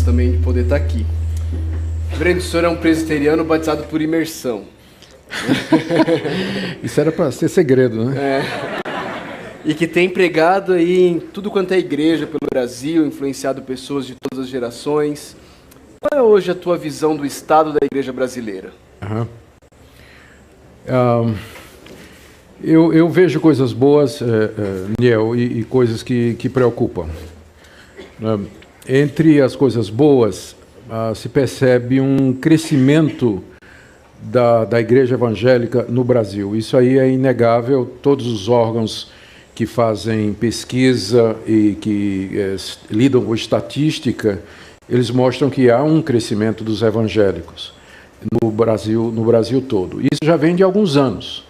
honrosos também de poder estar aqui. Breno, o senhor é um presbiteriano batizado por imersão. Isso era para ser segredo, né? E que tem pregado aí em tudo quanto é igreja pelo Brasil, influenciado pessoas de todas as gerações. Qual é hoje a tua visão do estado da igreja brasileira? Eu vejo coisas boas, Niel, e coisas que preocupam. Entre as coisas boas, se percebe um crescimento da igreja evangélica no Brasil. Isso aí é inegável. Todos os órgãos que fazem pesquisa e que lidam com estatística, eles mostram que há um crescimento dos evangélicos no Brasil todo. Isso já vem de alguns anos.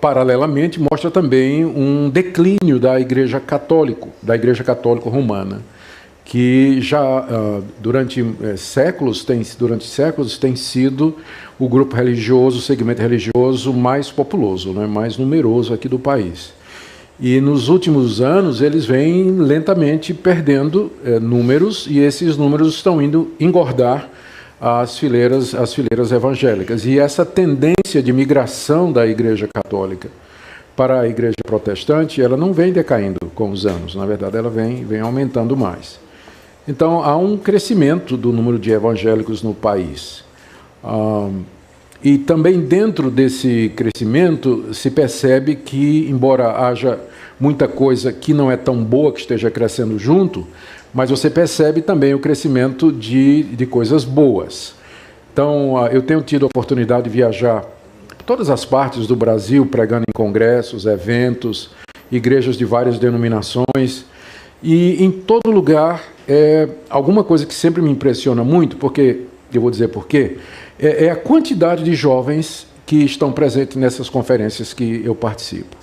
Paralelamente, mostra também um declínio da Igreja Católica Romana, que já durante séculos tem sido o grupo religioso, o segmento religioso mais populoso, né, mais numeroso aqui do país. E nos últimos anos eles vêm lentamente perdendo números, e esses números estão indo engordar as fileiras evangélicas. E essa tendência de migração da Igreja Católica para a Igreja Protestante, ela não vem decaindo com os anos, na verdade ela vem aumentando mais. Então, há um crescimento do número de evangélicos no país. E também dentro desse crescimento se percebe que, embora haja muita coisa que não é tão boa que esteja crescendo junto, mas você percebe também o crescimento de coisas boas. Então, eu tenho tido a oportunidade de viajar por todas as partes do Brasil, pregando em congressos, eventos, igrejas de várias denominações, e em todo lugar, alguma coisa que sempre me impressiona muito, porque, eu vou dizer por quê, é a quantidade de jovens que estão presentes nessas conferências que eu participo.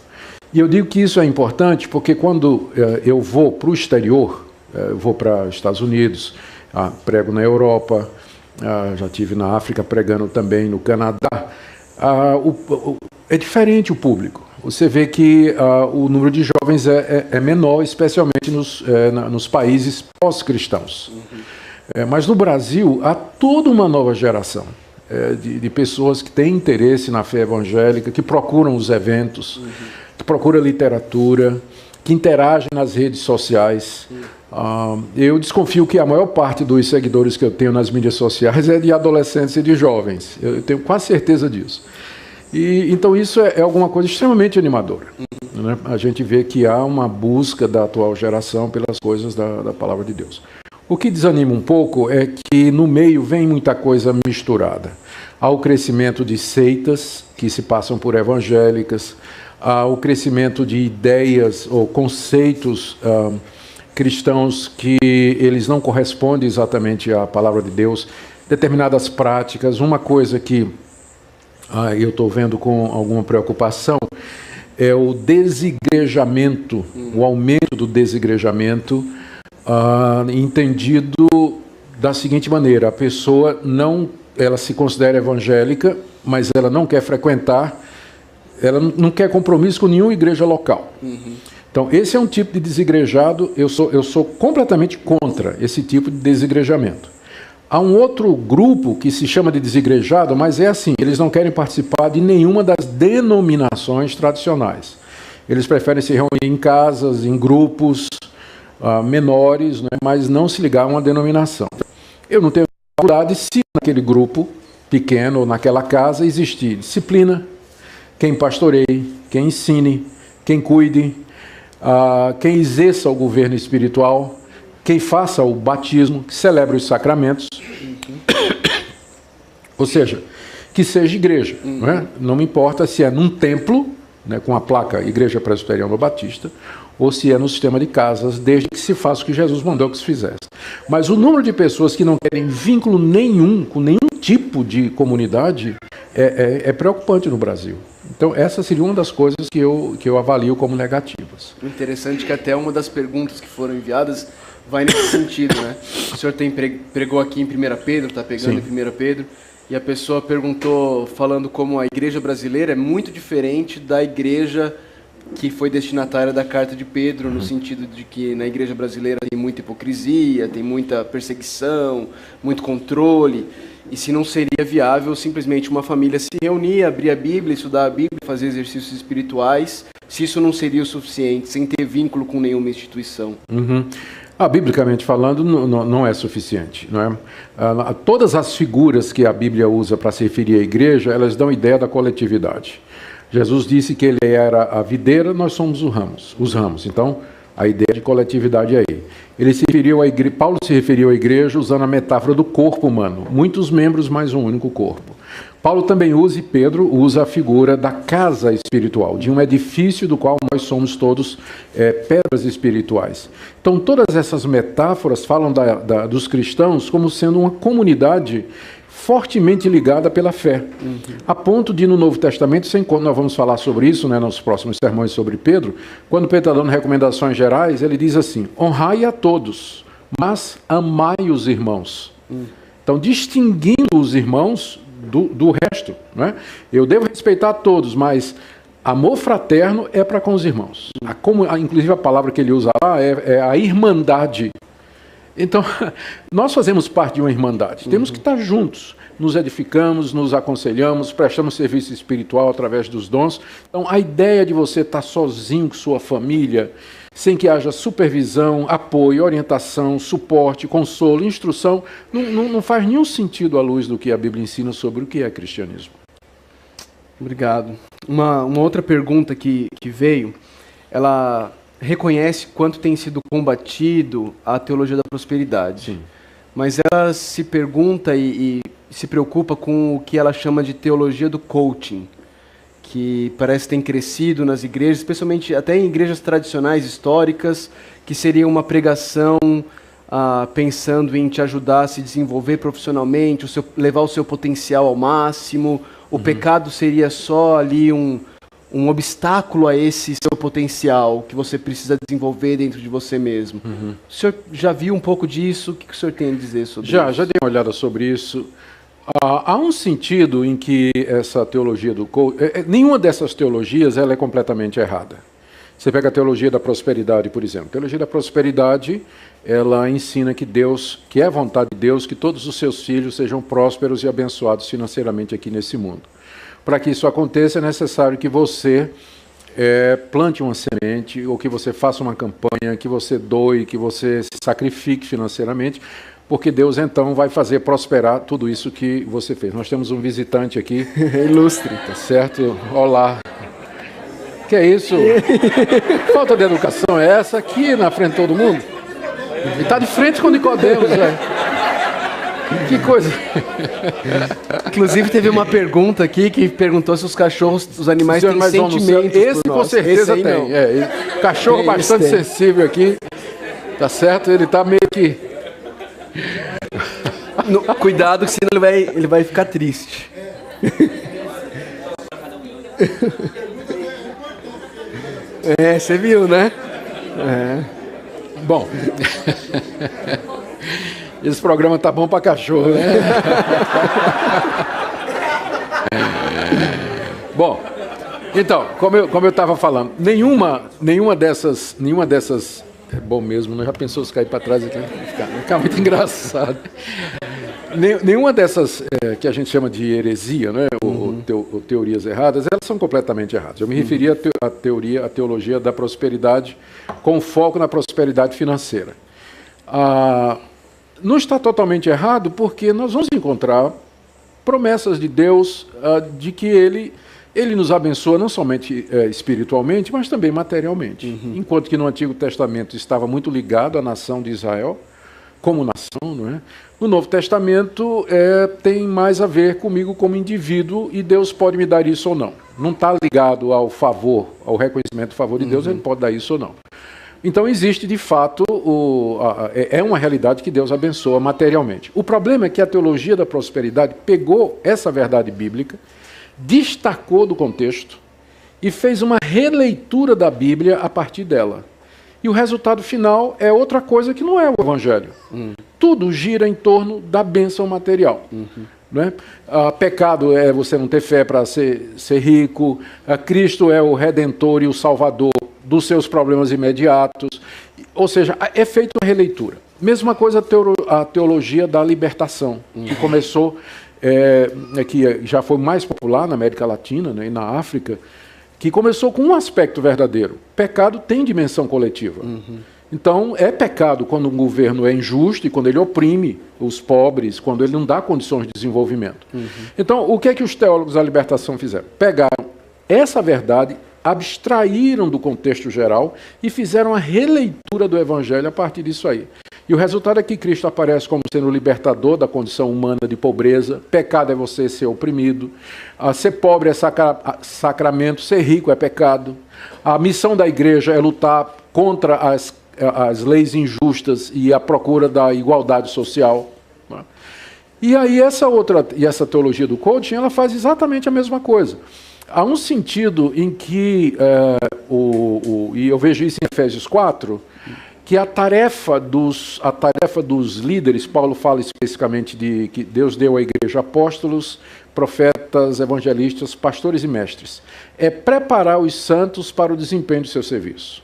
E eu digo que isso é importante porque quando eu vou para o exterior, eu vou para os Estados Unidos, prego na Europa, já estive na África pregando também no Canadá, é diferente o público. Você vê que o número de jovens é menor, especialmente nos países pós-cristãos. Mas no Brasil há toda uma nova geração de pessoas que têm interesse na fé evangélica, que procuram os eventos, que procuram literatura, que interagem nas redes sociais. Eu desconfio que a maior parte dos seguidores que eu tenho nas mídias sociais é de adolescentes e de jovens. Eu tenho quase certeza disso. Então isso é alguma coisa extremamente animadora. Né? A gente vê que há uma busca da atual geração pelas coisas da Palavra de Deus. O que desanima um pouco é que no meio vem muita coisa misturada. Há o crescimento de seitas que se passam por evangélicas, há o crescimento de ideias ou conceitos cristãos que eles não correspondem exatamente à Palavra de Deus, determinadas práticas. Uma coisa que eu estou vendo com alguma preocupação é o desigrejamento, o aumento do desigrejamento, entendido da seguinte maneira: a pessoa ela se considera evangélica, mas ela não quer frequentar, ela não quer compromisso com nenhuma igreja local. Então, esse é um tipo de desigrejado. Eu sou completamente contra esse tipo de desigrejamento. Há um outro grupo que se chama de desigrejado, mas é assim: eles não querem participar de nenhuma das denominações tradicionais. Eles preferem se reunir em casas, em grupos menores, né, mas não se ligar a uma denominação. Eu não tenho dificuldade se naquele grupo pequeno ou naquela casa existir disciplina, quem pastoreie, quem ensine, quem cuide, quem exerça o governo espiritual, quem faça o batismo, que celebre os sacramentos, ou seja, que seja igreja. Não é? Não me importa se é num templo, né, com a placa Igreja Presbiteriana Batista, ou se é no sistema de casas, desde que se faça o que Jesus mandou que se fizesse. Mas o número de pessoas que não querem vínculo nenhum com nenhum tipo de comunidade é preocupante no Brasil. Então, essa seria uma das coisas que eu avalio como negativas. Interessante que até uma das perguntas que foram enviadas vai nesse sentido, né? O senhor pregou aqui em 1 Pedro, está pegando Sim. em 1 Pedro, e a pessoa perguntou, falando como a igreja brasileira é muito diferente da igreja que foi destinatária da carta de Pedro, no sentido de que na igreja brasileira tem muita hipocrisia, tem muita perseguição, muito controle, e se não seria viável simplesmente uma família se reunir, abrir a Bíblia, estudar a Bíblia, fazer exercícios espirituais, se isso não seria o suficiente, sem ter vínculo com nenhuma instituição. Biblicamente falando, não é suficiente. Não é? Todas as figuras que a Bíblia usa para se referir à igreja, elas dão ideia da coletividade. Jesus disse que ele era a videira, nós somos os ramos. Então, a ideia de coletividade é aí. Paulo se referiu à igreja usando a metáfora do corpo humano. Muitos membros, mas um único corpo. Paulo também usa, e Pedro usa a figura da casa espiritual, de um edifício do qual nós somos todos pedras espirituais. Então, todas essas metáforas falam dos cristãos como sendo uma comunidade fortemente ligada pela fé, a ponto de no Novo Testamento, nós vamos falar sobre isso, né, nos próximos sermões sobre Pedro, quando Pedro está dando recomendações gerais, ele diz assim: honrai a todos, mas amai os irmãos. Então, distinguindo os irmãos do resto, né? Eu devo respeitar a todos, mas amor fraterno é para com os irmãos. Inclusive a palavra que ele usa lá é a irmandade. Então, nós fazemos parte de uma irmandade, temos que estar juntos, nos edificamos, nos aconselhamos, prestamos serviço espiritual através dos dons. Então, a ideia de você estar sozinho com sua família, sem que haja supervisão, apoio, orientação, suporte, consolo, instrução, não faz nenhum sentido à luz do que a Bíblia ensina sobre o que é cristianismo. Obrigado. Uma outra pergunta que veio, ela reconhece quanto tem sido combatido a teologia da prosperidade. Sim. Mas ela se pergunta e se preocupa com o que ela chama de teologia do coaching, que parece ter crescido nas igrejas, especialmente até em igrejas tradicionais, históricas, que seria uma pregação pensando em te ajudar a se desenvolver profissionalmente, levar o seu potencial ao máximo. O pecado seria só ali um obstáculo a esse seu potencial que você precisa desenvolver dentro de você mesmo. O senhor já viu um pouco disso? O que o senhor tem a dizer sobre isso? Já dei uma olhada sobre isso. Há um sentido em que essa teologia do coaching, nenhuma dessas teologias ela é completamente errada. Você pega a teologia da prosperidade, por exemplo. A teologia da prosperidade, ela ensina que que é vontade de Deus que todos os seus filhos sejam prósperos e abençoados financeiramente aqui nesse mundo. Para que isso aconteça, é necessário que você plante uma semente, ou que você faça uma campanha, que você doe, que você se sacrifique financeiramente, porque Deus então vai fazer prosperar tudo isso que você fez. Nós temos um visitante aqui. Ilustre. Tá certo? Olá. Que é isso? Falta de educação é essa aqui na frente de todo mundo? E está de frente com Nicodemos, velho. Que coisa. Inclusive teve uma pergunta aqui que perguntou se os cachorros, os animais têm sentimentos. Esse com certeza tem. Cachorro tem, bastante sensível aqui. Tá certo? Ele está meio que... Cuidado que senão ele vai ficar triste. Você viu, né? Bom, esse programa tá bom para cachorro, né? Bom, então, como eu estava falando, nenhuma dessas é bom mesmo, né? Já pensou se cair para trás aqui? Vai ficar muito engraçado. Nenhuma dessas que a gente chama de heresia, né? Ou teorias erradas, elas são completamente erradas. Eu me referi à teologia da prosperidade com foco na prosperidade financeira. Não está totalmente errado, porque nós vamos encontrar promessas de Deus de que Ele nos abençoa não somente espiritualmente, mas também materialmente. Enquanto que no Antigo Testamento estava muito ligado à nação de Israel, como nação, não é? No Novo Testamento tem mais a ver comigo como indivíduo, e Deus pode me dar isso ou não. Não está ligado ao favor, ao reconhecimento do favor de Deus, Ele pode dar isso ou não. Então existe de fato, é uma realidade que Deus abençoa materialmente. O problema é que a teologia da prosperidade pegou essa verdade bíblica, destacou do contexto e fez uma releitura da Bíblia a partir dela. E o resultado final é outra coisa que não é o Evangelho. Tudo gira em torno da bênção material. Não é? Pecado é você não ter fé para ser rico. Cristo é o Redentor e o Salvador dos seus problemas imediatos. Ou seja, é feita uma releitura. Mesma coisa a teologia da libertação, que começou, que já foi mais popular na América Latina, né, e na África, que começou com um aspecto verdadeiro. Pecado tem dimensão coletiva. Então, é pecado quando um governo é injusto e quando ele oprime os pobres, quando ele não dá condições de desenvolvimento. Então, o que é que os teólogos da libertação fizeram? Pegaram essa verdade, abstraíram do contexto geral e fizeram a releitura do Evangelho a partir disso aí. E o resultado é que Cristo aparece como sendo o libertador da condição humana de pobreza. Pecado é você ser oprimido. Ser pobre é sacramento, ser rico é pecado. A missão da igreja é lutar contra as leis injustas e a procura da igualdade social. E aí essa teologia do coaching, ela faz exatamente a mesma coisa. Há um sentido em que, e eu vejo isso em Efésios 4, que a tarefa dos líderes, Paulo fala especificamente de que Deus deu à igreja apóstolos, profetas, evangelistas, pastores e mestres, é preparar os santos para o desempenho do seu serviço.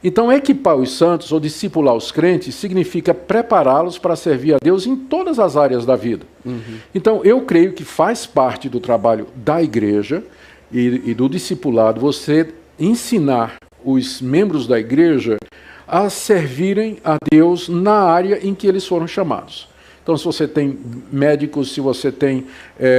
Então, equipar os santos ou discipular os crentes significa prepará-los para servir a Deus em todas as áreas da vida. Então, eu creio que faz parte do trabalho da igreja e do discipulado você ensinar os membros da igreja a servirem a Deus na área em que eles foram chamados. Então, se você tem médicos, se você tem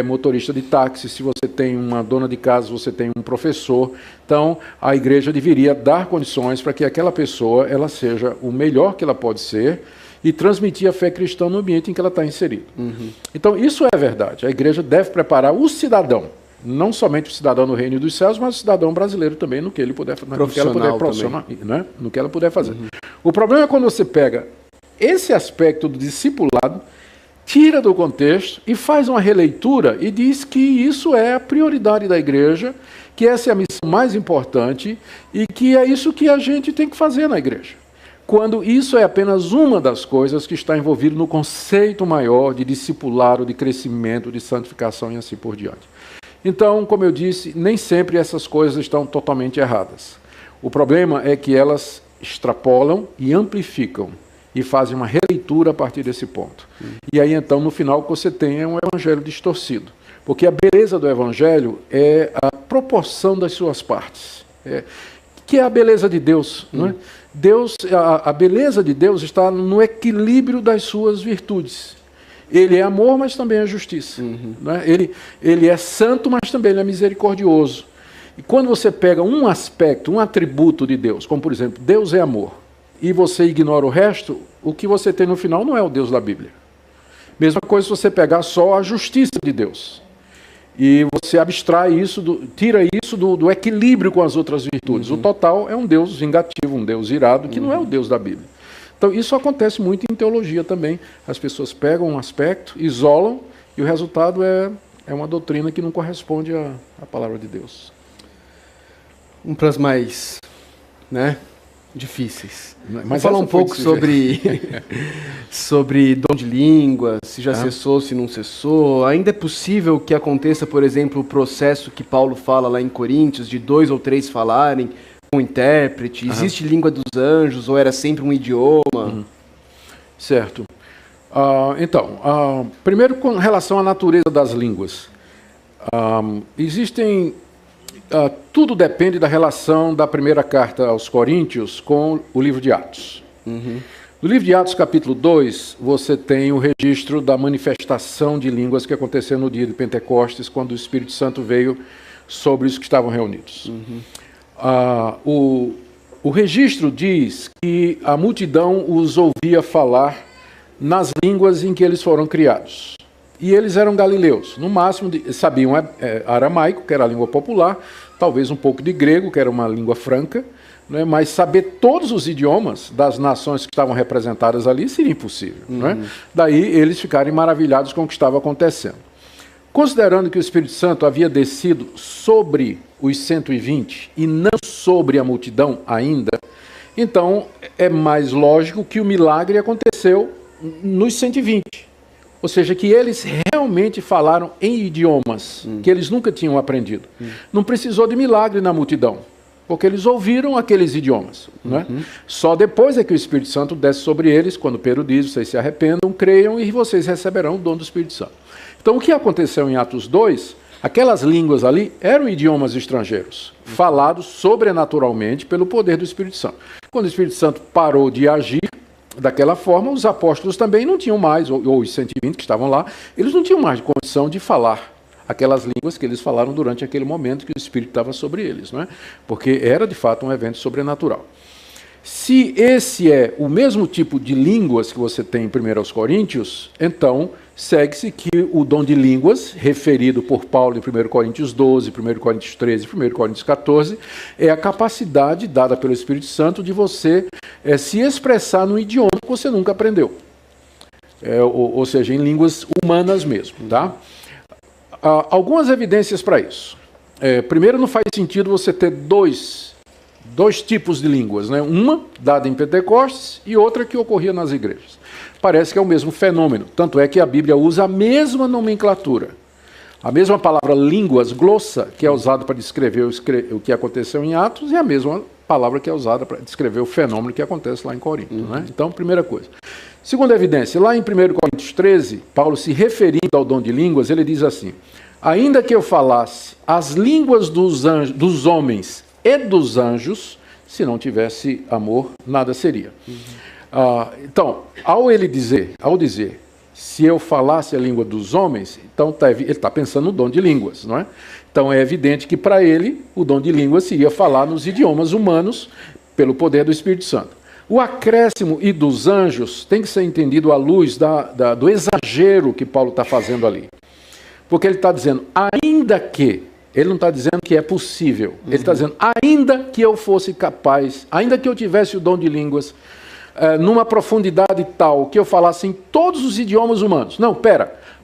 motorista de táxi, se você tem uma dona de casa, se você tem um professor, então a igreja deveria dar condições para que aquela pessoa ela seja o melhor que ela pode ser e transmitir a fé cristã no ambiente em que ela está inserida. Então, isso é verdade. A igreja deve preparar o cidadão, não somente o cidadão no reino dos céus, mas o cidadão brasileiro também, no que ele puder fazer. No que ela puder fazer. O problema é quando você pega esse aspecto do discipulado, tira do contexto e faz uma releitura e diz que isso é a prioridade da igreja, que essa é a missão mais importante e que é isso que a gente tem que fazer na igreja. Quando isso é apenas uma das coisas que está envolvido no conceito maior de discipulado, de crescimento, de santificação e assim por diante. Então, como eu disse, nem sempre essas coisas estão totalmente erradas. O problema é que elas extrapolam e amplificam e fazem uma releitura a partir desse ponto. E aí, então, no final, o que você tem é um evangelho distorcido. Porque a beleza do evangelho é a proporção das suas partes. Que é a beleza de Deus. Não é? A beleza de Deus está no equilíbrio das suas virtudes. Ele é amor, mas também é justiça. Não é? Ele é santo, mas também ele é misericordioso. E quando você pega um aspecto, um atributo de Deus, como por exemplo, Deus é amor, e você ignora o resto, o que você tem no final não é o Deus da Bíblia. Mesma coisa se você pegar só a justiça de Deus. E você abstrai isso, tira isso do equilíbrio com as outras virtudes. O total é um Deus vingativo, um Deus irado, que não é o Deus da Bíblia. Então isso acontece muito em teologia também. As pessoas pegam um aspecto, isolam, e o resultado é uma doutrina que não corresponde à palavra de Deus. Vamos para as mais, difíceis. Vamos falar um pouco sobre dom de língua, se já cessou, se não cessou. Ainda é possível que aconteça, por exemplo, o processo que Paulo fala lá em Coríntios, de 2 ou 3 falarem com intérprete? Existe língua dos anjos ou era sempre um idioma? Certo. Então, primeiro com relação à natureza das línguas. Tudo depende da relação da primeira carta aos Coríntios com o livro de Atos. No livro de Atos, capítulo 2, você tem o registro da manifestação de línguas que aconteceu no dia de Pentecostes, quando o Espírito Santo veio sobre os que estavam reunidos. O registro diz que a multidão os ouvia falar nas línguas em que eles foram criados. E eles eram galileus, no máximo sabiam aramaico, que era a língua popular, talvez um pouco de grego, que era uma língua franca, né, mas saber todos os idiomas das nações que estavam representadas ali seria impossível. Né? Daí eles ficarem maravilhados com o que estava acontecendo. Considerando que o Espírito Santo havia descido sobre os 120 e não sobre a multidão ainda, então é mais lógico que o milagre aconteceu nos 120. Ou seja, que eles realmente falaram em idiomas que eles nunca tinham aprendido. Não precisou de milagre na multidão, porque eles ouviram aqueles idiomas. Não é? Só depois é que o Espírito Santo desce sobre eles, quando Pedro diz, vocês se arrependam, creiam e vocês receberão o dom do Espírito Santo. Então o que aconteceu em Atos 2, aquelas línguas ali eram idiomas estrangeiros, falados sobrenaturalmente pelo poder do Espírito Santo. Quando o Espírito Santo parou de agir daquela forma, os apóstolos também não tinham mais, ou os 120 que estavam lá, eles não tinham mais condição de falar aquelas línguas que eles falaram durante aquele momento que o Espírito estava sobre eles, não é? Porque era de fato um evento sobrenatural. Se esse é o mesmo tipo de línguas que você tem em 1 Coríntios, então segue-se que o dom de línguas, referido por Paulo em 1 Coríntios 12, 1 Coríntios 13 e 1 Coríntios 14, é a capacidade dada pelo Espírito Santo de você se expressar num idioma que você nunca aprendeu. Ou seja, em línguas humanas mesmo. Tá? Algumas evidências para isso. Primeiro, não faz sentido você ter dois tipos de línguas, né? Uma dada em Pentecostes e outra que ocorria nas igrejas. Parece que é o mesmo fenômeno, tanto é que a Bíblia usa a mesma nomenclatura. A mesma palavra línguas, glossa, que é usada para descrever o que aconteceu em Atos, e a mesma palavra que é usada para descrever o fenômeno que acontece lá em Corinto. Né? Então, primeira coisa. Segunda evidência, lá em 1 Coríntios 13, Paulo se referindo ao dom de línguas, ele diz assim, ainda que eu falasse as línguas dos homens e dos anjos, se não tivesse amor, nada seria. Então, ao dizer, se eu falasse a língua dos homens, então ele está pensando no dom de línguas, não é? Então é evidente que para ele, o dom de línguas seria falar nos idiomas humanos, pelo poder do Espírito Santo. O acréscimo e dos anjos tem que ser entendido à luz do exagero que Paulo está fazendo ali. Porque ele está dizendo, ainda que, ele não está dizendo que é possível, ele está dizendo, ainda que eu fosse capaz, ainda que eu tivesse o dom de línguas, numa profundidade tal que eu falasse em todos os idiomas humanos. Não,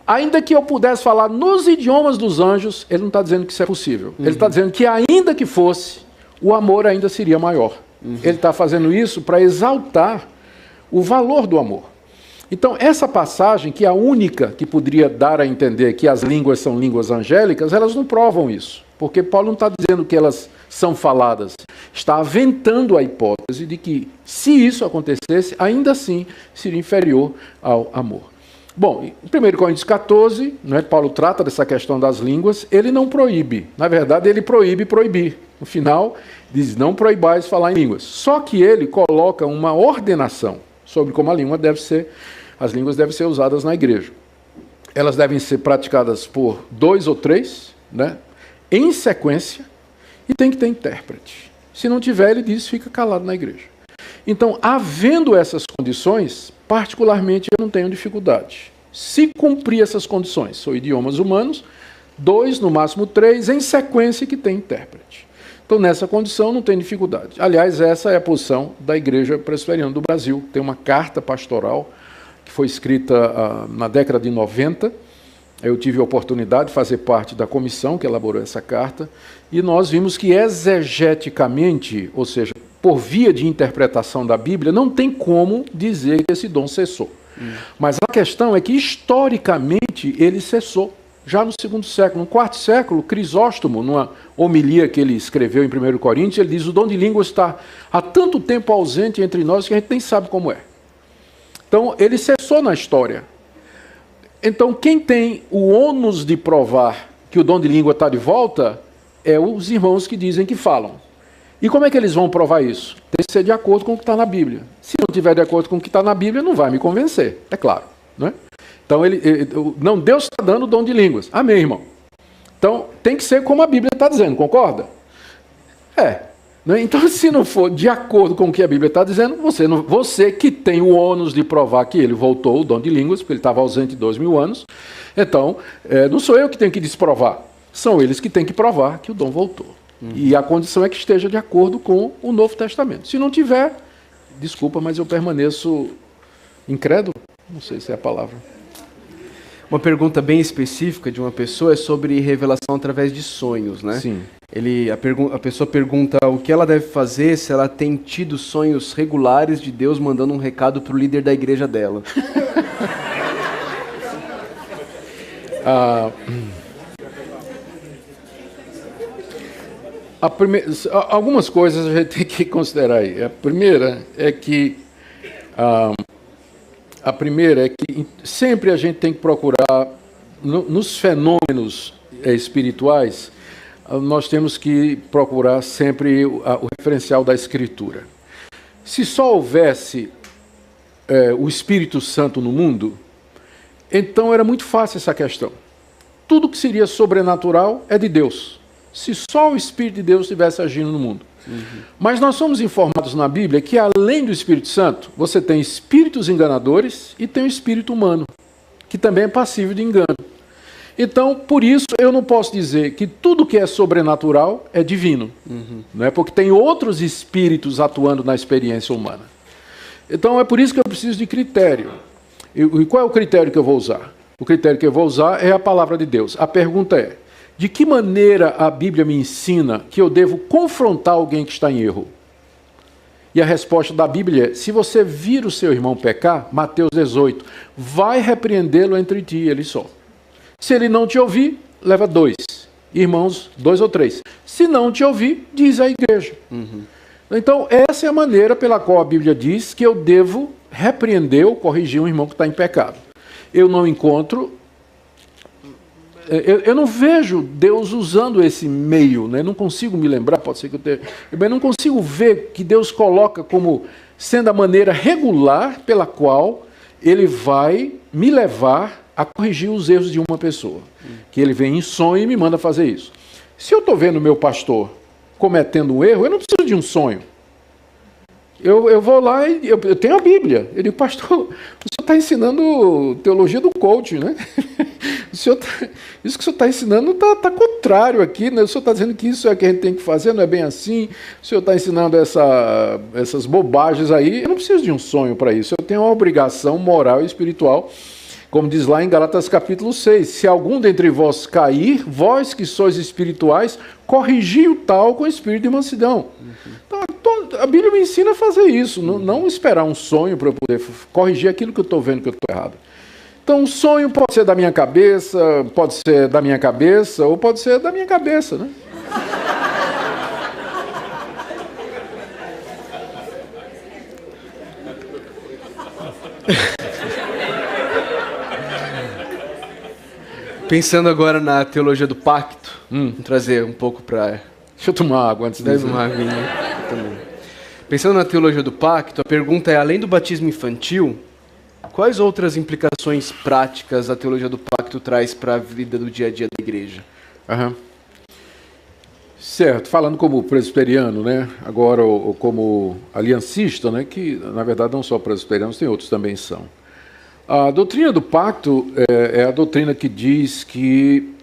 ainda que eu pudesse falar nos idiomas dos anjos, ele não está dizendo que isso é possível. Ele está dizendo que ainda que fosse, o amor ainda seria maior. Ele está fazendo isso para exaltar o valor do amor. Então, essa passagem, que é a única que poderia dar a entender que as línguas são línguas angélicas, elas não provam isso. Porque Paulo não está dizendo que elas são faladas. Está aventando a hipótese de que, se isso acontecesse, ainda assim seria inferior ao amor. Bom, em 1 Coríntios 14, né, Paulo trata dessa questão das línguas, ele não proíbe. Na verdade, ele proíbe proibir. No final, diz, não proibais falar em línguas. Só que ele coloca uma ordenação sobre como as línguas devem ser usadas na igreja. Elas devem ser praticadas por 2 ou 3, né, em sequência, e tem que ter intérprete. Se não tiver, ele diz, fica calado na igreja. Então, havendo essas condições, particularmente eu não tenho dificuldade. Se cumprir essas condições, são idiomas humanos, 2, no máximo 3, em sequência que tem intérprete. Então, nessa condição, não tem dificuldade. Aliás, essa é a posição da Igreja Presbiteriana do Brasil. Tem uma carta pastoral que foi escrita na década de 90. Eu tive a oportunidade de fazer parte da comissão que elaborou essa carta, e nós vimos que exegeticamente, ou seja, por via de interpretação da Bíblia, não tem como dizer que esse dom cessou. Mas a questão é que, historicamente, ele cessou. Já no 2º século, no 4º século, Crisóstomo, numa homilia que ele escreveu em 1 Coríntios, ele diz, o dom de línguas está há tanto tempo ausente entre nós que a gente nem sabe como é. Então, ele cessou na história. Então, quem tem o ônus de provar que o dom de língua está de volta é os irmãos que dizem que falam. E como é que eles vão provar isso? Tem que ser de acordo com o que está na Bíblia. Se não tiver de acordo com o que está na Bíblia, não vai me convencer, é claro. Não é? Então, não, Deus está dando o dom de línguas. Amém, irmão? Então, tem que ser como a Bíblia está dizendo, concorda? Né? Então, se não for de acordo com o que a Bíblia está dizendo, você que tem o ônus de provar que ele voltou o dom de línguas, porque ele estava ausente 2000 anos, então, não sou eu que tenho que desprovar, são eles que têm que provar que o dom voltou. E a condição é que esteja de acordo com o Novo Testamento. Se não tiver, desculpa, mas eu permaneço incrédulo, não sei se é a palavra. Uma pergunta bem específica de uma pessoa é sobre revelação através de sonhos, né? Sim. A pessoa pergunta o que ela deve fazer se ela tem tido sonhos regulares de Deus mandando um recado para o líder da igreja dela. Ah, algumas coisas a gente tem que considerar aí. A primeira é que sempre a gente tem que procurar, nos fenômenos espirituais, nós temos que procurar sempre o referencial da Escritura. Se só houvesse o Espírito Santo no mundo, então era muito fácil essa questão. Tudo que seria sobrenatural é de Deus, se só o Espírito de Deus estivesse agindo no mundo. Mas nós somos informados na Bíblia que, além do Espírito Santo, você tem espíritos enganadores e tem o espírito humano, que também é passível de engano. Então, por isso, eu não posso dizer que tudo que é sobrenatural é divino, não é? Porque tem outros espíritos atuando na experiência humana. Então, é por isso que eu preciso de critério. E qual é o critério que eu vou usar? O critério que eu vou usar é a palavra de Deus. A pergunta é: de que maneira a Bíblia me ensina que eu devo confrontar alguém que está em erro? E a resposta da Bíblia é: se você vir o seu irmão pecar, Mateus 18, vai repreendê-lo entre ti e ele só. Se ele não te ouvir, leva 2 irmãos, 2 ou 3. Se não te ouvir, diz à igreja. Então, essa é a maneira pela qual a Bíblia diz que eu devo repreender ou corrigir um irmão que está em pecado. Eu não encontro... Eu não vejo Deus usando esse meio, né? Não consigo me lembrar, pode ser que eu tenha... Mas não consigo ver que Deus coloca como sendo a maneira regular pela qual Ele vai me levar a corrigir os erros de uma pessoa. Que Ele vem em sonho e me manda fazer isso. Se eu estou vendo o meu pastor cometendo um erro, eu não preciso de um sonho. Eu vou lá e eu tenho a Bíblia. Eu digo: pastor, o senhor está ensinando teologia do coaching, né? Isso que o senhor está ensinando está contrário aqui, né? O senhor está dizendo que isso é o que a gente tem que fazer, não é bem assim. O senhor está ensinando essas bobagens aí. Eu não preciso de um sonho para isso. Eu tenho uma obrigação moral e espiritual, como diz lá em Gálatas capítulo 6. Se algum dentre vós cair, vós que sois espirituais, corrigi o tal com espírito de mansidão. Então, a Bíblia me ensina a fazer isso, não esperar um sonho para eu poder corrigir aquilo que eu estou vendo que eu estou errado. Então, um sonho pode ser da minha cabeça, ou pode ser da minha cabeça, né? Pensando agora na teologia do pacto, vou trazer um pouco para... Deixa eu tomar água antes disso. Uma aguinha também. Pensando na teologia do pacto, a pergunta é: além do batismo infantil, quais outras implicações práticas a teologia do pacto traz para a vida do dia a dia da igreja? Certo, falando como presbiteriano, né? Agora ou como aliancista, né? Que na verdade não só presbiterianos, tem outros também são. A doutrina do pacto é a doutrina que diz que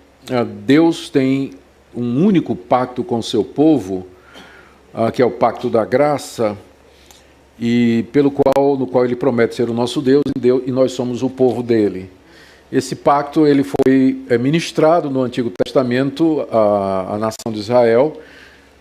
Deus tem um único pacto com o seu povo, que é o pacto da graça, e no qual ele promete ser o nosso Deus, e nós somos o povo dele. Esse pacto ele foi ministrado no Antigo Testamento à nação de Israel,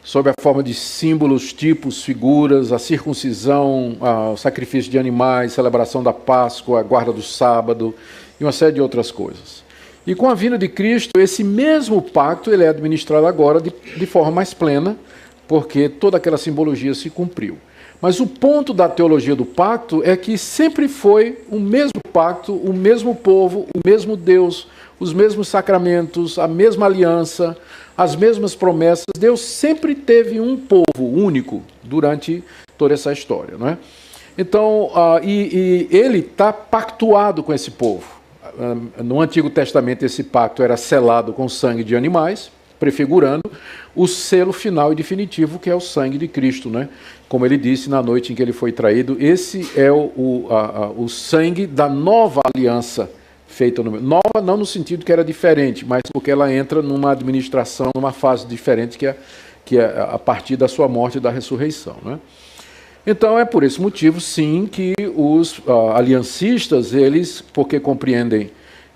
sob a forma de símbolos, tipos, figuras, a circuncisão, o sacrifício de animais, celebração da Páscoa, a guarda do sábado e uma série de outras coisas. E com a vinda de Cristo, esse mesmo pacto ele é administrado agora de forma mais plena, porque toda aquela simbologia se cumpriu. Mas o ponto da teologia do pacto é que sempre foi o mesmo pacto, o mesmo povo, o mesmo Deus, os mesmos sacramentos, a mesma aliança, as mesmas promessas. Deus sempre teve um povo único durante toda essa história, não é? Então, e ele está pactuado com esse povo. No Antigo Testamento, esse pacto era selado com sangue de animais, prefigurando o selo final e definitivo, que é o sangue de Cristo, né? Como ele disse na noite em que ele foi traído, esse é o sangue da nova aliança feita nova, não no sentido que era diferente, mas porque ela entra numa administração, numa fase diferente, que é a partir da sua morte e da ressurreição, né? Então é por esse motivo, sim, que os aliancistas, eles, porque compreendem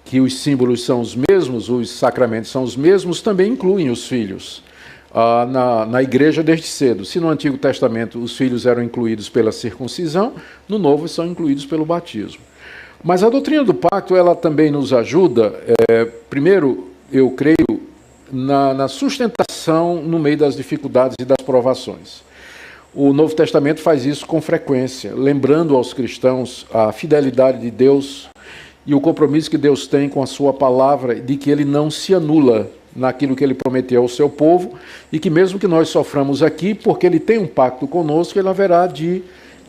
que os símbolos são os mesmos, os sacramentos são os mesmos, também incluem os filhos na igreja desde cedo. Se no Antigo Testamento os filhos eram incluídos pela circuncisão, no Novo são incluídos pelo batismo. Mas a doutrina do pacto, ela também nos ajuda, primeiro, eu creio, na sustentação no meio das dificuldades e das provações. O Novo Testamento faz isso com frequência, lembrando aos cristãos a fidelidade de Deus e o compromisso que Deus tem com a sua palavra, de que ele não se anula naquilo que ele prometeu ao seu povo, e que mesmo que nós soframos aqui, porque ele tem um pacto conosco, ele haverá de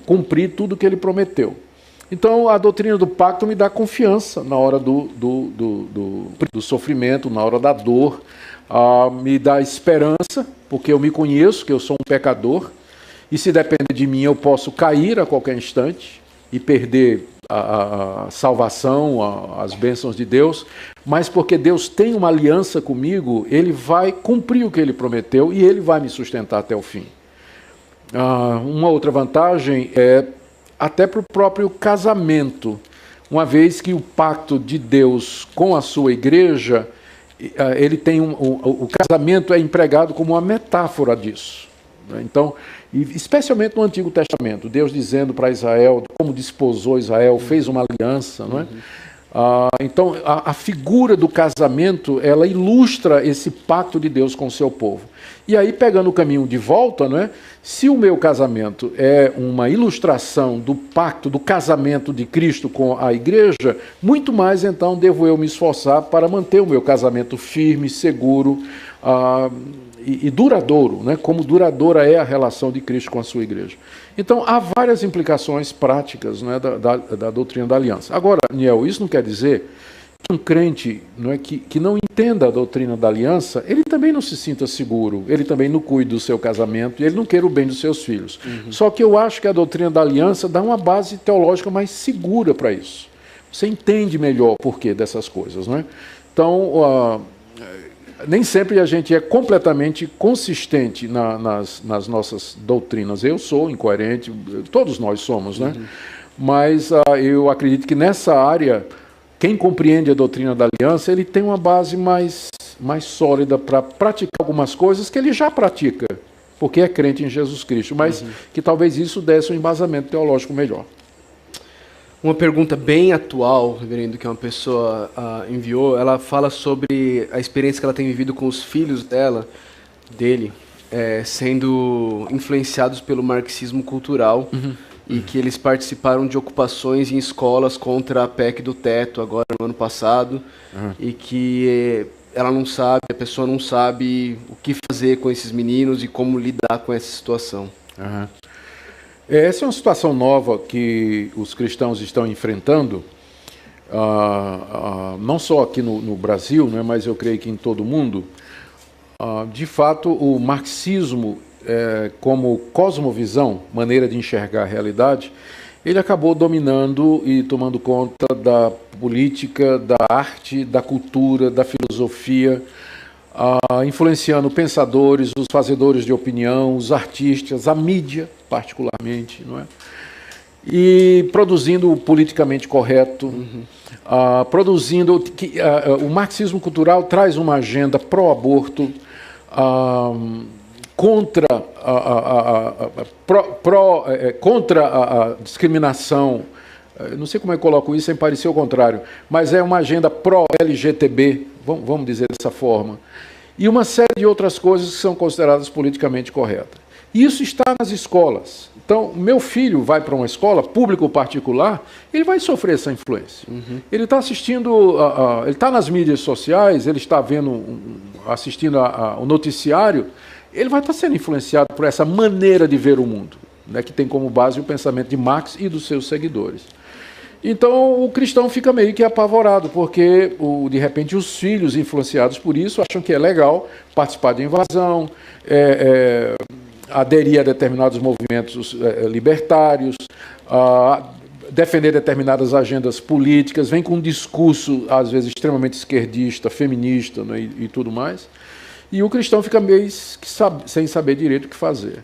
cumprir tudo o que ele prometeu. Então, a doutrina do pacto me dá confiança na hora do sofrimento, na hora da dor, me dá esperança, porque eu me conheço, que eu sou um pecador, e se depender de mim eu posso cair a qualquer instante e perder a salvação, as bênçãos de Deus, mas porque Deus tem uma aliança comigo, ele vai cumprir o que ele prometeu e ele vai me sustentar até o fim. Uma outra vantagem é até para o próprio casamento, uma vez que o pacto de Deus com a sua igreja, ele tem o casamento é empregado como uma metáfora disso. Então, especialmente no Antigo Testamento, Deus dizendo para Israel como desposou Israel, fez uma aliança, não é? Então, a figura do casamento, ela ilustra esse pacto de Deus com o seu povo. E aí, pegando o caminho de volta, não é? Se o meu casamento é uma ilustração do pacto, do casamento de Cristo com a igreja, muito mais, então, devo eu me esforçar para manter o meu casamento firme, seguro, e duradouro, né? Como duradoura é a relação de Cristo com a sua igreja. Então, há várias implicações práticas, né, da doutrina da aliança. Agora, Niel, isso não quer dizer que um crente, não é, que não entenda a doutrina da aliança, ele também não se sinta seguro, ele também não cuide do seu casamento, e ele não queira o bem dos seus filhos. Só que eu acho que a doutrina da aliança dá uma base teológica mais segura para isso. Você entende melhor o porquê dessas coisas, não é? Então, nem sempre a gente é completamente consistente nas nossas doutrinas. Eu sou incoerente, todos nós somos, né? Mas eu acredito que nessa área, quem compreende a doutrina da aliança, ele tem uma base mais sólida para praticar algumas coisas que ele já pratica, porque é crente em Jesus Cristo, mas que talvez isso desse um embasamento teológico melhor. Uma pergunta bem atual, reverendo, que uma pessoa enviou, ela fala sobre a experiência que ela tem vivido com os filhos dele, sendo influenciados pelo marxismo cultural, e que eles participaram de ocupações em escolas contra a PEC do teto, agora no ano passado, e que ela não sabe, a pessoa não sabe o que fazer com esses meninos e como lidar com essa situação. Essa é uma situação nova que os cristãos estão enfrentando, não só aqui no Brasil, né, mas eu creio que em todo o mundo. De fato, o marxismo, como cosmovisão, maneira de enxergar a realidade, ele acabou dominando e tomando conta da política, da arte, da cultura, da filosofia, influenciando pensadores, os fazedores de opinião, os artistas, a mídia, particularmente, não é? E produzindo o politicamente correto, produzindo... o marxismo cultural traz uma agenda pró-aborto, contra a discriminação, não sei como é que eu coloco isso sem parecer o contrário, mas é uma agenda pró-LGTB, vamos dizer dessa forma, e uma série de outras coisas que são consideradas politicamente corretas. Isso está nas escolas. Então, meu filho vai para uma escola, pública ou particular, ele vai sofrer essa influência. Ele está assistindo, ele está nas mídias sociais, ele está assistindo o noticiário, ele vai estar sendo influenciado por essa maneira de ver o mundo, né, que tem como base o pensamento de Marx e dos seus seguidores. Então, o cristão fica meio que apavorado, porque, de repente, os filhos influenciados por isso acham que é legal participar de invasão, aderir a determinados movimentos libertários, defender determinadas agendas políticas, vem com um discurso, às vezes, extremamente esquerdista, feminista, né, e tudo mais. E o cristão fica meio sem saber direito o que fazer.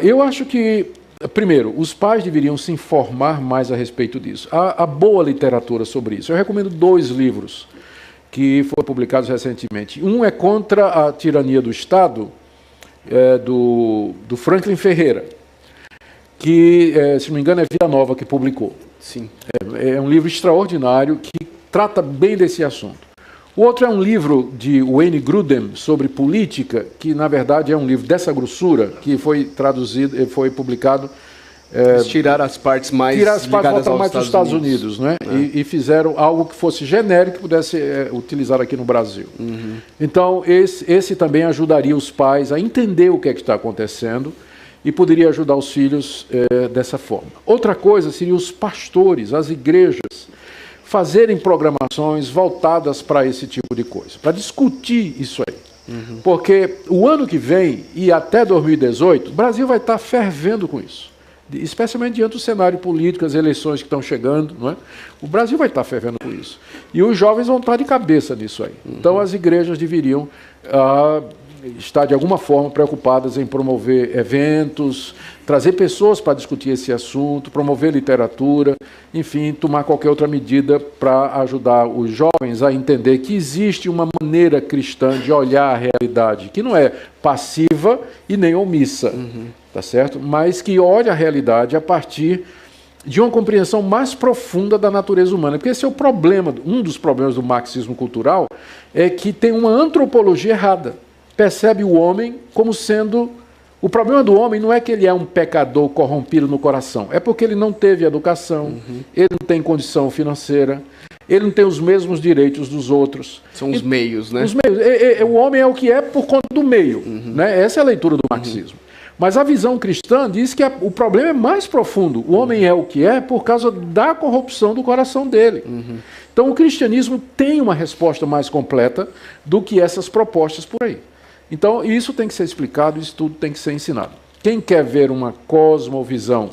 Eu acho que, primeiro, os pais deveriam se informar mais a respeito disso. Há boa literatura sobre isso. Eu recomendo 2 livros que foram publicados recentemente. Um é Contra a Tirania do Estado, do Franklin Ferreira, que, se não me engano, é Vida Nova que publicou. Sim. É um livro extraordinário que trata bem desse assunto. O outro é um livro de Wayne Grudem sobre política, que na verdade é um livro dessa grossura, que foi traduzido, foi publicado. Tirar as partes mais ligadas aos Estados Unidos, né? E fizeram algo que fosse genérico que pudesse utilizar aqui no Brasil. Uhum. Então, esse também ajudaria os pais a entender o que é que está acontecendo e poderia ajudar os filhos dessa forma. Outra coisa seria os pastores, as igrejas, fazerem programações voltadas para esse tipo de coisa, para discutir isso aí. Uhum. Porque o ano que vem e até 2018, o Brasil vai estar fervendo com isso. Especialmente diante do cenário político, as eleições que estão chegando, não é? O Brasil vai estar fervendo com isso. E os jovens vão estar de cabeça nisso aí. Então as igrejas deveriam estar de alguma forma preocupadas em promover eventos, trazer pessoas para discutir esse assunto, promover literatura, enfim, tomar qualquer outra medida para ajudar os jovens a entender que existe uma maneira cristã de olhar a realidade, que não é passiva e nem omissa. Uhum. Tá certo? Mas que olha a realidade a partir de uma compreensão mais profunda da natureza humana. Porque esse é o problema, um dos problemas do marxismo cultural, é que tem uma antropologia errada. Percebe o homem como sendo... O problema do homem não é que ele é um pecador corrompido no coração, é porque ele não teve educação, ele não tem condição financeira, ele não tem os mesmos direitos dos outros. São os meios, né? Os meios. O homem é o que é por conta do meio. Né? Essa é a leitura do marxismo. Mas a visão cristã diz que o problema é mais profundo. O homem é o que é por causa da corrupção do coração dele. Então o cristianismo tem uma resposta mais completa do que essas propostas por aí. Então isso tem que ser explicado, isso tudo tem que ser ensinado. Quem quer ver uma cosmovisão,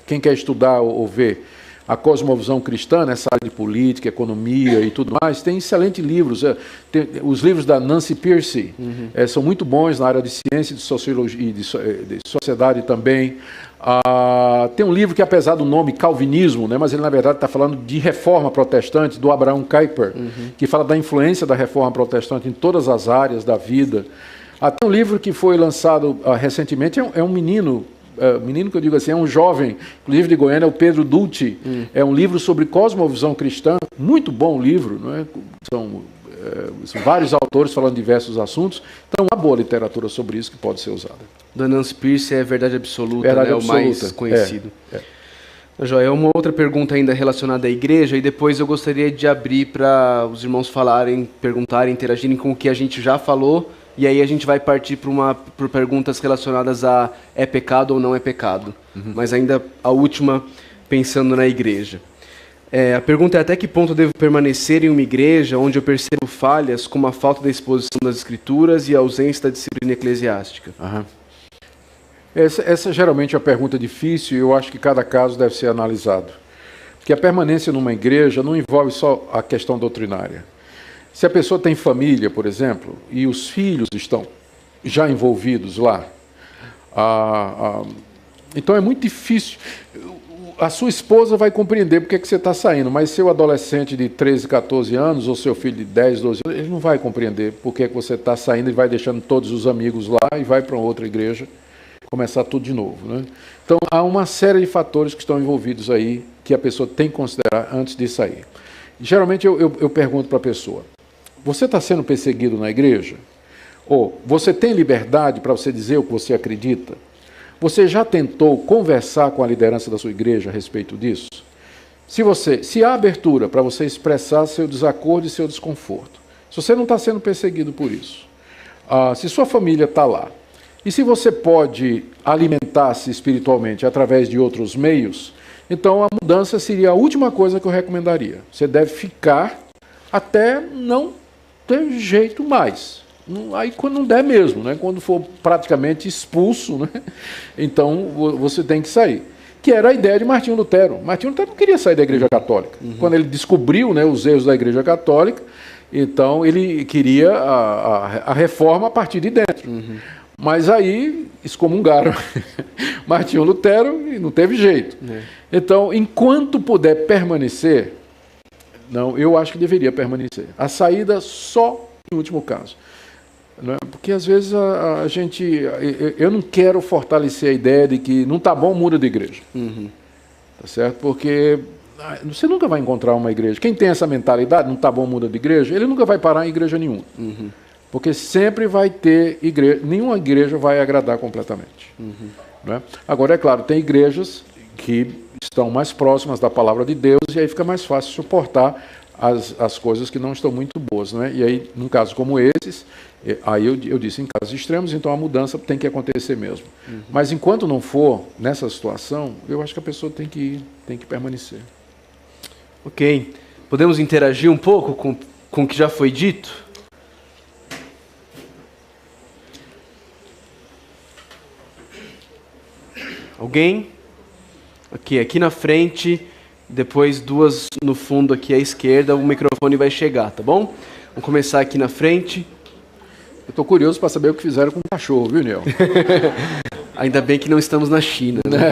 quem quer estudar ou ver a cosmovisão cristã, nessa área de política, economia e tudo mais, tem excelentes livros. Os livros da Nancy Pearcey são muito bons na área de ciência, de sociologia e de sociedade também. Tem um livro que, apesar do nome Calvinismo, né, mas ele na verdade está falando de reforma protestante, do Abraham Kuyper, que fala da influência da reforma protestante em todas as áreas da vida. Tem um livro que foi lançado recentemente, é um menino que eu digo assim, é um jovem, inclusive de Goiânia, é o Pedro Dulce. É um livro sobre cosmovisão cristã, muito bom livro, não é? São vários autores falando de diversos assuntos, então uma boa literatura sobre isso que pode ser usada. Da Nancy Pearcey é Verdade Absoluta, né? O mais conhecido. Joia, uma outra pergunta ainda relacionada à igreja, e depois eu gostaria de abrir para os irmãos falarem, perguntarem, interagirem com o que a gente já falou. E aí a gente vai partir por perguntas relacionadas a é pecado ou não é pecado. Mas ainda a última, pensando na igreja. A pergunta é: até que ponto eu devo permanecer em uma igreja onde eu percebo falhas como a falta da exposição das escrituras e a ausência da disciplina eclesiástica? Essa geralmente é uma pergunta difícil e eu acho que cada caso deve ser analisado. Porque a permanência numa igreja não envolve só a questão doutrinária. Se a pessoa tem família, por exemplo, e os filhos estão já envolvidos lá, então é muito difícil. A sua esposa vai compreender porque que você está saindo, mas seu adolescente de 13, 14 anos, ou seu filho de 10, 12 anos, ele não vai compreender porque que você está saindo e vai deixando todos os amigos lá e vai para outra igreja, começar tudo de novo. Né? Então há uma série de fatores que estão envolvidos aí que a pessoa tem que considerar antes de sair. Geralmente eu pergunto para a pessoa: você está sendo perseguido na igreja? Ou você tem liberdade para você dizer o que você acredita? Você já tentou conversar com a liderança da sua igreja a respeito disso? Se há abertura para você expressar seu desacordo e seu desconforto, se você não está sendo perseguido por isso, se sua família está lá, e se você pode alimentar-se espiritualmente através de outros meios, então a mudança seria a última coisa que eu recomendaria. Você deve ficar até não ter jeito mais. Aí quando não der mesmo, né? Quando for praticamente expulso, né? Então você tem que sair. Que era a ideia de Martinho Lutero. Martinho Lutero não queria sair da Igreja Católica. Quando ele descobriu, né, os erros da Igreja Católica, então ele queria a reforma a partir de dentro. Mas aí excomungaram Martinho Lutero e não teve jeito. Então, enquanto puder permanecer, não, eu acho que deveria permanecer. A saída só em último caso. Não é? Porque às vezes a gente... Eu não quero fortalecer a ideia de que não está bom, muda de igreja. tá certo? Porque você nunca vai encontrar uma igreja. Quem tem essa mentalidade, não está bom, muda de igreja, ele nunca vai parar em igreja nenhuma. Porque sempre vai ter igreja, nenhuma igreja vai agradar completamente. Né? Agora, é claro, tem igrejas que estão mais próximas da palavra de Deus e aí fica mais fácil suportar as coisas que não estão muito boas. Né? E aí, num caso como esses, aí eu disse, em casos extremos, então a mudança tem que acontecer mesmo. Mas enquanto não for nessa situação, eu acho que a pessoa tem que permanecer. Ok. Podemos interagir um pouco com o que já foi dito? Alguém? Aqui na frente, depois duas no fundo aqui à esquerda, o microfone vai chegar, tá bom? Vamos começar aqui na frente. Eu estou curioso para saber o que fizeram com o cachorro, viu, Nel? Ainda bem que não estamos na China, né?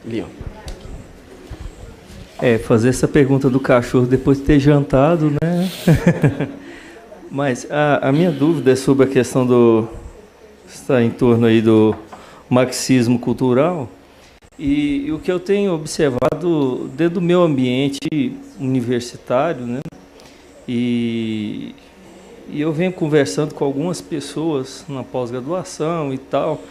Ali, ó. Fazer essa pergunta do cachorro depois de ter jantado, né? Mas a minha dúvida é sobre a questão está em torno aí do marxismo cultural, e o que eu tenho observado dentro do meu ambiente universitário, né? E eu venho conversando com algumas pessoas na pós-graduação e tal,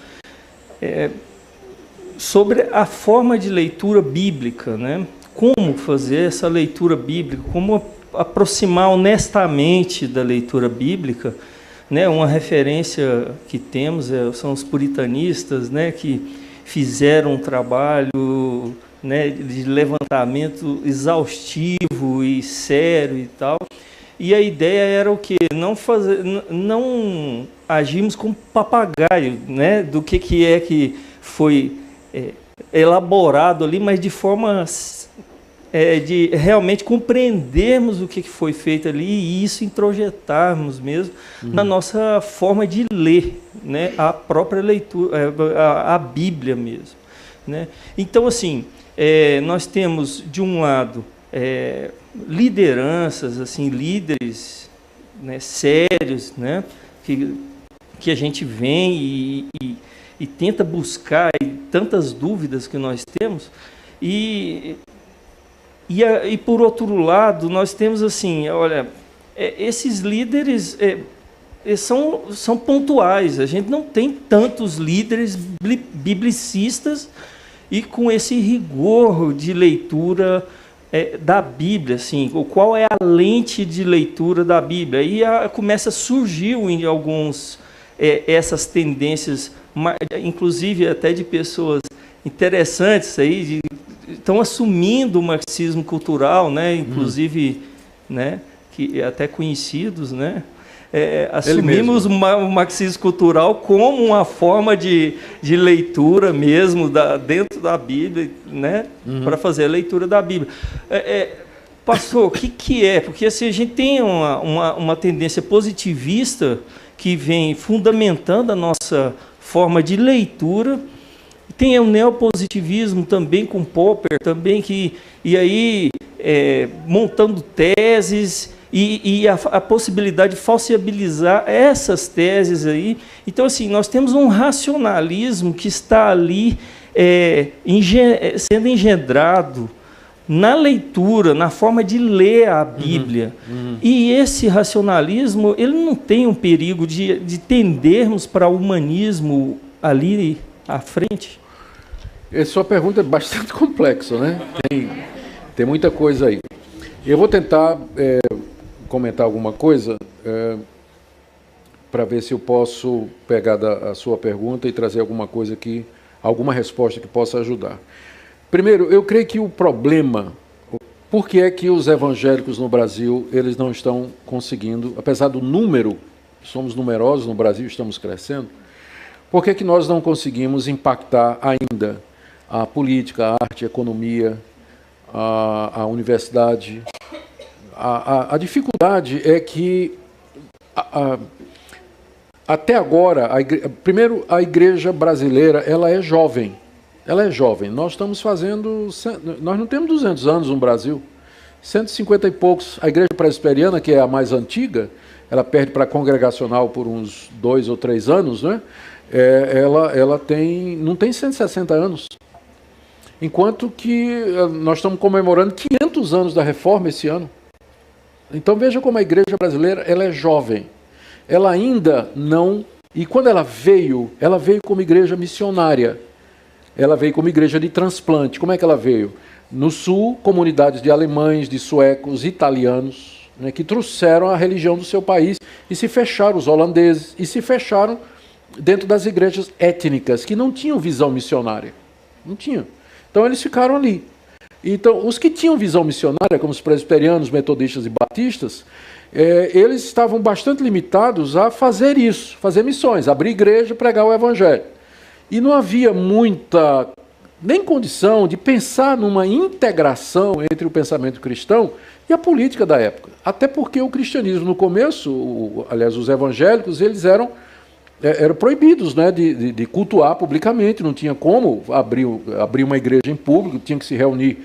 sobre a forma de leitura bíblica, né? Como fazer essa leitura bíblica, como aproximar honestamente da leitura bíblica, né? Uma referência que temos são os puritanistas, né? Que fizeram um trabalho, né? De levantamento exaustivo e sério e tal. E a ideia era o quê? Não agirmos como papagaio, né? Do que é que foi elaborado ali, mas de forma de realmente compreendermos o que foi feito ali e isso introjetarmos mesmo na nossa forma de ler, né? A própria leitura, a Bíblia mesmo, né? Então, assim, nós temos, de um lado, lideranças, assim, líderes, né, sérios, né, que a gente vem e tenta buscar, e tantas dúvidas que nós temos, e por outro lado, nós temos assim, olha, esses líderes são pontuais, a gente não tem tantos líderes biblicistas e com esse rigor de leitura da Bíblia, assim, qual é a lente de leitura da Bíblia. E começa a surgir em alguns essas tendências, inclusive até de pessoas interessantes aí, estão assumindo o marxismo cultural, né? Inclusive, né? Que até conhecidos, né? Assumimos o marxismo cultural como uma forma de leitura mesmo dentro da Bíblia, né? Para fazer a leitura da Bíblia. Pastor, o que é? Porque assim, a gente tem uma tendência positivista que vem fundamentando a nossa forma de leitura. Tem o neopositivismo também com Popper, também e aí montando teses e a possibilidade de falsibilizar essas teses aí. Então, assim, nós temos um racionalismo que está ali sendo engendrado na leitura, na forma de ler a Bíblia. E esse racionalismo, ele não tem um perigo de tendermos para o humanismo ali à frente? Essa sua pergunta é bastante complexa, né? Tem muita coisa aí. Eu vou tentar comentar alguma coisa para ver se eu posso pegar a sua pergunta e trazer alguma coisa alguma resposta que possa ajudar. Primeiro, eu creio que o problema, por que é que os evangélicos no Brasil, eles não estão conseguindo, apesar do número, somos numerosos no Brasil, estamos crescendo, por que é que nós não conseguimos impactar ainda a política, a arte, a economia, a universidade? A dificuldade é que, até agora, primeiro, a igreja brasileira, ela é jovem. Ela é jovem. Nós não temos 200 anos no Brasil. 150 e poucos. A igreja presbiteriana, que é a mais antiga, ela perde para a congregacional por uns 2 ou 3 anos, né? ela não tem 160 anos. Enquanto que nós estamos comemorando 500 anos da Reforma esse ano. Então veja como a igreja brasileira ela é jovem. Ela ainda não... E quando ela veio como igreja missionária. Ela veio como igreja de transplante. Como é que ela veio? No sul, comunidades de alemães, de suecos, italianos, né, que trouxeram a religião do seu país e se fecharam, os holandeses, e se fecharam dentro das igrejas étnicas, que não tinham visão missionária. Não tinham. Então eles ficaram ali. Então, os que tinham visão missionária, como os presbiterianos, metodistas e batistas, eles estavam bastante limitados a fazer isso, fazer missões, abrir igreja e pregar o evangelho. E não havia muita, nem condição de pensar numa integração entre o pensamento cristão e a política da época. Até porque o cristianismo no começo, aliás, os evangélicos, eles eram proibidos, né, de cultuar publicamente, não tinha como abrir uma igreja em público, tinha que se reunir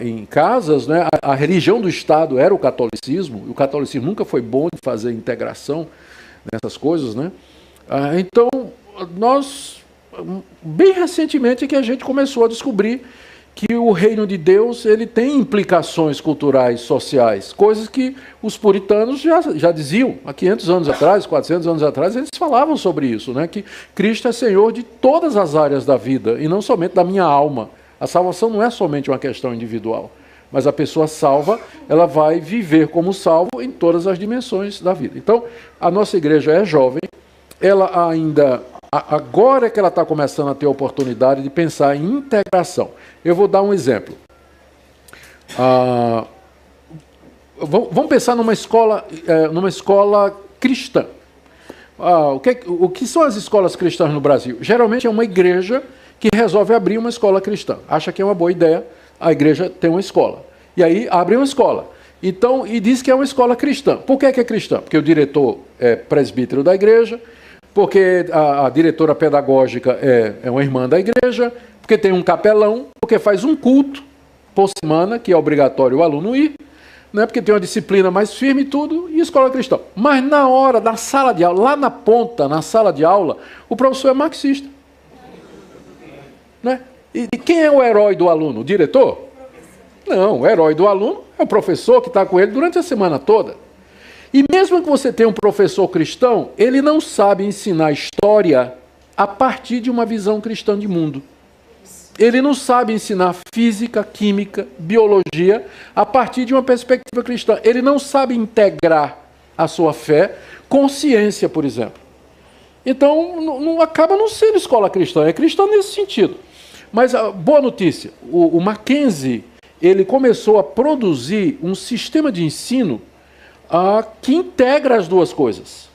em casas, né? A religião do Estado era o catolicismo, e o catolicismo nunca foi bom de fazer integração nessas coisas, né? Então, nós, bem recentemente, é que a gente começou a descobrir que o reino de Deus ele tem implicações culturais, sociais, coisas que os puritanos já diziam há 500 anos atrás, 400 anos atrás, eles falavam sobre isso, né? Que Cristo é Senhor de todas as áreas da vida e não somente da minha alma. A salvação não é somente uma questão individual, mas a pessoa salva, ela vai viver como salvo em todas as dimensões da vida. Então, a nossa igreja é jovem, ela ainda... Agora é que ela está começando a ter a oportunidade de pensar em integração. Eu vou dar um exemplo. Vamos pensar numa escola cristã. O que são as escolas cristãs no Brasil? Geralmente é uma igreja que resolve abrir uma escola cristã. Acha que é uma boa ideia, a igreja tem uma escola. E aí abre uma escola. Então, e diz que é uma escola cristã. Por que é cristã? Porque o diretor é presbítero da igreja, porque a diretora pedagógica é uma irmã da igreja, porque tem um capelão, porque faz um culto por semana, que é obrigatório o aluno ir, né, porque tem uma disciplina mais firme e tudo, e escola cristã. Mas na hora, na sala de aula, lá na ponta, na sala de aula, o professor é marxista. Né? E quem é o herói do aluno? O diretor? Não, o herói do aluno é o professor que está com ele durante a semana toda. E mesmo que você tenha um professor cristão, ele não sabe ensinar história a partir de uma visão cristã de mundo. Ele não sabe ensinar física, química, biologia a partir de uma perspectiva cristã. Ele não sabe integrar a sua fé com ciência, por exemplo. Então, não acaba não sendo escola cristã, é cristã nesse sentido. Mas a boa notícia, o Mackenzie, ele começou a produzir um sistema de ensino que integra as duas coisas.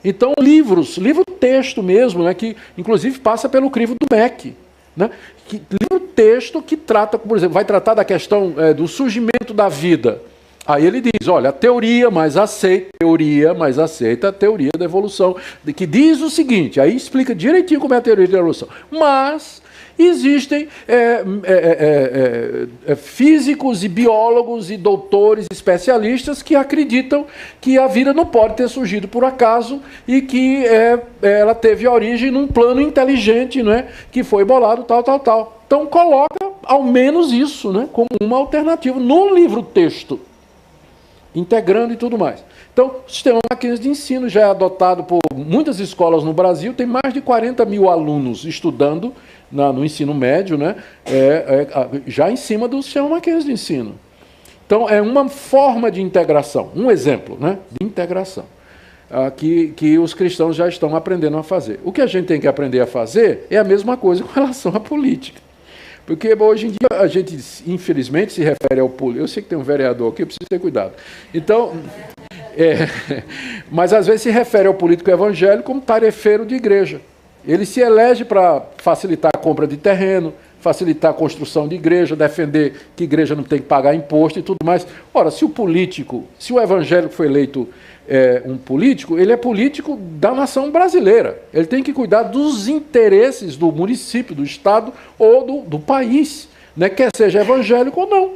Então, livro-texto mesmo, né, que inclusive passa pelo crivo do MEC. Né, livro-texto que trata, por exemplo, vai tratar da questão do surgimento da vida. Aí ele diz, olha, a teoria mais aceita a teoria da evolução, que diz o seguinte, aí explica direitinho como é a teoria da evolução. Mas existem físicos e biólogos e doutores especialistas que acreditam que a vida não pode ter surgido por acaso e que ela teve origem num plano inteligente, né, que foi bolado, tal. Então coloca ao menos isso, né, como uma alternativa no livro-texto, integrando e tudo mais. Então, o sistema Mackenzie de ensino já é adotado por muitas escolas no Brasil, tem mais de 40 mil alunos estudando no ensino médio, né, já em cima do sistema Mackenzie de ensino. Então, é uma forma de integração, um exemplo, né, de integração, que os cristãos já estão aprendendo a fazer. O que a gente tem que aprender a fazer é a mesma coisa com relação à política. Porque hoje em dia a gente, infelizmente, se refere ao político. Eu sei que tem um vereador aqui, eu preciso ter cuidado. Então, mas às vezes se refere ao político evangélico como tarefeiro de igreja. Ele se elege para facilitar a compra de terreno, facilitar a construção de igreja, defender que a igreja não tem que pagar imposto e tudo mais. Ora, se o evangélico foi eleito um político, ele é político da nação brasileira. Ele tem que cuidar dos interesses do município, do estado ou do país, né, quer seja evangélico ou não.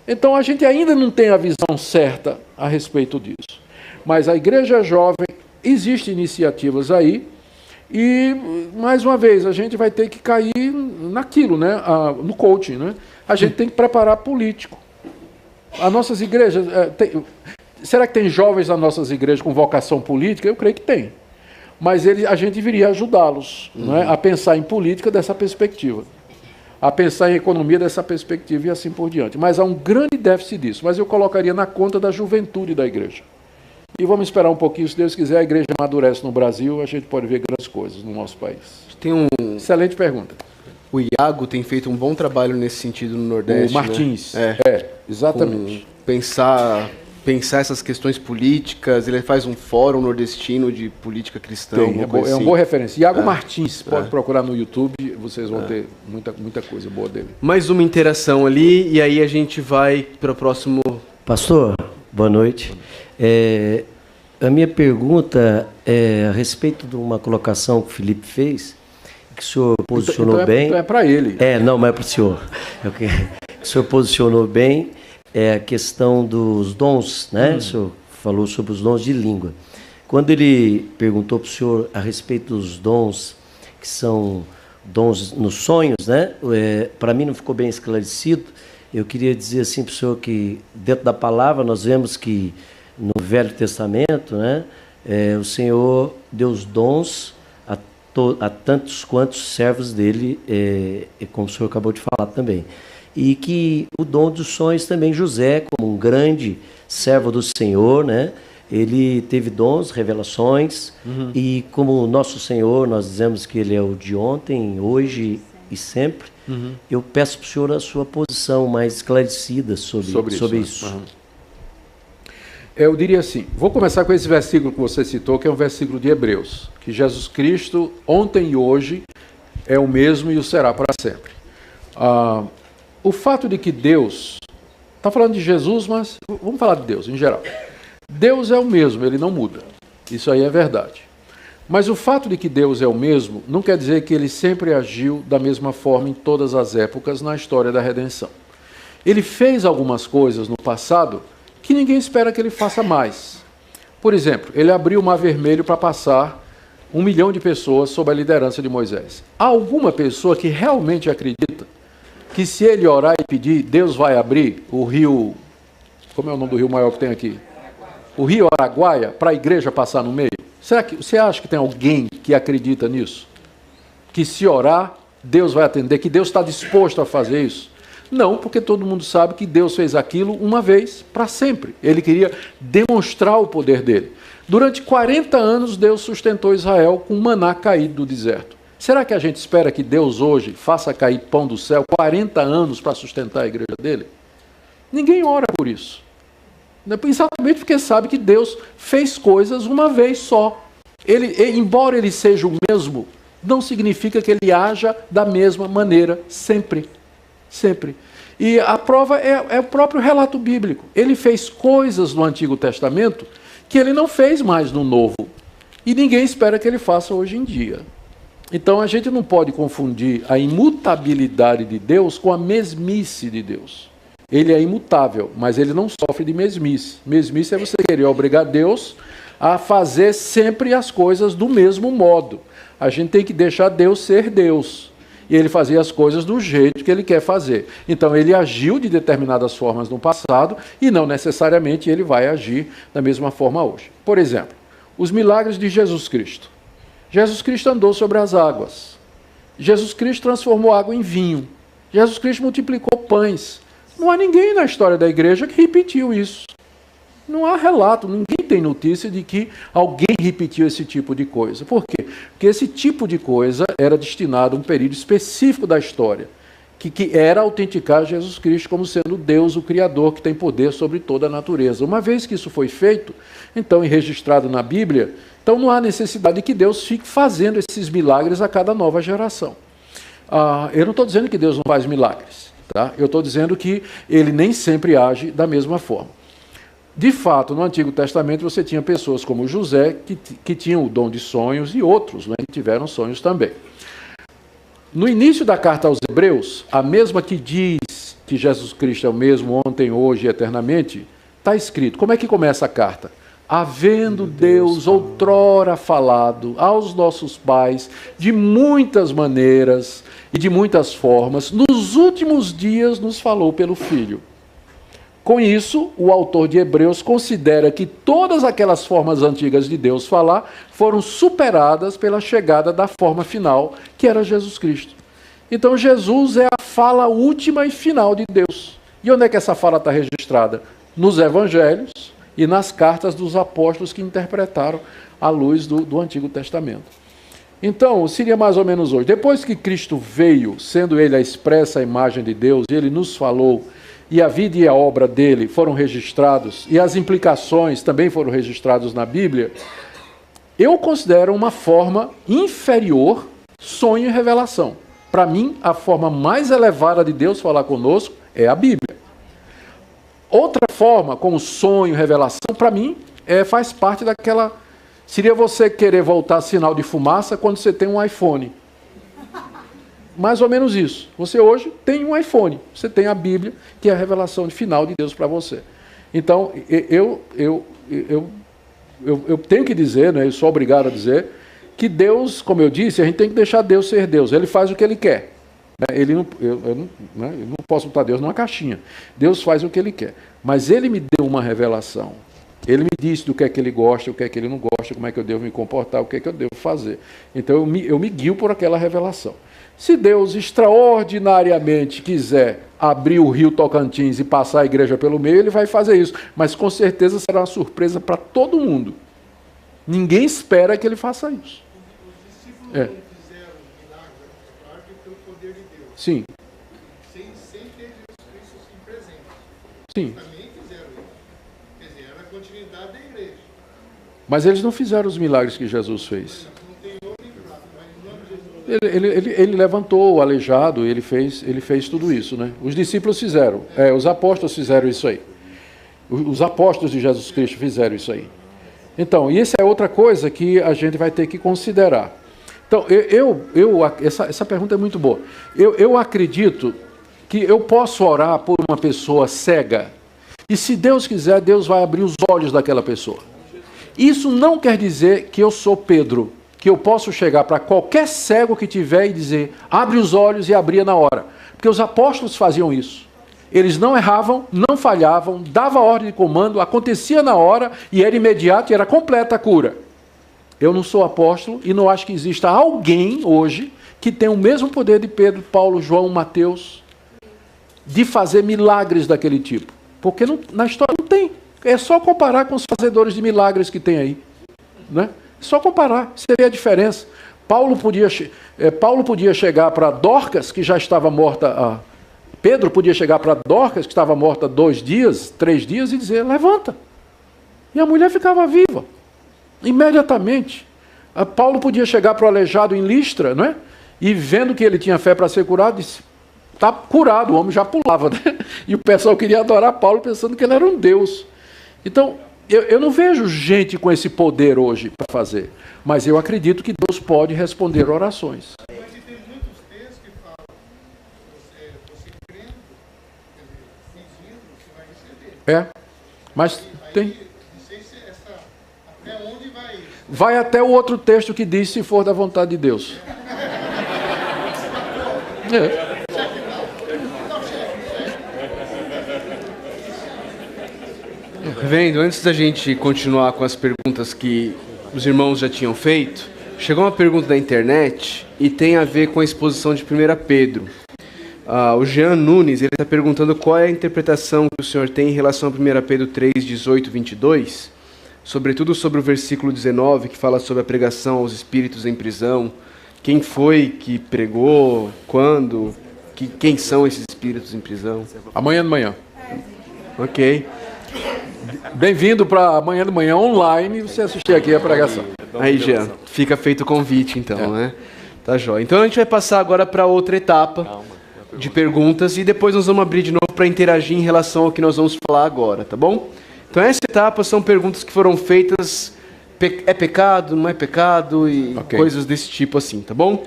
Então a gente ainda não tem a visão certa a respeito disso. Mas a igreja jovem, existem iniciativas aí, E, mais uma vez, a gente vai ter que cair naquilo, né? No coaching. Né? A gente tem que preparar político. As nossas igrejas... será que tem jovens nas nossas igrejas com vocação política? Eu creio que tem. Mas a gente deveria ajudá-los, né, a pensar em política dessa perspectiva, a pensar em economia dessa perspectiva e assim por diante. Mas há um grande déficit disso. Mas eu colocaria na conta da juventude da igreja. E vamos esperar um pouquinho, se Deus quiser, a igreja amadurece no Brasil, a gente pode ver grandes coisas no nosso país. Excelente pergunta. O Iago tem feito um bom trabalho nesse sentido no Nordeste. O Martins. Né? Exatamente. Pensar essas questões políticas, ele faz um fórum nordestino de política cristã. É uma boa referência. Iago Martins, pode procurar no YouTube, vocês vão ter muita coisa boa dele. Mais uma interação ali, e aí a gente vai para o próximo... Pastor, boa noite. A minha pergunta é a respeito de uma colocação que o Felipe fez, que o senhor posicionou bem. Então é para ele. Não, mas é para o senhor. O senhor posicionou bem a questão dos dons, né? O senhor falou sobre os dons de língua. Quando ele perguntou para o senhor a respeito dos dons, que são dons nos sonhos, né? Para mim não ficou bem esclarecido. Eu queria dizer assim para o senhor que, dentro da palavra, nós vemos que no Velho Testamento, né, o Senhor deu os dons a tantos quantos servos dele, como o senhor acabou de falar também. E que o dom dos sonhos também, José, como um grande servo do Senhor, né, ele teve dons, revelações, e como o nosso Senhor, nós dizemos que ele é o de ontem, hoje e sempre. Eu peço para o senhor a sua posição mais esclarecida sobre isso. Eu diria assim, vou começar com esse versículo que você citou, que é um versículo de Hebreus, que Jesus Cristo, ontem e hoje, é o mesmo e o será para sempre. O fato de que Deus, está falando de Jesus, mas vamos falar de Deus em geral. Deus é o mesmo, ele não muda. Isso aí é verdade. Mas o fato de que Deus é o mesmo não quer dizer que ele sempre agiu da mesma forma em todas as épocas na história da redenção. Ele fez algumas coisas no passado que ninguém espera que ele faça mais. Por exemplo, ele abriu o Mar Vermelho para passar 1 milhão de pessoas sob a liderança de Moisés. Há alguma pessoa que realmente acredita que se ele orar e pedir, Deus vai abrir o rio... Como é o nome do rio maior que tem aqui? O rio Araguaia, para a igreja passar no meio? Será que você acha que tem alguém que acredita nisso? Que se orar, Deus vai atender, que Deus está disposto a fazer isso? Não, porque todo mundo sabe que Deus fez aquilo uma vez, para sempre. Ele queria demonstrar o poder dele. Durante 40 anos, Deus sustentou Israel com maná caído do deserto. Será que a gente espera que Deus hoje faça cair pão do céu 40 anos para sustentar a igreja dele? Ninguém ora por isso. Exatamente porque sabe que Deus fez coisas uma vez só. Embora ele seja o mesmo, não significa que ele haja da mesma maneira sempre. Sempre. E a prova é o próprio relato bíblico. Ele fez coisas no Antigo Testamento que ele não fez mais no Novo. E ninguém espera que ele faça hoje em dia. Então a gente não pode confundir a imutabilidade de Deus com a mesmice de Deus. Ele é imutável, mas ele não sofre de mesmice. Mesmice é você querer obrigar Deus a fazer sempre as coisas do mesmo modo. A gente tem que deixar Deus ser Deus. E ele fazia as coisas do jeito que ele quer fazer. Então ele agiu de determinadas formas no passado e não necessariamente ele vai agir da mesma forma hoje. Por exemplo, os milagres de Jesus Cristo. Jesus Cristo andou sobre as águas. Jesus Cristo transformou água em vinho. Jesus Cristo multiplicou pães. Não há ninguém na história da igreja que repetiu isso. Não há relato, ninguém tem notícia de que alguém repetiu esse tipo de coisa. Por quê? Porque esse tipo de coisa era destinado a um período específico da história, que era autenticar Jesus Cristo como sendo Deus, o Criador, que tem poder sobre toda a natureza. Uma vez que isso foi feito, então, e registrado na Bíblia, então não há necessidade de que Deus fique fazendo esses milagres a cada nova geração. Eu não estou dizendo que Deus não faz milagres, tá? Eu estou dizendo que ele nem sempre age da mesma forma. De fato, no Antigo Testamento você tinha pessoas como José, que tinham o dom de sonhos, e outros, né, que tiveram sonhos também. No início da carta aos Hebreus, a mesma que diz que Jesus Cristo é o mesmo ontem, hoje e eternamente, está escrito. Como é que começa a carta? havendo Deus outrora falado aos nossos pais de muitas maneiras e de muitas formas, nos últimos dias nos falou pelo Filho. Com isso, o autor de Hebreus considera que todas aquelas formas antigas de Deus falar foram superadas pela chegada da forma final, que era Jesus Cristo. Então Jesus é a fala última e final de Deus. E onde é que essa fala está registrada? Nos evangelhos e nas cartas dos apóstolos que interpretaram à luz do Antigo Testamento. Então, seria mais ou menos hoje. Depois que Cristo veio, sendo ele a expressa imagem de Deus, e ele nos falou, e a vida e a obra dele foram registrados, e as implicações também foram registradas na Bíblia, eu considero uma forma inferior sonho e revelação. Para mim, a forma mais elevada de Deus falar conosco é a Bíblia. Outra forma, como sonho, revelação, para mim, faz parte daquela... Seria você querer voltar a sinal de fumaça quando você tem um iPhone. Mais ou menos isso. Você hoje tem um iPhone, você tem a Bíblia, que é a revelação final de Deus para você. Então, eu tenho que dizer, né, eu sou obrigado a dizer, que Deus, como eu disse, a gente tem que deixar Deus ser Deus. Ele faz o que Ele quer. Eu não posso botar Deus numa caixinha. Deus faz o que Ele quer. Mas Ele me deu uma revelação. Ele me disse do que é que Ele gosta, o que é que Ele não gosta, como é que eu devo me comportar, o que é que eu devo fazer. Então eu me guio por aquela revelação. Se Deus extraordinariamente quiser abrir o rio Tocantins e passar a igreja pelo meio, Ele vai fazer isso. Mas com certeza será uma surpresa para todo mundo. Ninguém espera que Ele faça isso. Os discípulos não fizeram milagre, claro que pelo poder de Deus. Sim. Sem ter Jesus Cristo assim presente. Sim. Também fizeram isso. Quer dizer, era a continuidade da igreja. Mas eles não fizeram os milagres que Jesus fez. Não tem outro milagre, mas em nome de Jesus. Ele levantou o aleijado, ele fez tudo isso, né? Os discípulos fizeram, os apóstolos fizeram isso aí. Os apóstolos de Jesus Cristo fizeram isso aí. Então, e essa é outra coisa que a gente vai ter que considerar. Então, essa pergunta é muito boa. Eu acredito que eu posso orar por uma pessoa cega, e se Deus quiser, Deus vai abrir os olhos daquela pessoa. Isso não quer dizer que eu sou Pedro, que eu posso chegar para qualquer cego que tiver e dizer, abre os olhos, e abria na hora. Porque os apóstolos faziam isso. Eles não erravam, não falhavam, dava ordem de comando, acontecia na hora, e era imediato, e era completa a cura. Eu não sou apóstolo, e não acho que exista alguém hoje que tenha o mesmo poder de Pedro, Paulo, João, Mateus, de fazer milagres daquele tipo. Porque na história não tem. É só comparar com os fazedores de milagres que tem aí. Né? É só comparar, você vê a diferença. Paulo podia chegar para Dorcas, que já estava morta Pedro podia chegar para Dorcas, que estava morta 2 dias, 3 dias, e dizer, levanta. E a mulher ficava viva. Imediatamente. Paulo podia chegar para o aleijado em Listra, não é? E vendo que ele tinha fé para ser curado, disse, está curado, o homem já pulava. Né? E o pessoal queria adorar Paulo pensando que ele era um Deus. Então, eu não vejo gente com esse poder hoje para fazer. Mas eu acredito que Deus pode responder orações. Mas tem muitos textos que falam, você crendo, pedindo, você vai receber. Mas tem... Não sei se até onde vai isso. Vai até o outro texto que diz, se for da vontade de Deus. Reverendo, antes da gente continuar com as perguntas que os irmãos já tinham feito, chegou uma pergunta da internet e tem a ver com a exposição de 1 Pedro. O Jean Nunes está perguntando qual é a interpretação que o senhor tem em relação a 1 Pedro 3, 18, 22, sobretudo sobre o versículo 19, que fala sobre a pregação aos espíritos em prisão. Quem foi que pregou, quando, quem são esses espíritos em prisão? Amanhã de manhã. Ok. Bem-vindo para amanhã de manhã online, você assistir aqui a pregação. Aí, Jean, fica feito o convite, então, né? Tá jóia. Então a gente vai passar agora para outra etapa de perguntas e depois nós vamos abrir de novo para interagir em relação ao que nós vamos falar agora, tá bom? Então essa etapa são perguntas que foram feitas, é pecado, não é pecado e coisas desse tipo assim, tá bom?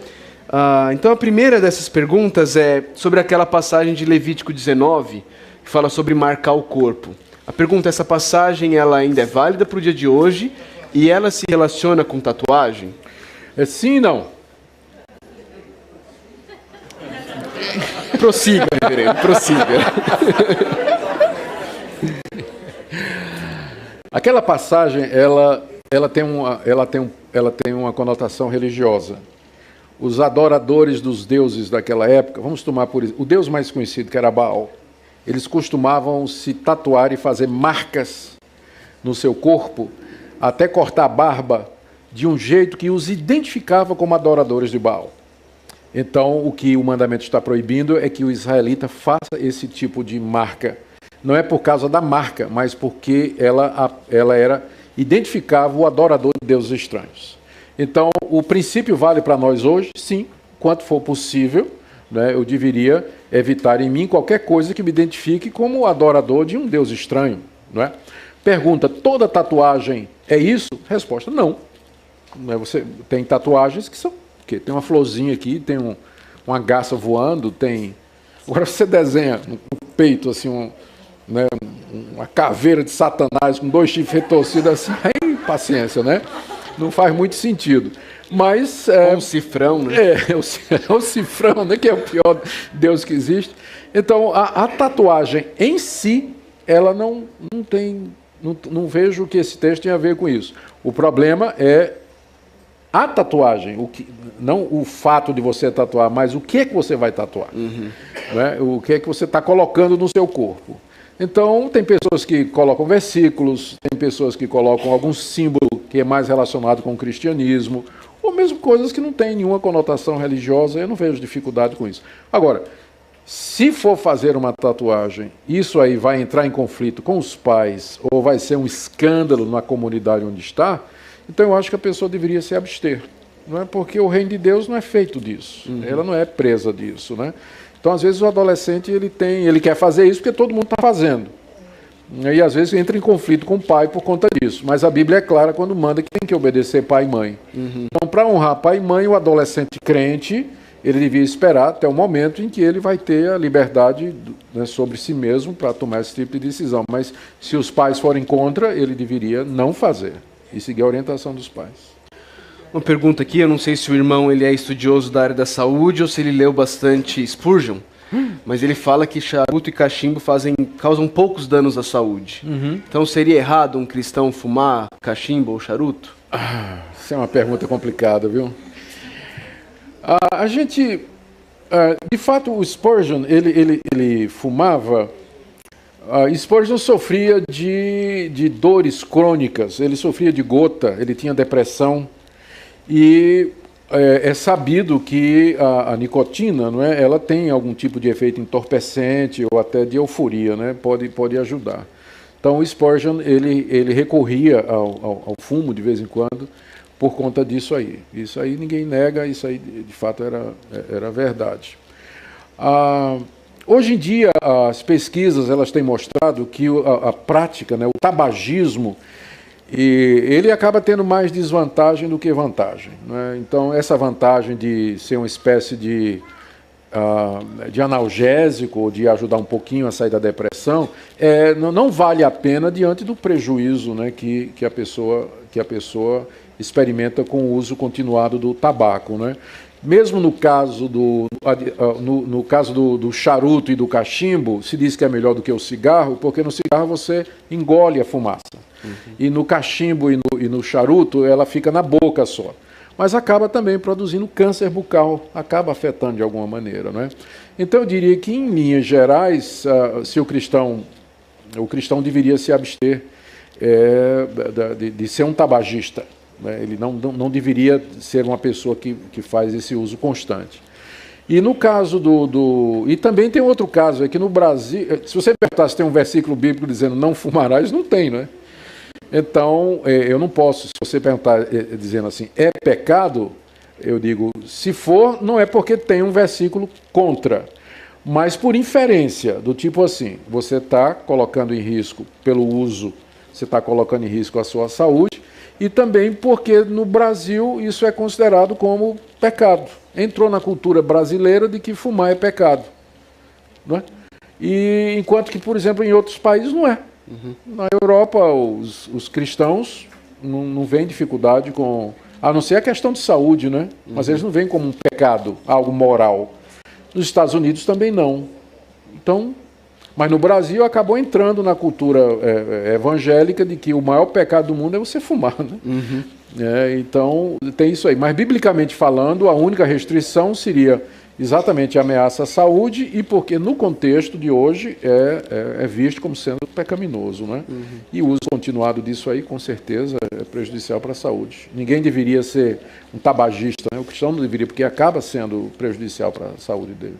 Então a primeira dessas perguntas é sobre aquela passagem de Levítico 19, que fala sobre marcar o corpo. A pergunta, essa passagem ela ainda é válida para o dia de hoje e ela se relaciona com tatuagem? Sim e não. Prossiga, reverendo, prossiga. Aquela passagem, ela tem uma conotação religiosa. Os adoradores dos deuses daquela época, vamos tomar por isso, o deus mais conhecido, que era Baal, eles costumavam se tatuar e fazer marcas no seu corpo, até cortar a barba, de um jeito que os identificava como adoradores de Baal. Então, o que o mandamento está proibindo é que o israelita faça esse tipo de marca. Não é por causa da marca, mas porque ela identificava o adorador de deuses estranhos. Então, o princípio vale para nós hoje, sim, quanto for possível, né, eu deveria evitar em mim qualquer coisa que me identifique como adorador de um deus estranho. Não é? Pergunta, toda tatuagem é isso? Resposta, não. Você tem tatuagens que são o quê? Tem uma florzinha aqui, tem uma garça voando, tem... Agora você desenha no peito assim, uma caveira de Satanás com 2 chifres retorcidos assim, aí paciência, né? Não faz muito sentido. Mas... um cifrão, né? É o cifrão, né? Que é o pior Deus que existe. Então, a tatuagem em si, ela não tem... Não vejo que esse texto tem a ver com isso. O problema é a tatuagem, não o fato de você tatuar, mas o que é que você vai tatuar. Né? O que é que você está colocando no seu corpo. Então, tem pessoas que colocam versículos, tem pessoas que colocam algum símbolo que é mais relacionado com o cristianismo, ou mesmo coisas que não têm nenhuma conotação religiosa, eu não vejo dificuldade com isso. Agora, se for fazer uma tatuagem, isso aí vai entrar em conflito com os pais, ou vai ser um escândalo na comunidade onde está, então eu acho que a pessoa deveria se abster. Não é? Porque o reino de Deus não é feito disso, ela não é presa disso. Né? Então, às vezes, o adolescente ele quer fazer isso porque todo mundo está fazendo. E, às vezes, entra em conflito com o pai por conta disso. Mas a Bíblia é clara quando manda que tem que obedecer pai e mãe. Então, para honrar pai e mãe, o adolescente crente, ele devia esperar até o momento em que ele vai ter a liberdade, né, sobre si mesmo para tomar esse tipo de decisão. Mas, se os pais forem contra, ele deveria não fazer e seguir a orientação dos pais. Uma pergunta aqui, eu não sei se o irmão ele é estudioso da área da saúde ou se ele leu bastante Spurgeon, mas ele fala que charuto e cachimbo causam poucos danos à saúde. Então seria errado um cristão fumar cachimbo ou charuto? Isso é uma pergunta complicada, viu? De fato, o Spurgeon, ele fumava... Spurgeon sofria de dores crônicas, ele sofria de gota, ele tinha depressão, e é sabido que a nicotina, não é, ela tem algum tipo de efeito entorpecente ou até de euforia, né, pode ajudar. Então o Spurgeon ele recorria ao fumo de vez em quando por conta disso aí. Isso aí ninguém nega, isso aí de fato era verdade. Hoje em dia, as pesquisas elas têm mostrado que a prática, né, o tabagismo, ele acaba tendo mais desvantagem do que vantagem. Né? Então, essa vantagem de ser uma espécie de analgésico, ou de ajudar um pouquinho a sair da depressão, não vale a pena diante do prejuízo, né, que a pessoa experimenta com o uso continuado do tabaco. Né? Mesmo no caso do charuto e do cachimbo, se diz que é melhor do que o cigarro, porque no cigarro você engole a fumaça. E no cachimbo e no charuto, ela fica na boca só. Mas acaba também produzindo câncer bucal, acaba afetando de alguma maneira. Né? Então eu diria que, em linhas gerais, se o cristão deveria se abster de ser um tabagista. Ele não deveria ser uma pessoa que faz esse uso constante. E no caso E também tem outro caso, é que no Brasil, se você perguntar se tem um versículo bíblico dizendo não fumarás, não tem, né? Então, eu não posso, se você perguntar dizendo assim, é pecado, eu digo, se for, não é porque tem um versículo contra, mas por inferência, do tipo assim, você está colocando em risco, pelo uso, você está colocando em risco a sua saúde, e também porque no Brasil isso é considerado como pecado. Entrou na cultura brasileira de que fumar é pecado. Não é? E enquanto que, por exemplo, em outros países não é. Na Europa, os cristãos não veem dificuldade com... A não ser a questão de saúde, né? Mas eles não veem como um pecado, algo moral. Nos Estados Unidos também não. Então, mas no Brasil acabou entrando na cultura evangélica de que o maior pecado do mundo é você fumar, né? Então, tem isso aí. Mas, biblicamente falando, a única restrição seria exatamente a ameaça à saúde e porque, no contexto de hoje, é visto como sendo pecaminoso, né? E o uso continuado disso aí, com certeza, é prejudicial para a saúde. Ninguém deveria ser um tabagista, né? O cristão não deveria, porque acaba sendo prejudicial para a saúde dele.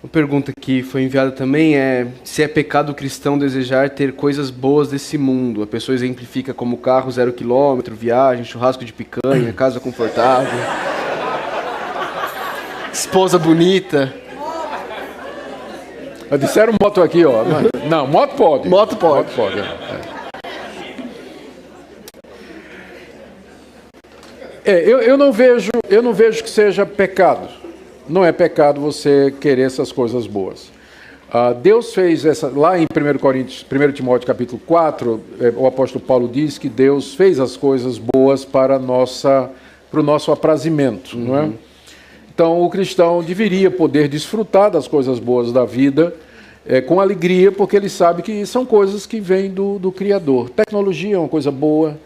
Uma pergunta que foi enviada também é se é pecado cristão desejar ter coisas boas desse mundo. A pessoa exemplifica como carro 0 km, viagem, churrasco de picanha, casa confortável, esposa bonita. Disseram moto aqui, ó. Não, moto pode. Moto pode. Moto pode, eu não vejo que seja pecado. Não é pecado você querer essas coisas boas. Deus fez lá em 1 Timóteo capítulo 4, o apóstolo Paulo diz que Deus fez as coisas boas para o nosso aprazimento, não é? Então o cristão deveria poder desfrutar das coisas boas da vida com alegria, porque ele sabe que são coisas que vêm do Criador. Tecnologia é uma coisa boa,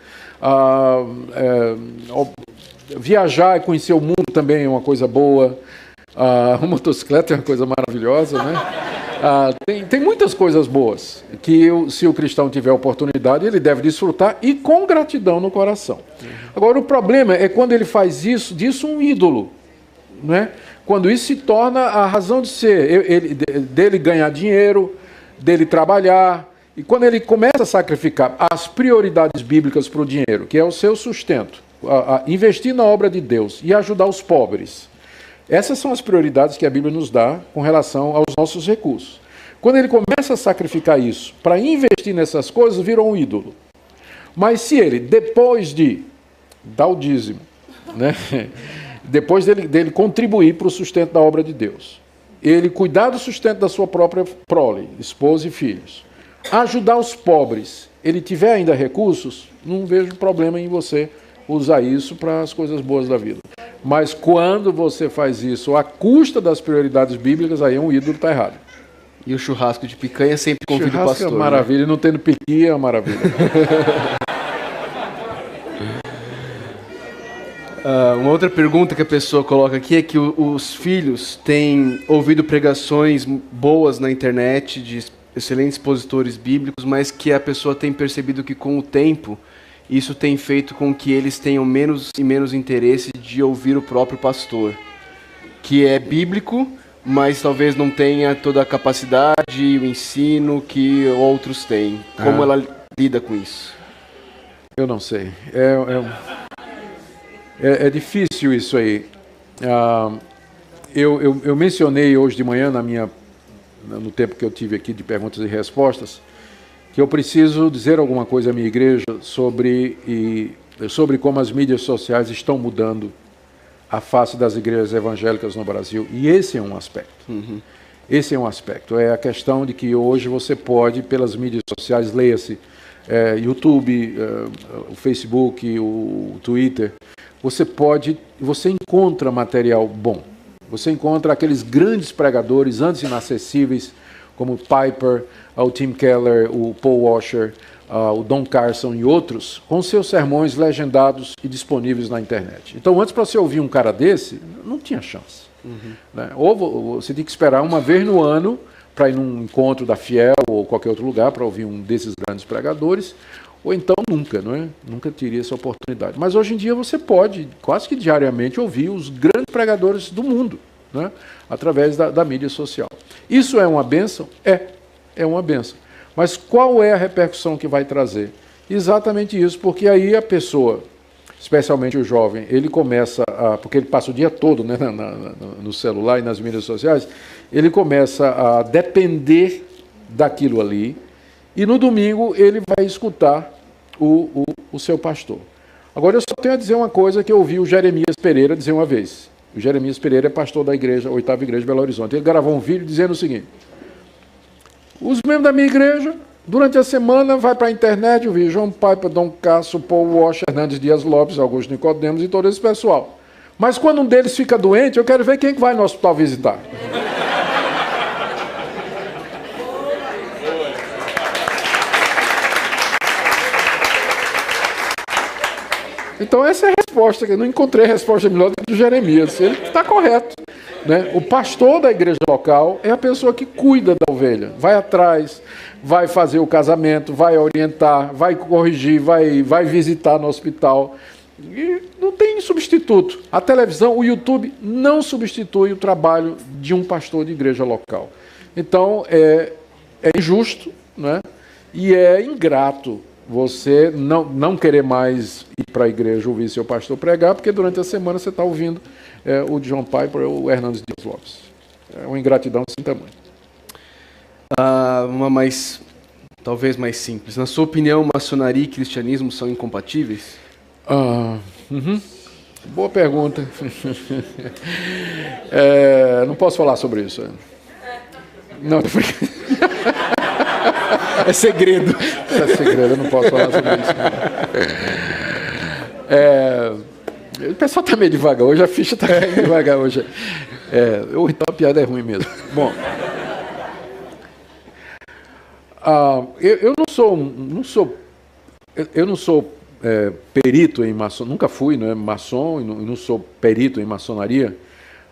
viajar e conhecer o mundo também é uma coisa boa. A motocicleta é uma coisa maravilhosa, né? Tem muitas coisas boas que, se o cristão tiver oportunidade, ele deve desfrutar e com gratidão no coração. Agora, o problema é quando ele faz disso um ídolo, né? Quando isso se torna a razão de ser, dele ganhar dinheiro, dele trabalhar, e quando ele começa a sacrificar as prioridades bíblicas para o dinheiro, que é o seu sustento, investir na obra de Deus e ajudar os pobres. Essas são as prioridades que a Bíblia nos dá com relação aos nossos recursos. Quando ele começa a sacrificar isso para investir nessas coisas, virou um ídolo. Mas se ele, depois de dar o dízimo, né, depois dele contribuir para o sustento da obra de Deus, ele cuidar do sustento da sua própria prole, esposa e filhos, ajudar os pobres, ele tiver ainda recursos, não vejo problema em você usar isso para as coisas boas da vida. Mas quando você faz isso à custa das prioridades bíblicas, aí um ídolo está errado. E o churrasco de picanha sempre convida o pastor. É uma maravilha, né? Não tendo piqui é uma maravilha. Uma outra pergunta que a pessoa coloca aqui é que os filhos têm ouvido pregações boas na internet de excelentes expositores bíblicos, mas que a pessoa tem percebido que com o tempo isso tem feito com que eles tenham menos e menos interesse de ouvir o próprio pastor, que é bíblico, mas talvez não tenha toda a capacidade e o ensino que outros têm. Como ela lida com isso? Eu não sei. É difícil isso aí. Eu mencionei hoje de manhã, no tempo que eu tive aqui de perguntas e respostas, que eu preciso dizer alguma coisa à minha igreja sobre como as mídias sociais estão mudando a face das igrejas evangélicas no Brasil. E esse é um aspecto. Esse é um aspecto. É a questão de que hoje você pode, pelas mídias sociais, leia-se YouTube, o Facebook, o Twitter, você encontra material bom. Você encontra aqueles grandes pregadores, antes inacessíveis, como o Piper, o Tim Keller, o Paul Washer, o Don Carson e outros, com seus sermões legendados e disponíveis na internet. Então, antes, para você ouvir um cara desse, não tinha chance. Né? Ou você tem que esperar uma vez no ano para ir num encontro da Fiel ou qualquer outro lugar para ouvir um desses grandes pregadores, ou então nunca, não é? Nunca teria essa oportunidade. Mas hoje em dia você pode, quase que diariamente, ouvir os grandes pregadores do mundo, né? Através da mídia social. Isso é uma bênção? É uma bênção. Mas qual é a repercussão que vai trazer? Exatamente isso, porque aí a pessoa, especialmente o jovem, ele começa porque ele passa o dia todo, né, no celular e nas mídias sociais, ele começa a depender daquilo ali, e no domingo ele vai escutar o seu pastor. Agora eu só tenho a dizer uma coisa que eu ouvi o Jeremias Pereira dizer uma vez. O Jeremias Pereira é pastor da igreja, 8ª Igreja de Belo Horizonte. Ele gravou um vídeo dizendo o seguinte: os membros da minha igreja Durante a semana vai para a internet, eu vi João Paiva, Dom Cássio, Paul Walsh, Hernandes Dias Lopes, Augusto Nicodemos e todo esse pessoal. Mas quando um deles fica doente, eu quero ver quem que vai no hospital visitar. Então essa é a resposta, que eu não encontrei resposta melhor do que do Jeremias. Ele está correto. Né? O pastor da igreja local é a pessoa que cuida da ovelha, vai atrás, vai fazer o casamento, vai orientar, vai corrigir, vai visitar no hospital. E não tem substituto. A televisão, o YouTube não substitui o trabalho de um pastor de igreja local. Então é injusto, né? E é ingrato você não querer mais ir para a igreja ouvir seu pastor pregar, porque durante a semana você está ouvindo o John Piper ou o Hernandes Dias Lopes. É uma ingratidão sem tamanho. Uma talvez mais simples. Na sua opinião, maçonaria e cristianismo são incompatíveis? Boa pergunta. Não posso falar sobre isso. Não, é segredo. É segredo, eu não posso falar sobre isso. O pessoal está meio devagar hoje, a ficha está meio devagar hoje. Então a piada é ruim mesmo. Bom, eu não sou perito em maçom, nunca fui, né, maçom, e não sou perito em maçonaria,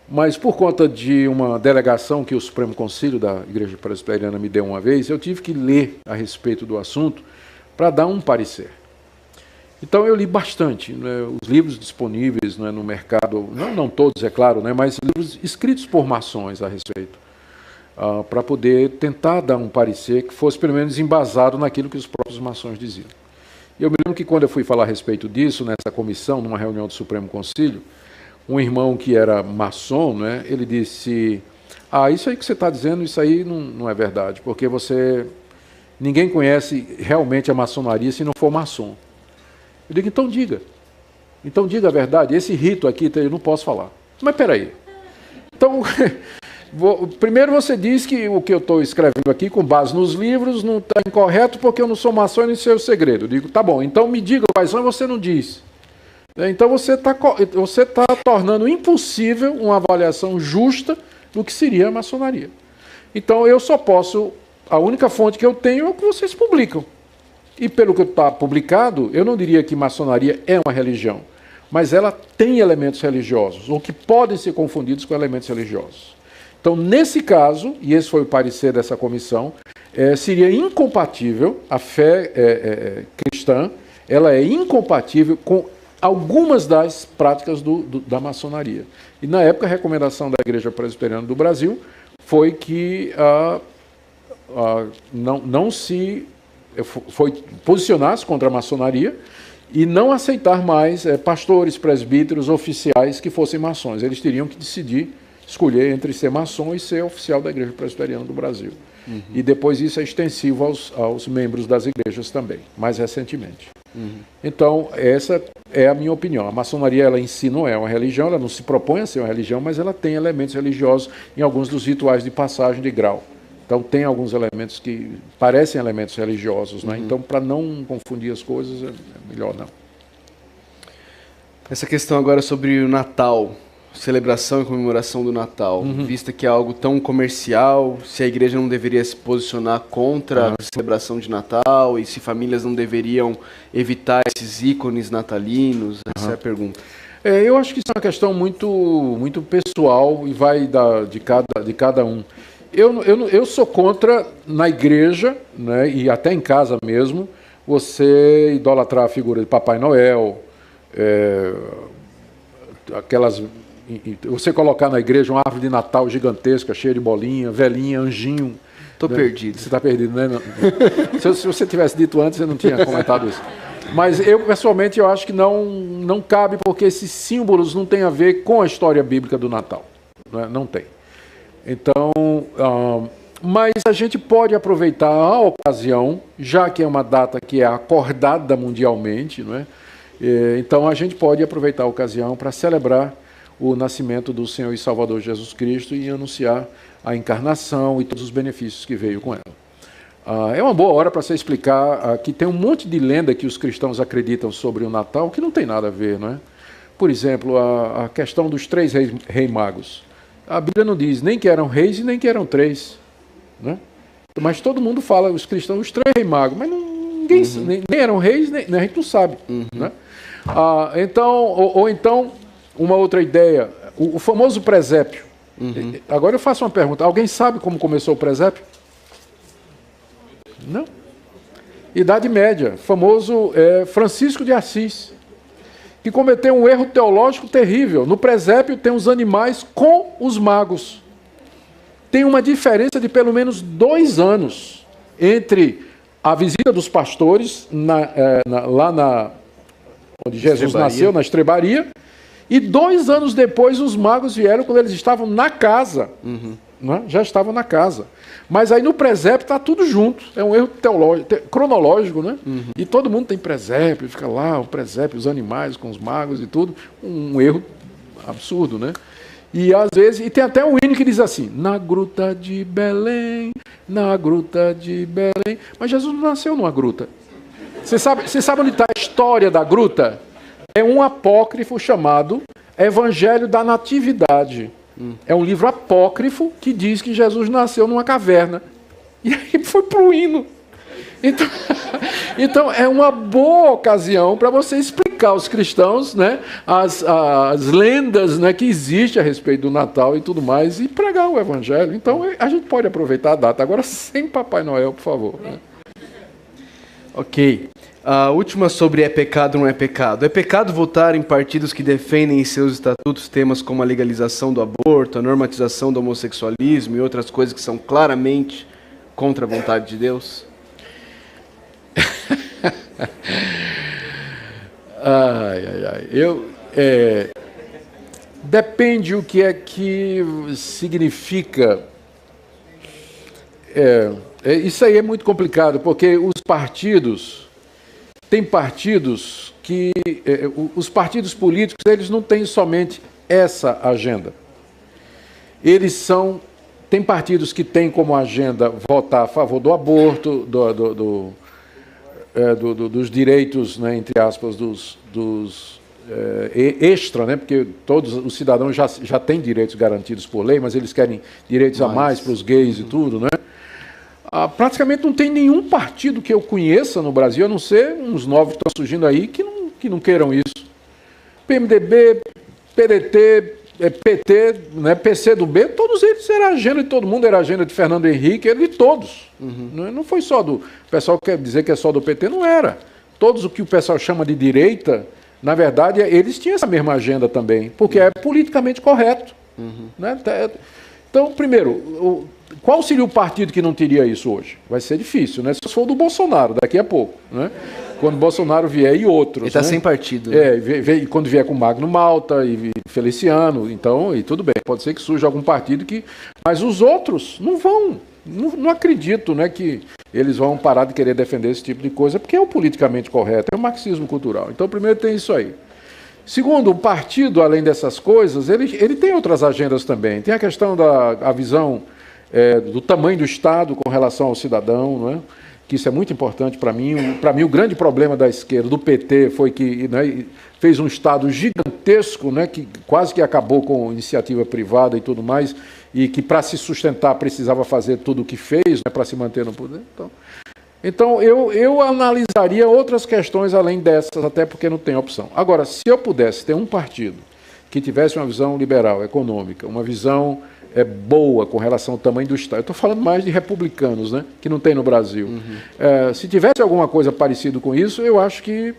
mas por conta de uma delegação que o Supremo Concílio da Igreja Presbiteriana me deu uma vez, eu tive que ler a respeito do assunto para dar um parecer. Então eu li bastante, né, os livros disponíveis, né, no mercado, não todos, é claro, né, mas livros escritos por maçons a respeito, para poder tentar dar um parecer que fosse pelo menos embasado naquilo que os próprios maçons diziam. E eu me lembro que quando eu fui falar a respeito disso, nessa comissão, numa reunião do Supremo Concílio, um irmão que era maçom, né, ele disse, isso aí que você está dizendo, isso aí não é verdade, porque ninguém conhece realmente a maçonaria se não for maçom. Eu digo, então diga a verdade, esse rito aqui eu não posso falar. Mas peraí, então, primeiro você diz que o que eu estou escrevendo aqui, com base nos livros, não está incorreto porque eu não sou maçom e não sei o segredo. Eu digo, tá bom, então me diga quais são e você não diz. Então você está tornando impossível uma avaliação justa do que seria a maçonaria. Então eu só posso, a única fonte que eu tenho é o que vocês publicam. E pelo que está publicado, eu não diria que maçonaria é uma religião, mas ela tem elementos religiosos, ou que podem ser confundidos com elementos religiosos. Então, nesse caso, e esse foi o parecer dessa comissão, seria incompatível, a fé cristã, ela é incompatível com algumas das práticas da maçonaria. E na época a recomendação da Igreja Presbiteriana do Brasil foi que não se posicionar-se contra a maçonaria e não aceitar mais pastores, presbíteros, oficiais que fossem maçons. Eles teriam que escolher entre ser maçom e ser oficial da Igreja Presbiteriana do Brasil. Uhum. E depois isso é extensivo aos membros das igrejas também, mais recentemente. Uhum. Então, essa é a minha opinião. A maçonaria, ela em si não é uma religião, ela não se propõe a ser uma religião, mas ela tem elementos religiosos em alguns dos rituais de passagem de grau. Então, tem alguns elementos que parecem elementos religiosos, né? Uhum. Então, para não confundir as coisas, é melhor não. Essa questão agora sobre o Natal, celebração e comemoração do Natal, vista que é algo tão comercial, se a igreja não deveria se posicionar contra a celebração de Natal e se famílias não deveriam evitar esses ícones natalinos, essa é a pergunta. Eu acho que isso é uma questão muito pessoal e vai de cada um. Eu sou contra, na igreja, né, e até em casa mesmo, você idolatrar a figura de Papai Noel, você colocar na igreja uma árvore de Natal gigantesca, cheia de bolinha, velhinha, anjinho. Estou perdido. Você está perdido, né? Se você tivesse dito antes, eu não tinha comentado isso. Mas eu, pessoalmente, eu acho que não cabe, porque esses símbolos não têm a ver com a história bíblica do Natal. Né? Não tem. Então, mas a gente pode aproveitar a ocasião, já que é uma data que é acordada mundialmente, não é? Então a gente pode aproveitar a ocasião para celebrar o nascimento do Senhor e Salvador Jesus Cristo e anunciar a encarnação e todos os benefícios que veio com ela. É uma boa hora para você explicar que tem um monte de lenda que os cristãos acreditam sobre o Natal que não tem nada a ver, não é? Por exemplo, a questão dos 3 reis magos. A Bíblia não diz nem que eram reis e nem que eram 3, né? Mas todo mundo fala, os cristãos, os 3 reis magos, mas ninguém, nem eram reis, nem a gente não sabe, né? Então, uma outra ideia, o famoso presépio. Agora eu faço uma pergunta, alguém sabe como começou o presépio? Não. Idade Média, famoso Francisco de Assis, que cometeu um erro teológico terrível. No presépio tem os animais com os magos. Tem uma diferença de pelo menos 2 anos entre a visita dos pastores lá onde Jesus nasceu, na estrebaria, e 2 anos depois os magos vieram quando eles estavam na casa. Né? Já estavam na casa. Mas aí no presépio está tudo junto. É um erro teológico, cronológico, né? E todo mundo tem presépio, fica lá, o presépio, os animais com os magos e tudo. Um erro absurdo, né? E às vezes, e tem até um hino que diz assim, na gruta de Belém, na gruta de Belém. Mas Jesus não nasceu numa gruta. Você sabe onde está a história da gruta? É um apócrifo chamado Evangelho da Natividade. É um livro apócrifo que diz que Jesus nasceu numa caverna. E aí foi para o hino. Então é uma boa ocasião para você explicar aos cristãos, né, as lendas, né, que existem a respeito do Natal e tudo mais, e pregar o Evangelho. Então a gente pode aproveitar a data. Agora sem Papai Noel, por favor. Né? Ok. A última sobre é pecado ou não é pecado. É pecado votar em partidos que defendem em seus estatutos temas como a legalização do aborto, a normatização do homossexualismo e outras coisas que são claramente contra a vontade de Deus? Depende o que é que significa. Isso aí é muito complicado, porque os partidos... Tem partidos que... os partidos políticos, eles não têm somente essa agenda. Tem partidos que têm como agenda votar a favor do aborto, dos direitos, né, entre aspas, extra, né, porque todos os cidadãos já têm direitos garantidos por lei, mas eles querem direitos a mais para os gays e tudo, né? Praticamente não tem nenhum partido que eu conheça no Brasil, a não ser uns novos que estão surgindo aí, que não queiram isso. PMDB, PDT, PT, né, PCdoB, todos eles eram agenda de todo mundo, era agenda de Fernando Henrique, era de todos. Não foi só do... O pessoal quer dizer que é só do PT, não era. Todos o que o pessoal chama de direita, na verdade, eles tinham essa mesma agenda também, porque é politicamente correto. Né? Então, primeiro... Qual seria o partido que não teria isso hoje? Vai ser difícil, né? Se for do Bolsonaro, daqui a pouco, né? Quando o Bolsonaro vier e outros. Ele está, né, sem partido. Né? Quando vier com Magno Malta e Feliciano, então, e tudo bem, pode ser que surja algum partido que... Mas os outros não vão. Não acredito, né, que eles vão parar de querer defender esse tipo de coisa, porque é o politicamente correto, é o marxismo cultural. Então, primeiro tem isso aí. Segundo, o partido, além dessas coisas, ele tem outras agendas também. Tem a questão da visão... do tamanho do Estado com relação ao cidadão, não é? Que isso é muito importante para mim. Para mim, o grande problema da esquerda, do PT, foi que, né, fez um Estado gigantesco, né, que quase que acabou com iniciativa privada e tudo mais, e que para se sustentar precisava fazer tudo o que fez, né, para se manter no poder. Então eu analisaria outras questões além dessas, até porque não tem opção. Agora, se eu pudesse ter um partido que tivesse uma visão liberal, econômica, uma visão... boa com relação ao tamanho do Estado. Eu estou falando mais de republicanos, né, que não tem no Brasil. Se tivesse alguma coisa parecida com isso, eu acho que,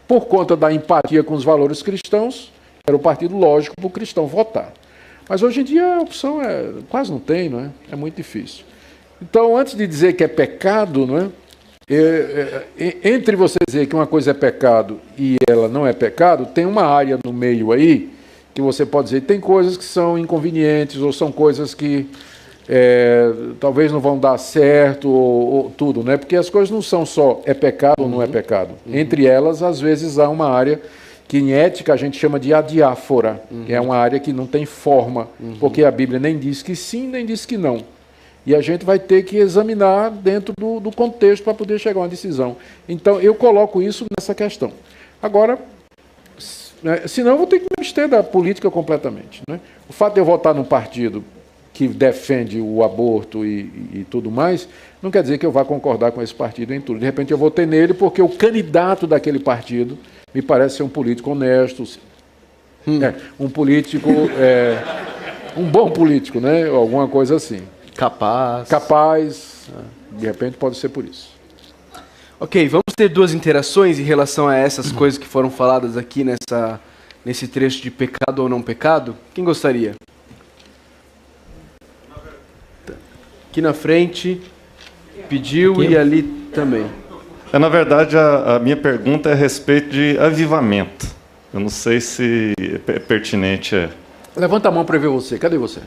por conta da empatia com os valores cristãos, era o partido lógico para o cristão votar. Mas hoje em dia a opção quase não tem, não é? É muito difícil. Então, antes de dizer que é pecado, não é? Entre você dizer que uma coisa é pecado e ela não é pecado, tem uma área no meio aí que você pode dizer, tem coisas que são inconvenientes, ou são coisas que talvez não vão dar certo, ou tudo, né? Porque as coisas não são só é pecado ou não é pecado. Entre elas, às vezes, há uma área que em ética a gente chama de adiáfora, que é uma área que não tem forma, porque a Bíblia nem diz que sim, nem diz que não. E a gente vai ter que examinar dentro do contexto para poder chegar a uma decisão. Então, eu coloco isso nessa questão. Agora, senão eu vou ter que me abster da política completamente. Né? O fato de eu votar num partido que defende o aborto e tudo mais, não quer dizer que eu vá concordar com esse partido em tudo. De repente eu votei nele porque o candidato daquele partido me parece ser um político honesto, um político, um bom político, né? Alguma coisa assim. Capaz, de repente pode ser por isso. Ok, vamos ter duas interações em relação a essas coisas que foram faladas aqui nesse trecho de pecado ou não pecado. Quem gostaria? Aqui na frente, pediu aqui. E ali também. Na verdade, a minha pergunta é a respeito de avivamento. Eu não sei se é pertinente. Levanta a mão para ver você. Cadê você?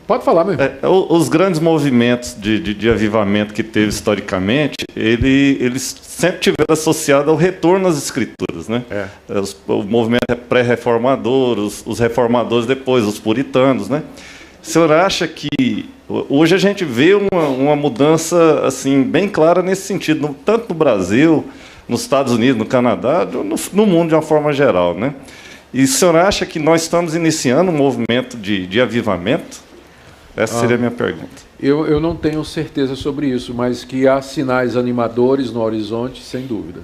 Pode falar, meu irmão. Os grandes movimentos de avivamento que teve historicamente, eles sempre tiveram associado ao retorno às Escrituras. Né? O movimento pré-reformador, os reformadores depois, os puritanos. Né? O senhor acha que hoje a gente vê uma mudança assim, bem clara nesse sentido, tanto no Brasil, nos Estados Unidos, no Canadá, no mundo de uma forma geral. Né? E o senhor acha que nós estamos iniciando um movimento de avivamento? Essa seria a minha pergunta. Eu não tenho certeza sobre isso, mas que há sinais animadores no horizonte, sem dúvida.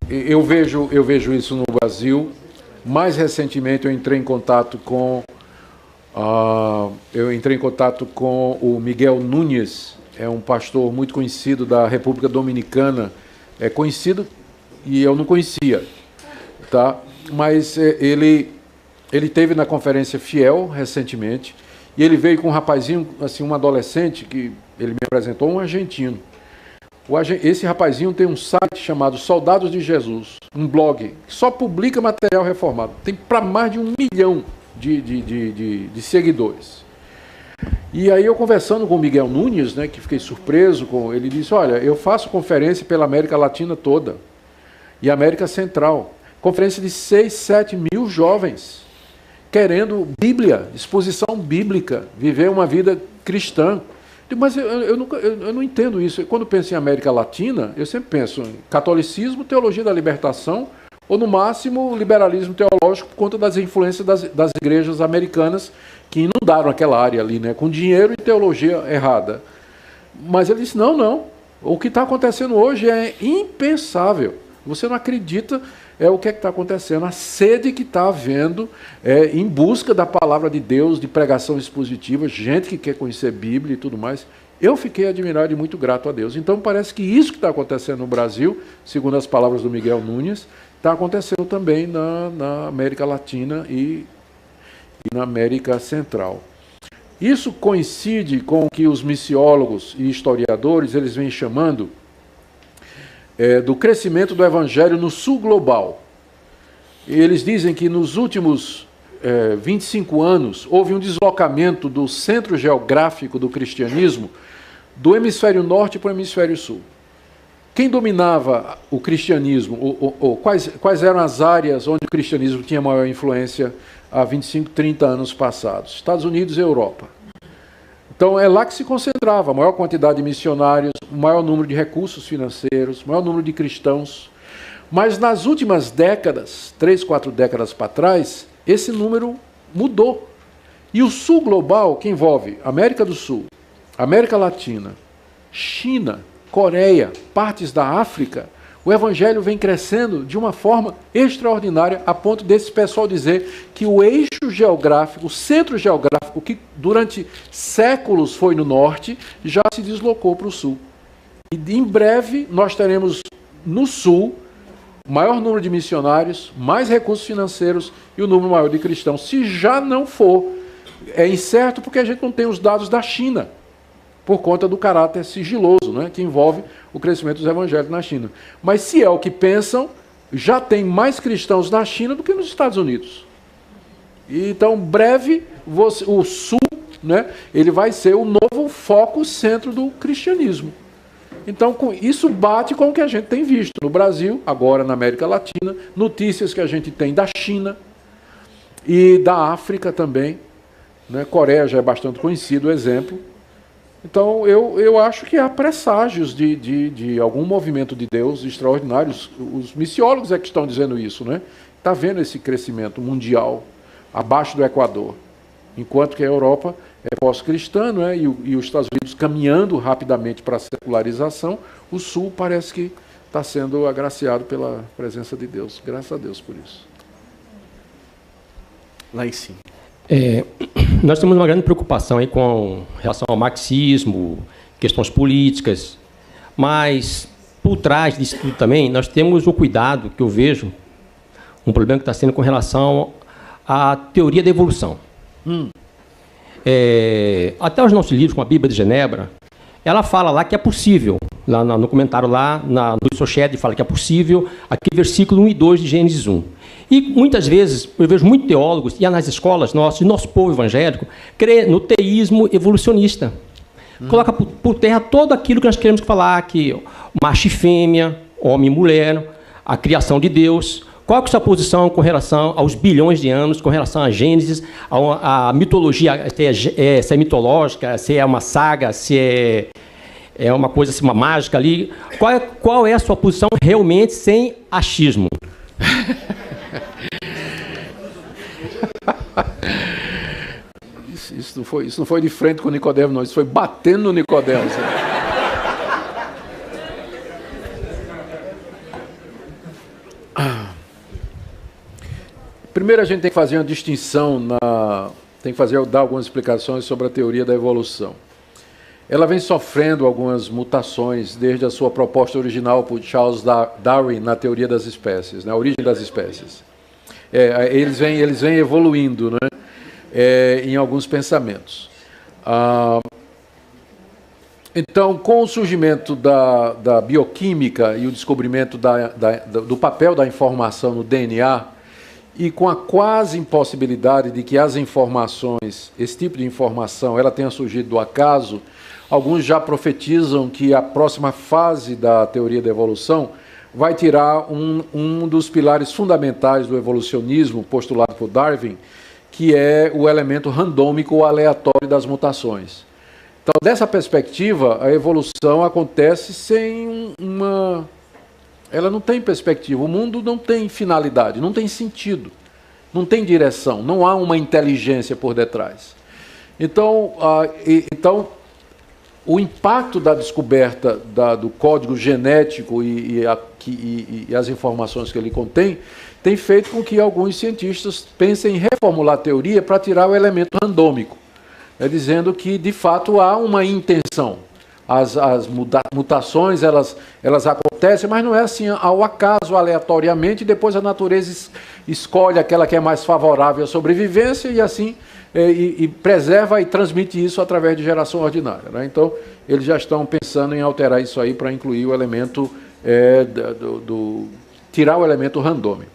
Eu vejo isso no Brasil. Mais recentemente eu entrei em contato com o Miguel Nunes, é um pastor muito conhecido da República Dominicana, é conhecido e eu não conhecia, tá? Mas ele teve na Conferência Fiel recentemente e ele veio com um rapazinho, assim, um adolescente que ele me apresentou, um argentino. Esse rapazinho tem um site chamado Soldados de Jesus, um blog que só publica material reformado. Tem para mais de 1 milhão de seguidores. E aí eu conversando com o Miguel Nunes, né, que fiquei surpreso com ele, disse: olha, eu faço conferência pela América Latina toda e América Central. Conferência de 6, 7 mil jovens querendo Bíblia, exposição bíblica, viver uma vida cristã. Mas eu não entendo isso. Quando penso em América Latina, eu sempre penso em catolicismo, teologia da libertação, ou no máximo liberalismo teológico por conta das influências das igrejas americanas que inundaram aquela área ali, né, com dinheiro e teologia errada. Mas ele disse, não. O que está acontecendo hoje é impensável. Você não acredita o que está acontecendo, a sede que está havendo em busca da palavra de Deus, de pregação expositiva, gente que quer conhecer Bíblia e tudo mais. Eu fiquei admirado e muito grato a Deus. Então parece que isso que está acontecendo no Brasil, segundo as palavras do Miguel Nunes, está acontecendo também na América Latina e na América Central. Isso coincide com o que os missiólogos e historiadores eles vêm chamando do crescimento do Evangelho no sul global. Eles dizem que nos últimos 25 anos houve um deslocamento do centro geográfico do cristianismo do hemisfério norte para o hemisfério sul. Quem dominava o cristianismo, quais eram as áreas onde o cristianismo tinha maior influência há 25, 30 anos passados? Estados Unidos e Europa. Então é lá que se concentrava a maior quantidade de missionários, o maior número de recursos financeiros, o maior número de cristãos. Mas nas últimas décadas, 3, 4 décadas para trás, esse número mudou. E o sul global, que envolve América do Sul, América Latina, China, Coreia, partes da África, o evangelho vem crescendo de uma forma extraordinária, a ponto desse pessoal dizer que o eixo geográfico, o centro geográfico, que durante séculos foi no norte, já se deslocou para o sul. E em breve nós teremos no sul maior número de missionários, mais recursos financeiros e o número maior de cristãos. Se já não for, é incerto porque a gente não tem os dados da China, por conta do caráter sigiloso, né, que envolve o crescimento dos evangelhos na China. Mas se é o que pensam, já tem mais cristãos na China do que nos Estados Unidos. E, então, breve, o Sul, né, ele vai ser o novo foco, centro do cristianismo. Então, isso bate com o que a gente tem visto no Brasil, agora na América Latina, notícias que a gente tem da China e da África também. Né? Coreia já é bastante conhecido o exemplo. Então, eu acho que há presságios de algum movimento de Deus extraordinário. Os missiólogos é que estão dizendo isso, né? Está vendo esse crescimento mundial abaixo do Equador, enquanto que a Europa é pós-cristã, né? E os Estados Unidos caminhando rapidamente para a secularização, o Sul parece que está sendo agraciado pela presença de Deus. Graças a Deus por isso. Lá em cima. Nós temos uma grande preocupação aí com relação ao marxismo, questões políticas, mas por trás disso tudo também nós temos o cuidado que eu vejo, um problema que está sendo com relação à teoria da evolução. Até os nossos livros, como a Bíblia de Genebra, ela fala lá que é possível, lá no comentário lá, no Sochede fala que é possível, aquele versículo 1 e 2 de Gênesis 1. E muitas vezes, eu vejo muitos teólogos, e nas escolas nosso povo evangélico, crê no teísmo evolucionista. Coloca por terra todo aquilo que nós queremos falar, que macho e fêmea, homem e mulher, a criação de Deus. Qual é a sua posição com relação aos bilhões de anos, com relação a Gênesis, a mitologia, se é mitológica, se é uma saga, se é uma coisa assim, uma mágica ali. Qual é a sua posição realmente sem achismo? Isso não foi de frente com o Nicodemo, não. Isso foi batendo no Nicodemo. Primeiro a gente tem que fazer uma distinção, dar algumas explicações sobre a teoria da evolução. Ela vem sofrendo algumas mutações desde a sua proposta original por Charles Darwin na teoria das espécies, na origem das espécies. Eles vêm evoluindo, né? Em alguns pensamentos. Então, com o surgimento da bioquímica e o descobrimento do papel da informação no DNA, e com a quase impossibilidade de que as informações, esse tipo de informação, ela tenha surgido do acaso, alguns já profetizam que a próxima fase da teoria da evolução vai tirar um dos pilares fundamentais do evolucionismo postulado por Darwin, que é o elemento randômico ou aleatório das mutações. Então, dessa perspectiva, a evolução acontece sem ela não tem perspectiva, o mundo não tem finalidade, não tem sentido, não tem direção, não há uma inteligência por detrás. Então, o impacto da descoberta do código genético e as informações que ele contém tem feito com que alguns cientistas pensem em reformular a teoria para tirar o elemento randômico, dizendo que, de fato, há uma intenção. As mutações, elas acontecem, mas não é assim ao acaso, aleatoriamente, e depois a natureza escolhe aquela que é mais favorável à sobrevivência e assim e preserva e transmite isso através de geração ordinária. Né? Então, eles já estão pensando em alterar isso aí para incluir o elemento, tirar o elemento randômico.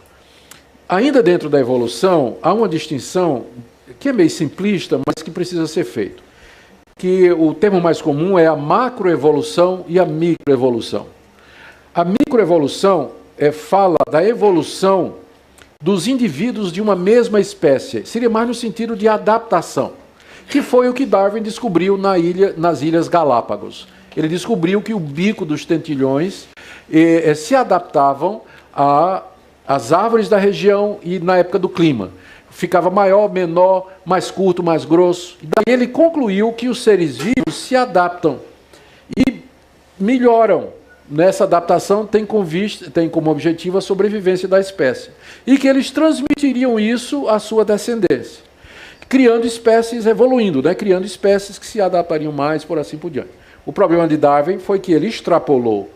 Ainda dentro da evolução, há uma distinção que é meio simplista, mas que precisa ser feita. Que o termo mais comum é a macroevolução e a microevolução. A microevolução fala da evolução dos indivíduos de uma mesma espécie. Seria mais no sentido de adaptação, que foi o que Darwin descobriu nas Ilhas Galápagos. Ele descobriu que o bico dos tentilhões se adaptavam às árvores da região e na época do clima. Ficava maior, menor, mais curto, mais grosso. E daí ele concluiu que os seres vivos se adaptam e melhoram. Nessa adaptação tem como objetivo a sobrevivência da espécie. E que eles transmitiriam isso à sua descendência, criando espécies, evoluindo, né? Criando espécies que se adaptariam mais, por assim por diante. O problema de Darwin foi que ele extrapolou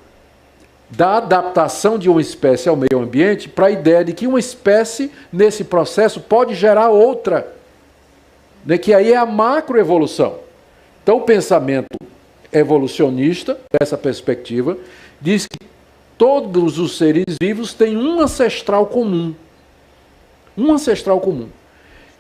da adaptação de uma espécie ao meio ambiente para a ideia de que uma espécie, nesse processo, pode gerar outra, né, que aí é a macroevolução. Então, o pensamento evolucionista, dessa perspectiva, diz que todos os seres vivos têm um ancestral comum,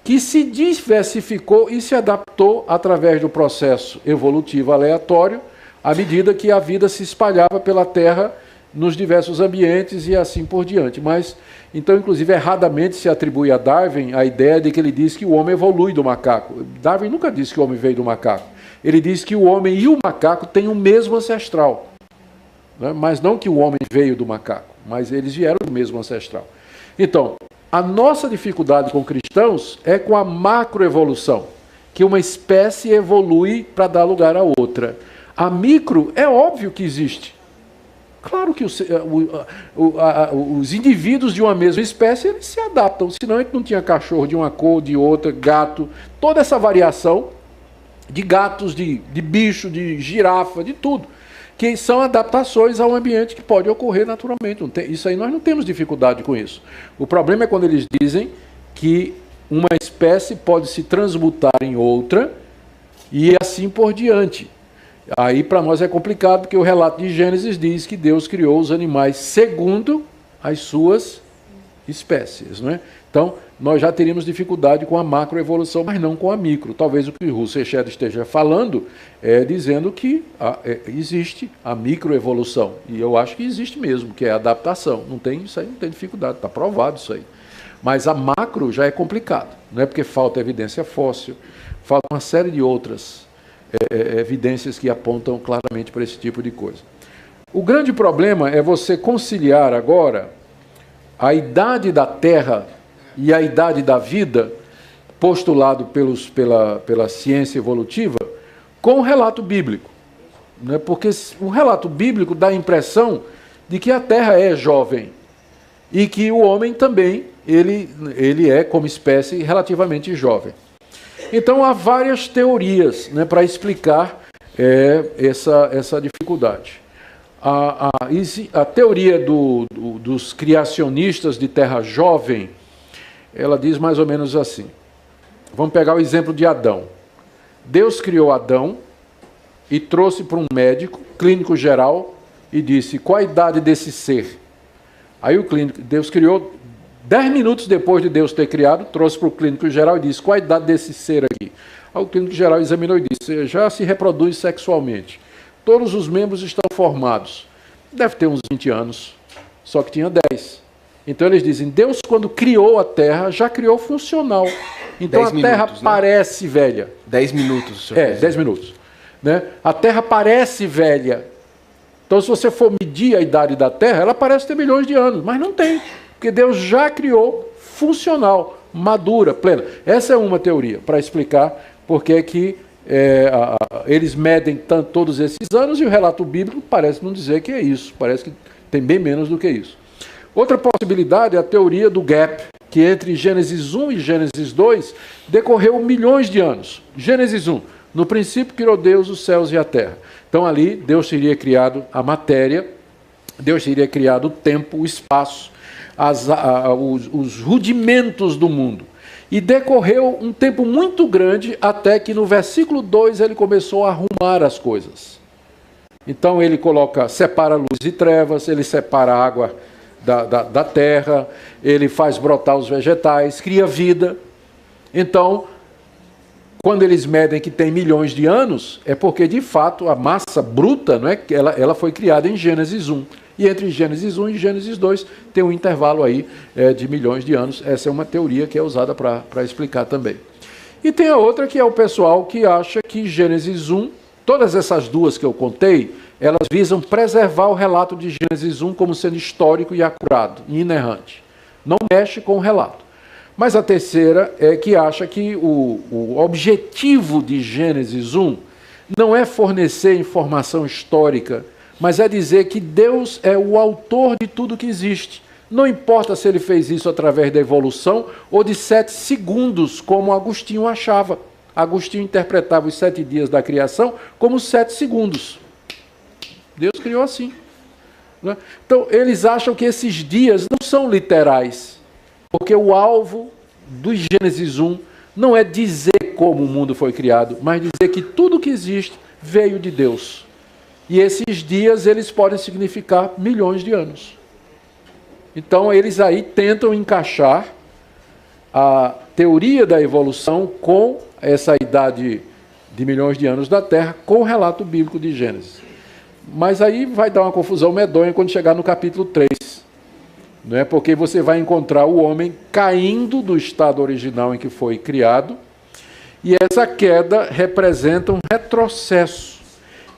que se diversificou e se adaptou através do processo evolutivo aleatório à medida que a vida se espalhava pela Terra nos diversos ambientes e assim por diante. Mas, então, inclusive, erradamente se atribui a Darwin a ideia de que ele diz que o homem evolui do macaco. Darwin nunca disse que o homem veio do macaco. Ele diz que o homem e o macaco têm o mesmo ancestral. Né? Mas não que o homem veio do macaco, mas eles vieram do mesmo ancestral. Então, a nossa dificuldade com cristãos é com a macroevolução, que uma espécie evolui para dar lugar a outra. A micro é óbvio que existe. Claro que os indivíduos de uma mesma espécie eles se adaptam, senão a gente não tinha cachorro de uma cor, de outra, gato, toda essa variação de gatos, de bicho, de girafa, de tudo, que são adaptações ao ambiente que pode ocorrer naturalmente. Isso aí nós não temos dificuldade com isso. O problema é quando eles dizem que uma espécie pode se transmutar em outra e assim por diante. Aí para nós é complicado, porque o relato de Gênesis diz que Deus criou os animais segundo as suas espécies. Não é? Então, nós já teríamos dificuldade com a macroevolução, mas não com a micro. Talvez o que o Russell Shedd esteja falando é dizendo que existe a microevolução. E eu acho que existe mesmo, que é a adaptação. Não tem isso aí, não tem dificuldade, está provado isso aí. Mas a macro já é complicado. Não é porque falta evidência fóssil, falta uma série de outras evidências que apontam claramente para esse tipo de coisa. O grande problema é você conciliar agora a idade da Terra e a idade da vida, postulado pela ciência evolutiva, com o relato bíblico. Né? Porque o relato bíblico dá a impressão de que a Terra é jovem e que o homem também ele é, como espécie, relativamente jovem. Então, há várias teorias, né, para explicar essa dificuldade. A teoria dos criacionistas de terra jovem, ela diz mais ou menos assim. Vamos pegar o exemplo de Adão. Deus criou Adão e trouxe para um médico, clínico geral, e disse, qual a idade desse ser? Aí Deus criou, 10 minutos depois de Deus ter criado, trouxe para o clínico geral e disse, qual a idade desse ser aqui? Aí o clínico geral examinou e disse, já se reproduz sexualmente. Todos os membros estão formados. Deve ter uns 20 anos, só que tinha 10. Então eles dizem, Deus quando criou a Terra, já criou funcional. Então a Terra parece velha. 10 minutos. 10 minutos. Né? A Terra parece velha. Então se você for medir a idade da Terra, ela parece ter milhões de anos, mas não tem. Porque Deus já criou funcional, madura, plena. Essa é uma teoria para explicar por que que eles medem todos esses anos e o relato bíblico parece não dizer que é isso. Parece que tem bem menos do que isso. Outra possibilidade é a teoria do gap, que entre Gênesis 1 e Gênesis 2 decorreu milhões de anos. Gênesis 1, no princípio criou Deus os céus e a terra. Então ali Deus teria criado a matéria, Deus teria criado o tempo, o espaço, os rudimentos do mundo. E decorreu um tempo muito grande até que no versículo 2 ele começou a arrumar as coisas. Então ele separa luz e trevas, ele separa a água da terra, ele faz brotar os vegetais, cria vida. Então, quando eles medem que tem milhões de anos, é porque de fato a massa bruta, não é, ela foi criada em Gênesis 1. E entre Gênesis 1 e Gênesis 2 tem um intervalo aí de milhões de anos. Essa é uma teoria que é usada para explicar também. E tem a outra que é o pessoal que acha que Gênesis 1, todas essas duas que eu contei, elas visam preservar o relato de Gênesis 1 como sendo histórico e acurado, e inerrante. Não mexe com o relato. Mas a terceira é que acha que o objetivo de Gênesis 1 não é fornecer informação histórica, mas é dizer que Deus é o autor de tudo que existe. Não importa se ele fez isso através da evolução ou de 7 segundos, como Agostinho achava. Agostinho interpretava os 7 dias da criação como 7 segundos. Deus criou assim. Né? Então, eles acham que esses dias não são literais, porque o alvo do Gênesis 1 não é dizer como o mundo foi criado, mas dizer que tudo que existe veio de Deus. E esses dias, eles podem significar milhões de anos. Então, eles aí tentam encaixar a teoria da evolução com essa idade de milhões de anos da Terra, com o relato bíblico de Gênesis. Mas aí vai dar uma confusão medonha quando chegar no capítulo 3. Não é? Porque você vai encontrar o homem caindo do estado original em que foi criado, e essa queda representa um retrocesso.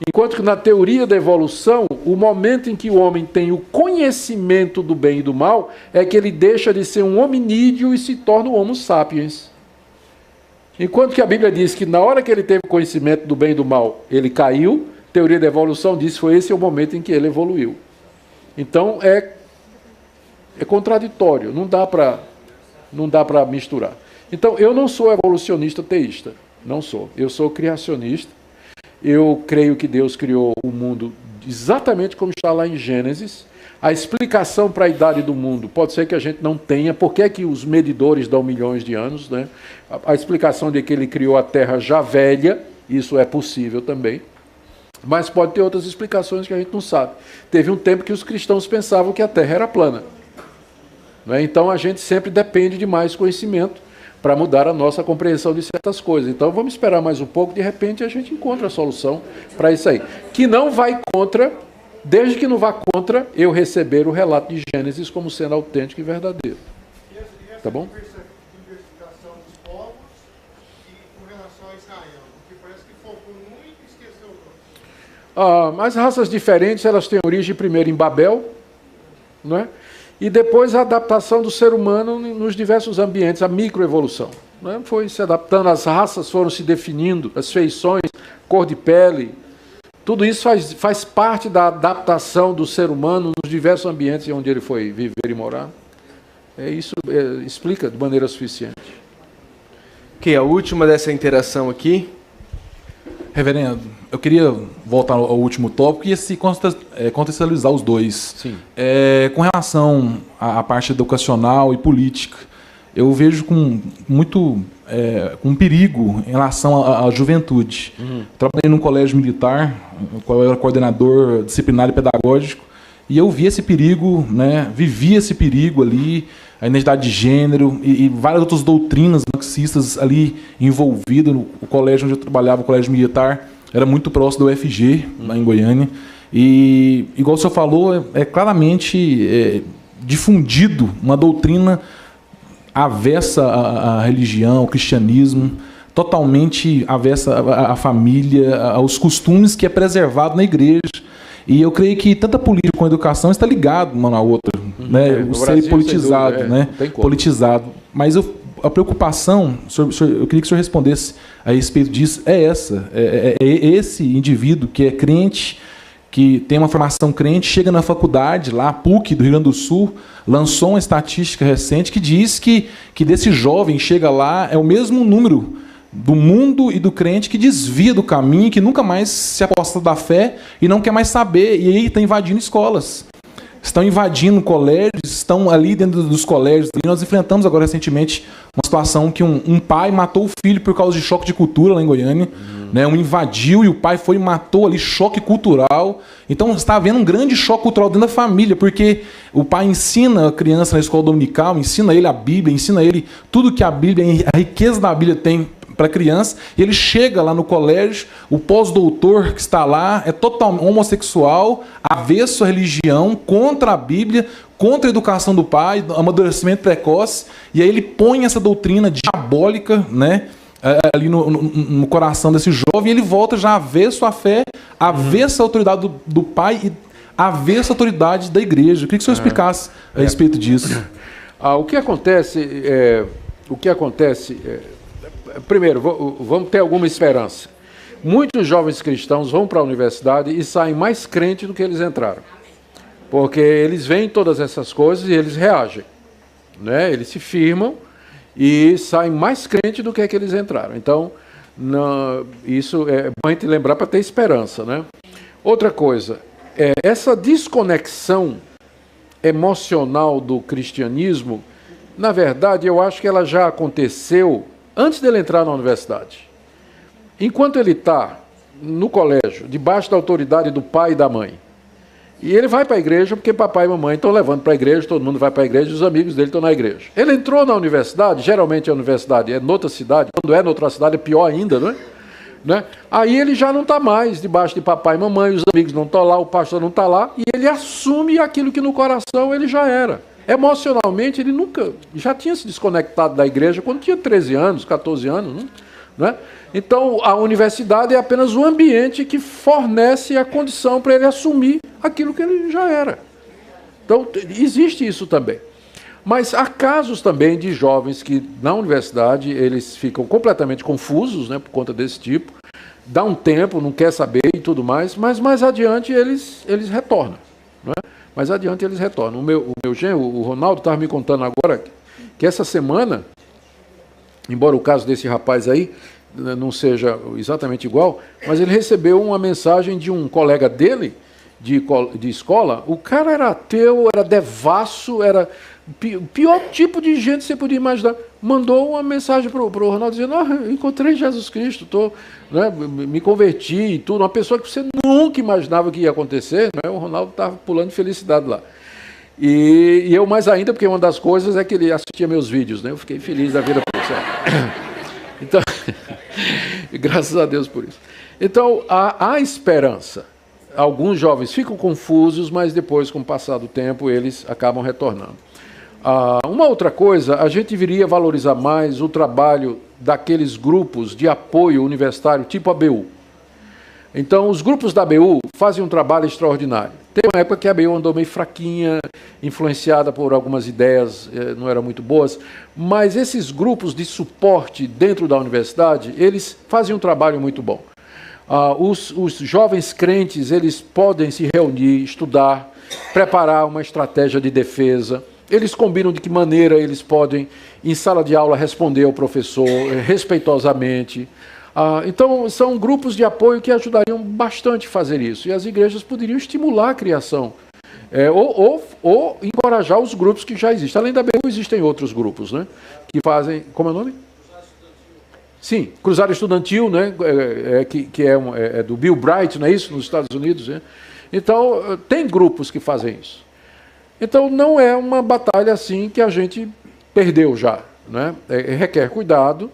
Enquanto que na teoria da evolução, o momento em que o homem tem o conhecimento do bem e do mal é que ele deixa de ser um hominídeo e se torna um homo sapiens. Enquanto que a Bíblia diz que na hora que ele teve conhecimento do bem e do mal, ele caiu, a teoria da evolução diz que foi esse o momento em que ele evoluiu. Então é contraditório, não dá para misturar. Então eu não sou evolucionista teísta, não sou. Eu sou criacionista. Eu creio que Deus criou o mundo exatamente como está lá em Gênesis. A explicação para a idade do mundo pode ser que a gente não tenha. Por que é que os medidores dão milhões de anos, né? A explicação de que ele criou a Terra já velha, isso é possível também. Mas pode ter outras explicações que a gente não sabe. Teve um tempo que os cristãos pensavam que a Terra era plana, né? Então a gente sempre depende de mais conhecimento para mudar a nossa compreensão de certas coisas. Então vamos esperar mais um pouco, de repente a gente encontra a solução para isso aí. Que não vai contra, desde que não vá contra eu receber o relato de Gênesis como sendo autêntico e verdadeiro. Tá bom? Diversificação dos povos e com relação a Israel, porque parece que focou muito e esqueceu outros. As raças diferentes, elas têm origem primeiro em Babel, não é? E depois a adaptação do ser humano nos diversos ambientes, a microevolução, né? Foi se adaptando, as raças foram se definindo, as feições, cor de pele, tudo isso faz parte da adaptação do ser humano nos diversos ambientes onde ele foi viver e morar. Isso explica de maneira suficiente. Ok, a última dessa interação aqui. Reverendo, eu queria voltar ao último tópico e se contextualizar os dois. Sim. Com relação à parte educacional e política, eu vejo com perigo em relação à juventude. Trabalhei num colégio militar, no qual eu era coordenador disciplinar e pedagógico, e eu vi esse perigo, né, vivi esse perigo ali, a identidade de gênero e várias outras doutrinas marxistas ali envolvidas. O colégio onde eu trabalhava, o colégio militar, era muito próximo da UFG, lá em Goiânia. E, igual o senhor falou, é claramente difundido uma doutrina avessa à religião, ao cristianismo, totalmente avessa à família, aos costumes que é preservado na igreja. E eu creio que tanto a política como a educação está ligado uma na outra, né? O ser politizado, né? Politizado. Mas a preocupação, eu queria que o senhor respondesse a respeito disso, é essa. É esse indivíduo que é crente, que tem uma formação crente, chega na faculdade, lá, a PUC do Rio Grande do Sul, lançou uma estatística recente que diz que desse jovem chega lá, é o mesmo número do mundo e do crente que desvia do caminho, que nunca mais se aposta da fé e não quer mais saber, e aí está invadindo escolas. Estão invadindo colégios, estão ali dentro dos colégios. E nós enfrentamos agora recentemente uma situação que um pai matou o filho por causa de choque de cultura lá em Goiânia. Né? Um invadiu e o pai foi e matou ali, choque cultural. Então está havendo um grande choque cultural dentro da família, porque o pai ensina a criança na escola dominical, ensina ele a Bíblia, ensina ele tudo que a Bíblia, a riqueza da Bíblia tem para a criança, e ele chega lá no colégio, o pós-doutor que está lá é totalmente homossexual, avesso à religião, contra a Bíblia, contra a educação do pai, amadurecimento precoce, e aí ele põe essa doutrina diabólica, né, ali no coração desse jovem, e ele volta já avesso à fé, avesso à autoridade do pai e avesso à autoridade da igreja. Eu queria que o senhor explicasse a respeito disso. O que acontece primeiro, vamos ter alguma esperança. Muitos jovens cristãos vão para a universidade e saem mais crentes do que eles entraram. Porque eles veem todas essas coisas e eles reagem, né? Eles se firmam e saem mais crentes do que eles entraram. Então, isso é bom a gente lembrar para ter esperança, né? Outra coisa, essa desconexão emocional do cristianismo, na verdade, eu acho que ela já aconteceu antes dele entrar na universidade. Enquanto ele está no colégio, debaixo da autoridade do pai e da mãe, e ele vai para a igreja porque papai e mamãe estão levando para a igreja, todo mundo vai para a igreja, os amigos dele estão na igreja. Ele entrou na universidade, geralmente a universidade é noutra cidade, quando é noutra cidade é pior ainda, não é? Né? Aí ele já não está mais debaixo de papai e mamãe, os amigos não estão lá, o pastor não está lá, e ele assume aquilo que no coração ele já era. Emocionalmente, ele nunca, já tinha se desconectado da igreja quando tinha 13 anos, 14 anos. Né? Então, a universidade é apenas um ambiente que fornece a condição para ele assumir aquilo que ele já era. Então, existe isso também. Mas há casos também de jovens que, na universidade, eles ficam completamente confusos, né, por conta desse tipo, dá um tempo, não quer saber e tudo mais, mas mais adiante eles retornam. Né? Mais adiante eles retornam. O meu genro, o Ronaldo, estava me contando agora que essa semana, embora o caso desse rapaz aí não seja exatamente igual, mas ele recebeu uma mensagem de um colega dele, de escola. O cara era ateu, era devasso, era o pior tipo de gente que você podia imaginar. Mandou uma mensagem para o Ronaldo dizendo: encontrei Jesus Cristo, né, me converti e tudo. Uma pessoa que você nunca imaginava que ia acontecer, né, o Ronaldo estava pulando de felicidade lá. E eu mais ainda, porque uma das coisas é que ele assistia meus vídeos, né, eu fiquei feliz da vida por isso. Então, graças a Deus por isso. Então, há esperança. Alguns jovens ficam confusos, mas depois, com o passar do tempo, eles acabam retornando. Uma outra coisa, a gente deveria valorizar mais o trabalho daqueles grupos de apoio universitário, tipo a ABU. Então, os grupos da ABU fazem um trabalho extraordinário. Tem uma época que a ABU andou meio fraquinha, influenciada por algumas ideias, não eram muito boas, mas esses grupos de suporte dentro da universidade, eles fazem um trabalho muito bom. Os jovens crentes, eles podem se reunir, estudar, preparar uma estratégia de defesa. Eles combinam de que maneira eles podem, em sala de aula, responder ao professor respeitosamente. Então, são grupos de apoio que ajudariam bastante a fazer isso. E as igrejas poderiam estimular a criação, ou encorajar os grupos que já existem. Além da BU, existem outros grupos, né, que fazem... Como é o nome? Sim, Cruzada Estudantil, né, que é do Bill Bright, não é isso? Nos Estados Unidos. Né? Então, tem grupos que fazem isso. Então, não é uma batalha assim que a gente perdeu já. Né? Requer cuidado,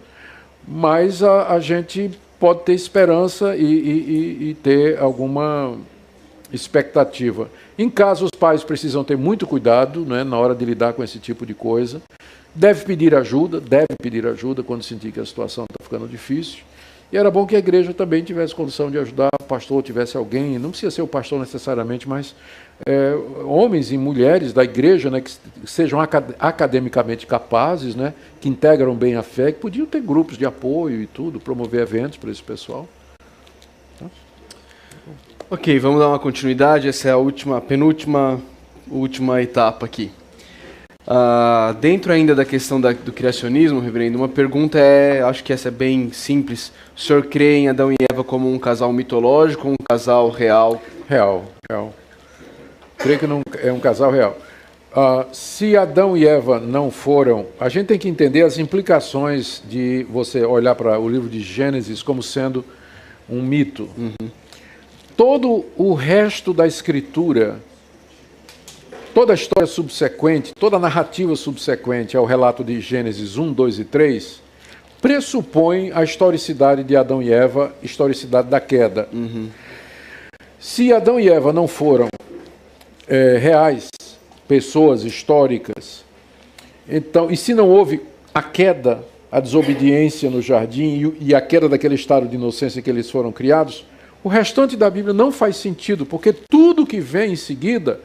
mas a gente pode ter esperança e ter alguma expectativa. Em casa, os pais precisam ter muito cuidado, né, na hora de lidar com esse tipo de coisa. Deve pedir ajuda quando sentir que a situação está ficando difícil. E era bom que a igreja também tivesse condição de ajudar, o pastor tivesse alguém, não precisa ser o pastor necessariamente, mas homens e mulheres da igreja, né, que sejam academicamente capazes, né, que integram bem a fé, que podiam ter grupos de apoio e tudo, promover eventos para esse pessoal. Tá? Ok, vamos dar uma continuidade, essa é a penúltima etapa aqui. Dentro ainda da questão do criacionismo, reverendo, uma pergunta acho que essa é bem simples. O senhor crê em Adão e Eva como um casal mitológico ou um casal real? Real. Creio que não é um casal real. Se Adão e Eva não foram... A gente tem que entender as implicações de você olhar para o livro de Gênesis como sendo um mito. Uhum. Todo o resto da Escritura... Toda a história subsequente, toda a narrativa subsequente ao relato de Gênesis 1, 2 e 3, pressupõe a historicidade de Adão e Eva, historicidade da queda. Uhum. Se Adão e Eva não foram reais, pessoas históricas, então, e se não houve a queda, a desobediência no jardim e a queda daquele estado de inocência em que eles foram criados, o restante da Bíblia não faz sentido, porque tudo que vem em seguida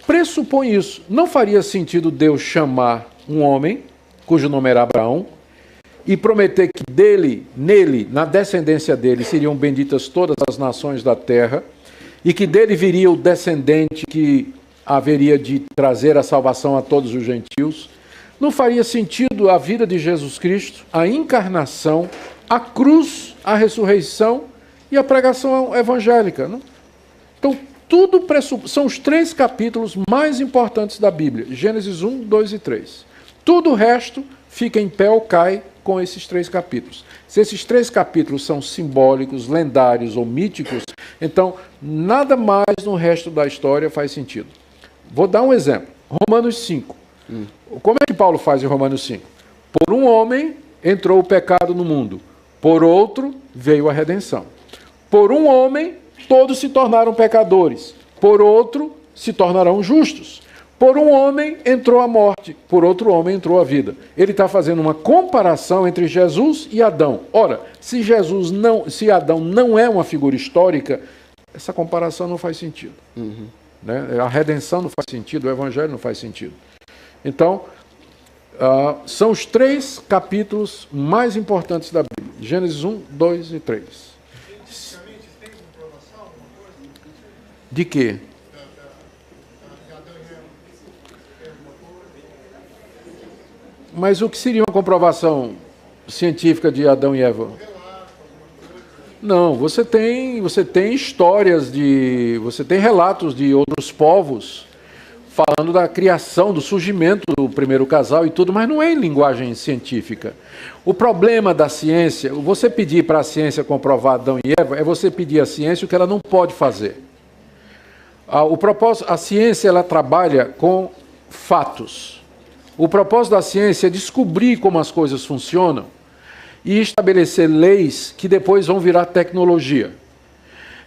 pressupõe isso. Não faria sentido Deus chamar um homem, cujo nome era Abraão, e prometer que nele, na descendência dele, seriam benditas todas as nações da terra, e que dele viria o descendente que haveria de trazer a salvação a todos os gentios. Não faria sentido a vida de Jesus Cristo, a encarnação, a cruz, a ressurreição e a pregação evangélica. Não? Então, tudo são os 3 capítulos mais importantes da Bíblia, Gênesis 1, 2 e 3. Tudo o resto fica em pé ou cai com esses 3 capítulos. Se esses 3 capítulos são simbólicos, lendários ou míticos, então nada mais no resto da história faz sentido. Vou dar um exemplo. Romanos 5. Como é que Paulo faz em Romanos 5? Por um homem entrou o pecado no mundo. Por outro, veio a redenção. Por um homem, todos se tornaram pecadores. Por outro, se tornarão justos. Por um homem entrou a morte, por outro homem entrou a vida. Ele está fazendo uma comparação entre Jesus e Adão. Ora, se Adão não é uma figura histórica, essa comparação não faz sentido. Né? A redenção não faz sentido, o evangelho não faz sentido. Então, são os 3 capítulos mais importantes da Bíblia. Gênesis 1, 2 e 3. De quê? Mas o que seria uma comprovação científica de Adão e Eva? Não, você tem histórias você tem relatos de outros povos falando da criação, do surgimento do primeiro casal e tudo, mas não é em linguagem científica. O problema da ciência, você pedir para a ciência comprovar Adão e Eva, é você pedir à ciência o que ela não pode fazer. A ciência ela trabalha com fatos. O propósito da ciência é descobrir como as coisas funcionam e estabelecer leis que depois vão virar tecnologia.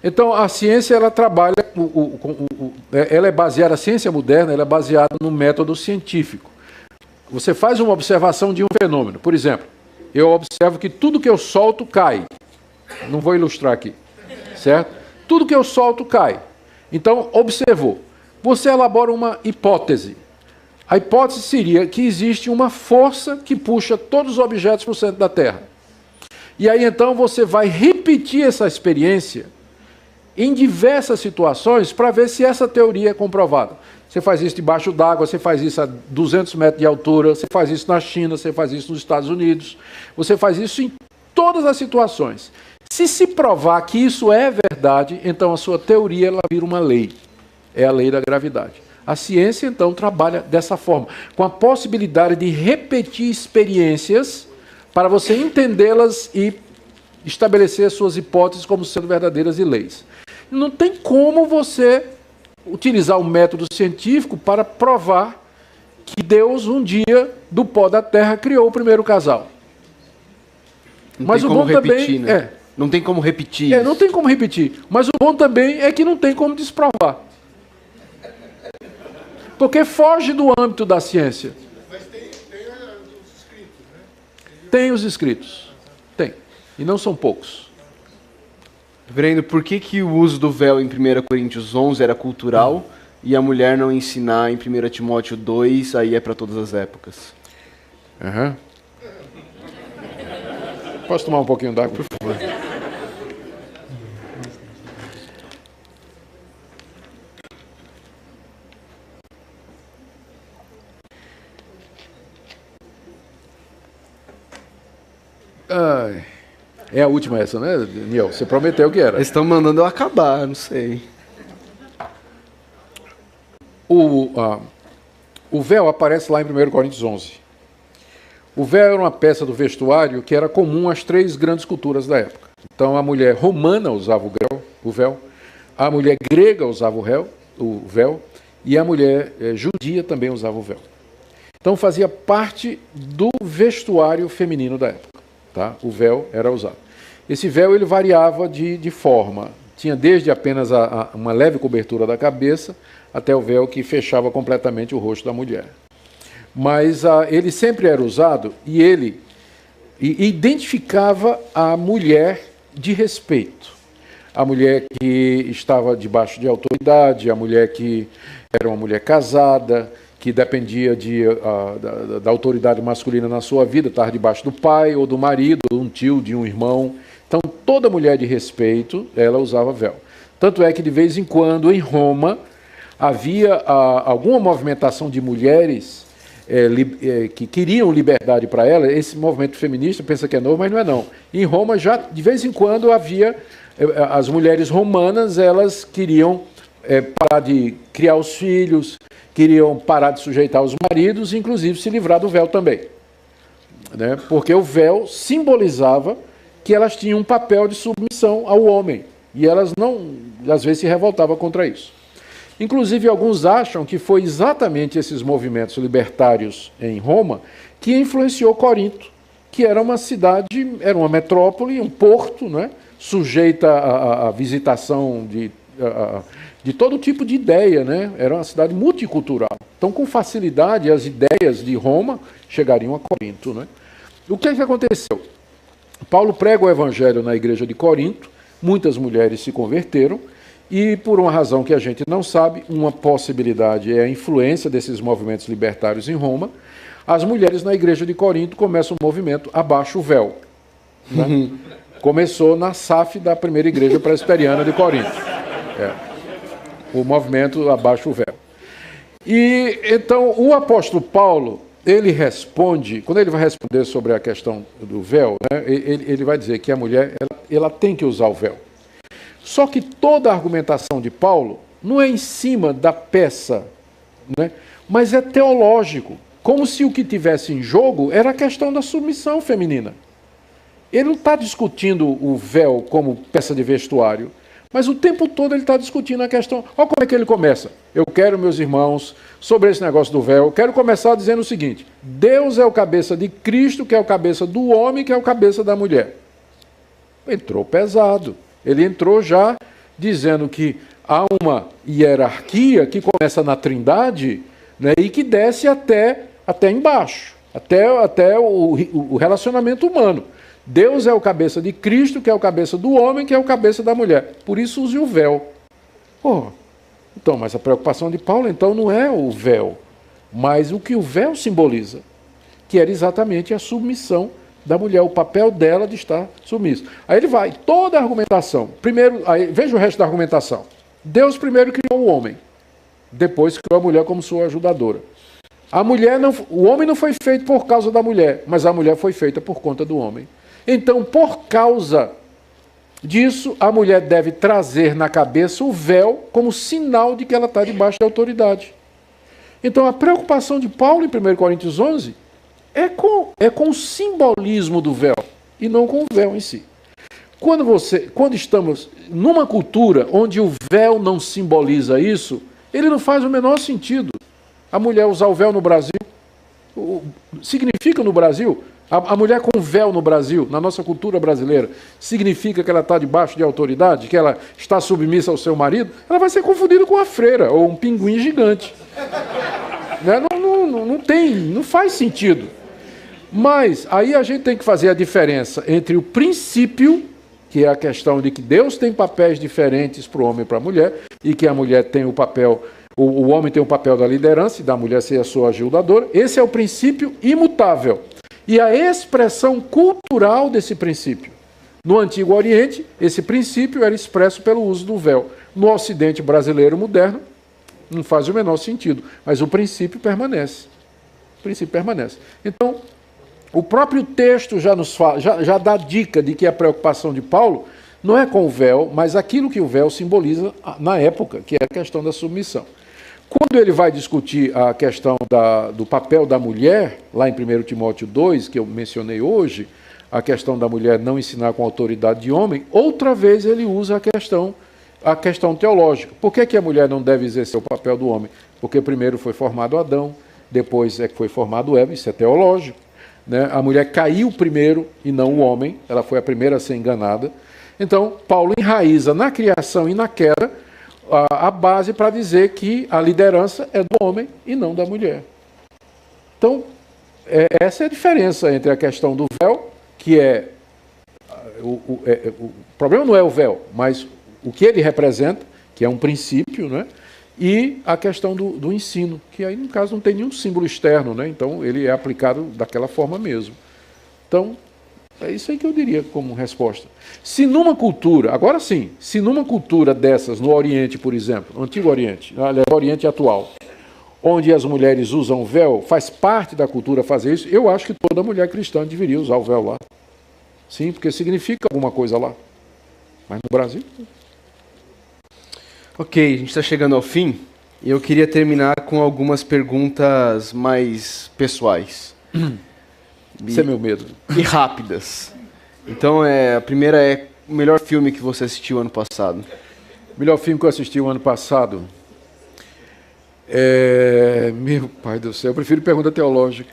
Então, a ciência ela trabalha, ela é baseada, a ciência moderna ela é baseada no método científico. Você faz uma observação de um fenômeno. Por exemplo, eu observo que tudo que eu solto cai. Não vou ilustrar aqui, certo? Tudo que eu solto cai. Então, observou. Você elabora uma hipótese. A hipótese seria que existe uma força que puxa todos os objetos para o centro da Terra. E aí, então, você vai repetir essa experiência em diversas situações para ver se essa teoria é comprovada. Você faz isso debaixo d'água, você faz isso a 200 metros de altura, você faz isso na China, você faz isso nos Estados Unidos, você faz isso em todas as situações. Se provar que isso é verdade, então a sua teoria ela vira uma lei. É a lei da gravidade. A ciência, então, trabalha dessa forma, com a possibilidade de repetir experiências para você entendê-las e estabelecer suas hipóteses como sendo verdadeiras e leis. Não tem como você utilizar o método científico para provar que Deus, um dia, do pó da terra, criou o primeiro casal. Mas o bom também né? Não tem como repetir. Não tem como repetir. Mas o bom também é que não tem como desprovar. Porque foge do âmbito da ciência. Mas tem os escritos, né? Tem os escritos. Tem. E não são poucos. Reverendo, por que o uso do véu em 1 Coríntios 11 era cultural e a mulher não ensinar em 1 Timóteo 2 aí é para todas as épocas? Posso tomar um pouquinho d'água, por favor? É a última essa, né, Daniel? Você prometeu que era. Eles estão mandando eu acabar, não sei. O véu aparece lá em 1 Coríntios 11. O véu era uma peça do vestuário que era comum às 3 grandes culturas da época. Então, a mulher romana usava o véu, a mulher grega usava o véu, e a mulher judia também usava o véu. Então, fazia parte do vestuário feminino da época. Tá? O véu era usado. Esse véu ele variava de forma. Tinha desde apenas uma leve cobertura da cabeça até o véu que fechava completamente o rosto da mulher. Mas ele sempre era usado e ele identificava a mulher de respeito. A mulher que estava debaixo de autoridade, a mulher que era uma mulher casada, que dependia da autoridade masculina na sua vida, estava debaixo do pai ou do marido, de um tio, de um irmão. Então, toda mulher de respeito, ela usava véu. Tanto é que, de vez em quando, em Roma, havia alguma movimentação de mulheres que queriam liberdade para elas. Esse movimento feminista pensa que é novo, mas não é não. Em Roma, já de vez em quando, havia... As mulheres romanas, elas queriam parar de criar os filhos, queriam parar de sujeitar os maridos, inclusive se livrar do véu também. Né? Porque o véu simbolizava que elas tinham um papel de submissão ao homem. E elas não, às vezes, se revoltavam contra isso. Inclusive, alguns acham que foi exatamente esses movimentos libertários em Roma que influenciou Corinto que era uma cidade, era uma metrópole, um porto, né, sujeita à visitação de todo tipo de ideia, né? Era uma cidade multicultural. Então, com facilidade, as ideias de Roma chegariam a Corinto, né? O que é que aconteceu? Paulo prega o evangelho na igreja de Corinto, muitas mulheres se converteram, e por uma razão que a gente não sabe, uma possibilidade é a influência desses movimentos libertários em Roma, as mulheres na igreja de Corinto começam o movimento Abaixa o Véu. Né? Começou na SAF da primeira igreja presbiteriana de Corinto. O movimento Abaixa o Véu. E então o apóstolo Paulo, ele responde, quando ele vai responder sobre a questão do véu, né, ele vai dizer que a mulher ela tem que usar o véu. Só que toda a argumentação de Paulo não é em cima da peça, né, mas é teológico, como se o que tivesse em jogo era a questão da submissão feminina. Ele não está discutindo o véu como peça de vestuário, mas o tempo todo ele está discutindo a questão. Olha como é que ele começa. Eu quero, meus irmãos, sobre esse negócio do véu, eu quero começar dizendo o seguinte: Deus é o cabeça de Cristo, que é o cabeça do homem, que é o cabeça da mulher. Entrou pesado. Ele entrou já dizendo que há uma hierarquia que começa na Trindade, né, e que desce até embaixo, até o relacionamento humano. Deus é o cabeça de Cristo, que é o cabeça do homem, que é o cabeça da mulher. Por isso use o véu. Então, mas a preocupação de Paulo, então, não é o véu, mas o que o véu simboliza, que era exatamente a submissão da mulher, o papel dela de estar submissa. Aí ele vai, toda a argumentação. Primeiro, aí, veja o resto da argumentação. Deus primeiro criou o homem, depois criou a mulher como sua ajudadora. O homem não foi feito por causa da mulher, mas a mulher foi feita por conta do homem. Então, por causa disso, a mulher deve trazer na cabeça o véu como sinal de que ela está debaixo da autoridade. Então, a preocupação de Paulo em 1 Coríntios 11 é com o simbolismo do véu e não com o véu em si. Quando estamos numa cultura onde o véu não simboliza isso, ele não faz o menor sentido. A mulher usar o véu no Brasil, significa no Brasil, a mulher com véu no Brasil, na nossa cultura brasileira, significa que ela está debaixo de autoridade, que ela está submissa ao seu marido? Ela vai ser confundida com uma freira ou um pinguim gigante. Né? Não faz sentido. Mas aí a gente tem que fazer a diferença entre o princípio, que é a questão de que Deus tem papéis diferentes para o homem e para a mulher, e que a mulher tem o papel, o homem tem o papel da liderança e da mulher ser a sua ajudadora. Esse é o princípio imutável. E a expressão cultural desse princípio. No Antigo Oriente, esse princípio era expresso pelo uso do véu. No Ocidente brasileiro moderno, não faz o menor sentido, mas o princípio permanece. O princípio permanece. Então, o próprio texto já nos fala, já dá dica de que a preocupação de Paulo não é com o véu, mas aquilo que o véu simboliza na época, que é a questão da submissão. Quando ele vai discutir a questão do papel da mulher, lá em 1 Timóteo 2, que eu mencionei hoje, a questão da mulher não ensinar com autoridade de homem, outra vez ele usa a questão teológica. Por que a mulher não deve exercer o papel do homem? Porque primeiro foi formado Adão, depois é que foi formado Eva, isso é teológico. Né? A mulher caiu primeiro e não o homem, ela foi a primeira a ser enganada. Então, Paulo enraiza na criação e na queda a base para dizer que a liderança é do homem e não da mulher. Então, essa é a diferença entre a questão do véu, que o problema não é o véu, mas o que ele representa, que é um princípio, né? E a questão do ensino, que aí, no caso, não tem nenhum símbolo externo, né? Então, ele é aplicado daquela forma mesmo. Então, é isso aí que eu diria como resposta. Se numa cultura, agora sim, se numa cultura dessas, no Oriente, por exemplo, no Antigo Oriente, no Oriente atual, onde as mulheres usam véu, faz parte da cultura fazer isso, eu acho que toda mulher cristã deveria usar o véu lá. Sim, porque significa alguma coisa lá. Mas no Brasil... Ok, a gente está chegando ao fim e eu queria terminar com algumas perguntas mais pessoais. Esse é meu medo. E rápidas. Então, a primeira é o melhor filme que você assistiu ano passado. O melhor filme que eu assisti o ano passado? Meu pai do céu, eu prefiro pergunta teológica.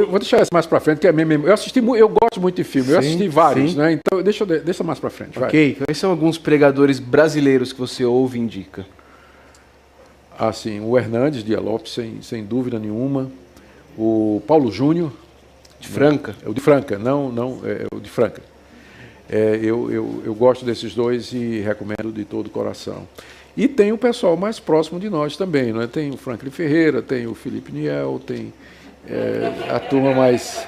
Vou deixar essa mais para frente, que é mesmo. Eu gosto muito de filme, eu assisti vários, sim. né? Então deixa mais para frente. Vai. Ok, quais são alguns pregadores brasileiros que você ouve e indica? Assim, o Hernandes de Lopes, sem dúvida nenhuma. O Paulo Júnior. De Franca? É o de Franca, é o de Franca. Eu gosto desses dois e recomendo de todo o coração. E tem o pessoal mais próximo de nós também, né? Tem o Franklin Ferreira, tem o Felipe Niel, tem a turma mais...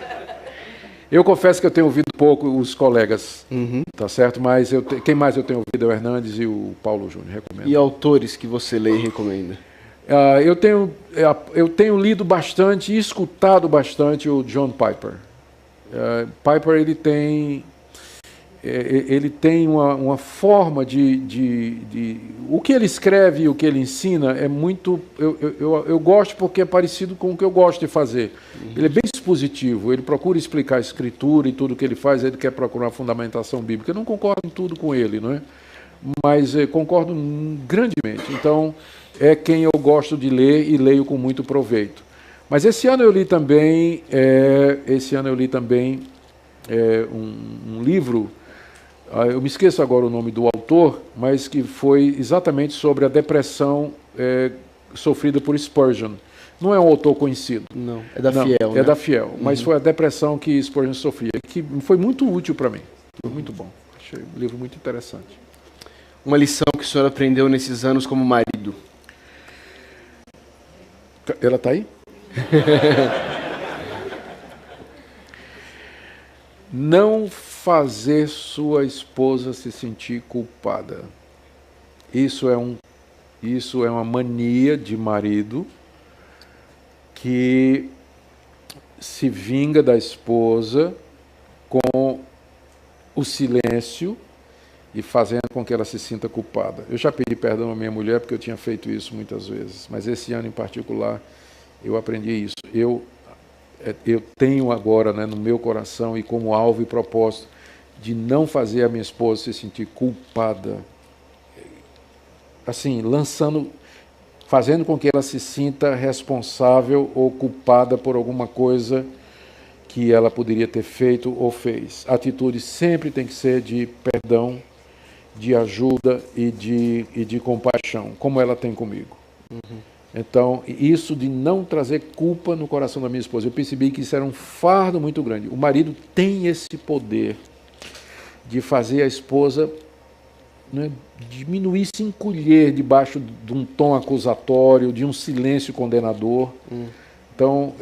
Eu confesso que eu tenho ouvido pouco os colegas, tá certo? Mas quem mais eu tenho ouvido é o Hernandes e o Paulo Júnior, recomendo. E autores que você lê e recomenda? Eu tenho lido bastante e escutado bastante o John Piper. Piper, ele tem uma forma de... O que ele escreve e o que ele ensina é muito... Eu gosto porque é parecido com o que eu gosto de fazer. Ele é bem expositivo, ele procura explicar a escritura e tudo que ele faz, ele quer procurar uma fundamentação bíblica. Eu não concordo em tudo com ele, não é? Mas concordo grandemente. Então, é quem eu gosto de ler e leio com muito proveito. Mas esse ano eu li também um livro, eu me esqueço agora o nome do autor, mas que foi exatamente sobre a depressão sofrida por Spurgeon. Não é um autor conhecido. Não, é da Fiel. É da Fiel, mas foi a depressão que Spurgeon sofria, que foi muito útil para mim. Foi muito bom. Achei um livro muito interessante. Uma lição que o senhor aprendeu nesses anos como marido? Ela está aí? Não fazer sua esposa se sentir culpada. Isso é uma mania de marido que se vinga da esposa com o silêncio e fazendo com que ela se sinta culpada. Eu já pedi perdão à minha mulher porque eu tinha feito isso muitas vezes, mas esse ano em particular eu aprendi isso. Eu tenho agora, né, no meu coração e como alvo e propósito de não fazer a minha esposa se sentir culpada, assim, fazendo com que ela se sinta responsável ou culpada por alguma coisa que ela poderia ter feito ou fez. A atitude sempre tem que ser de perdão, de ajuda e de compaixão, como ela tem comigo. Então, isso de não trazer culpa no coração da minha esposa, eu percebi que isso era um fardo muito grande. O marido tem esse poder de fazer a esposa, né, diminuir, se encolher debaixo de um tom acusatório, de um silêncio condenador. Então,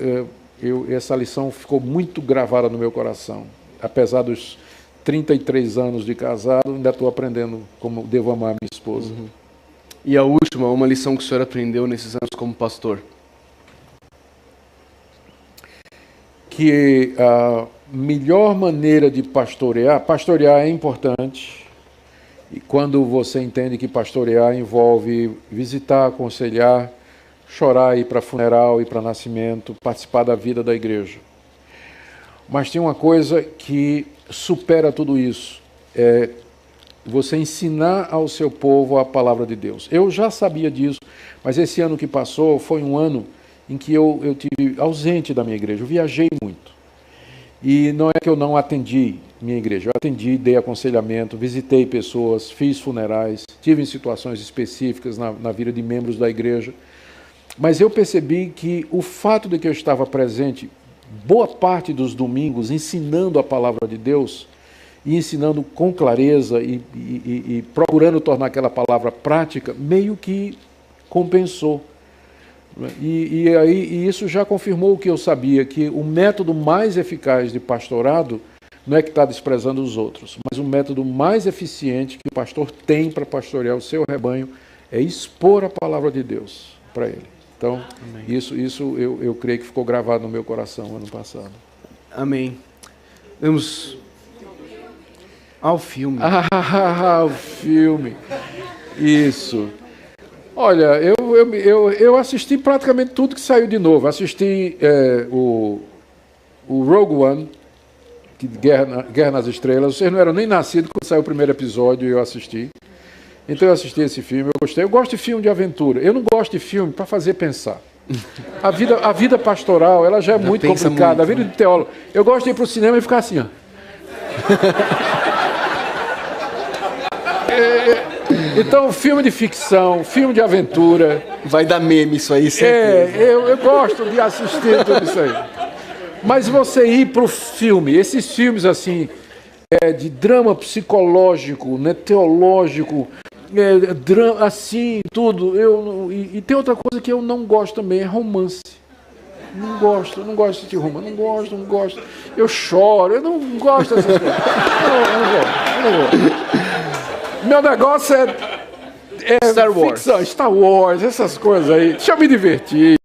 essa lição ficou muito gravada no meu coração. Apesar dos 33 anos de casado, ainda estou aprendendo como devo amar a minha esposa. E a última, uma lição que o senhor aprendeu nesses anos como pastor? Que a melhor maneira de pastorear é importante, e quando você entende que pastorear envolve visitar, aconselhar, chorar, ir para funeral, ir para nascimento, participar da vida da igreja. Mas tem uma coisa que supera tudo isso, é você ensinar ao seu povo a palavra de Deus. Eu já sabia disso, mas esse ano que passou foi um ano em que eu tive ausente da minha igreja, eu viajei muito. E não é que eu não atendi minha igreja, eu atendi, dei aconselhamento, visitei pessoas, fiz funerais, tive em situações específicas na vida de membros da igreja, mas eu percebi que o fato de que eu estava presente boa parte dos domingos ensinando a palavra de Deus, e ensinando com clareza e procurando tornar aquela palavra prática, meio que compensou. E isso já confirmou o que eu sabia, que o método mais eficaz de pastorado não é que está desprezando os outros, mas o método mais eficiente que o pastor tem para pastorear o seu rebanho é expor a palavra de Deus para ele. Então, isso eu creio que ficou gravado no meu coração ano passado. Amém. Vamos... o filme. O filme. Isso. Olha, eu assisti praticamente tudo que saiu de novo. Assisti o Rogue One, Guerra nas Estrelas. Vocês não eram nem nascidos quando saiu o primeiro episódio e eu assisti. Então eu assisti esse filme, eu gostei. Eu gosto de filme de aventura. Eu não gosto de filme para fazer pensar. A vida pastoral, ela já é muito complicada. A vida de teólogo. Eu gosto de ir para o cinema e ficar assim, ó. Então, filme de ficção, filme de aventura. Vai dar meme isso aí, certeza. Eu gosto de assistir tudo isso aí. Mas você ir para o filme, esses filmes assim, de drama psicológico, né, teológico, drama, assim, tudo. E tem outra coisa que eu não gosto também, é romance. Não gosto de assistir romance. Não gosto. Eu choro, eu não gosto dessas coisas. Eu não gosto. Meu negócio é Star Wars. Ficção, Star Wars, essas coisas aí. Deixa eu me divertir.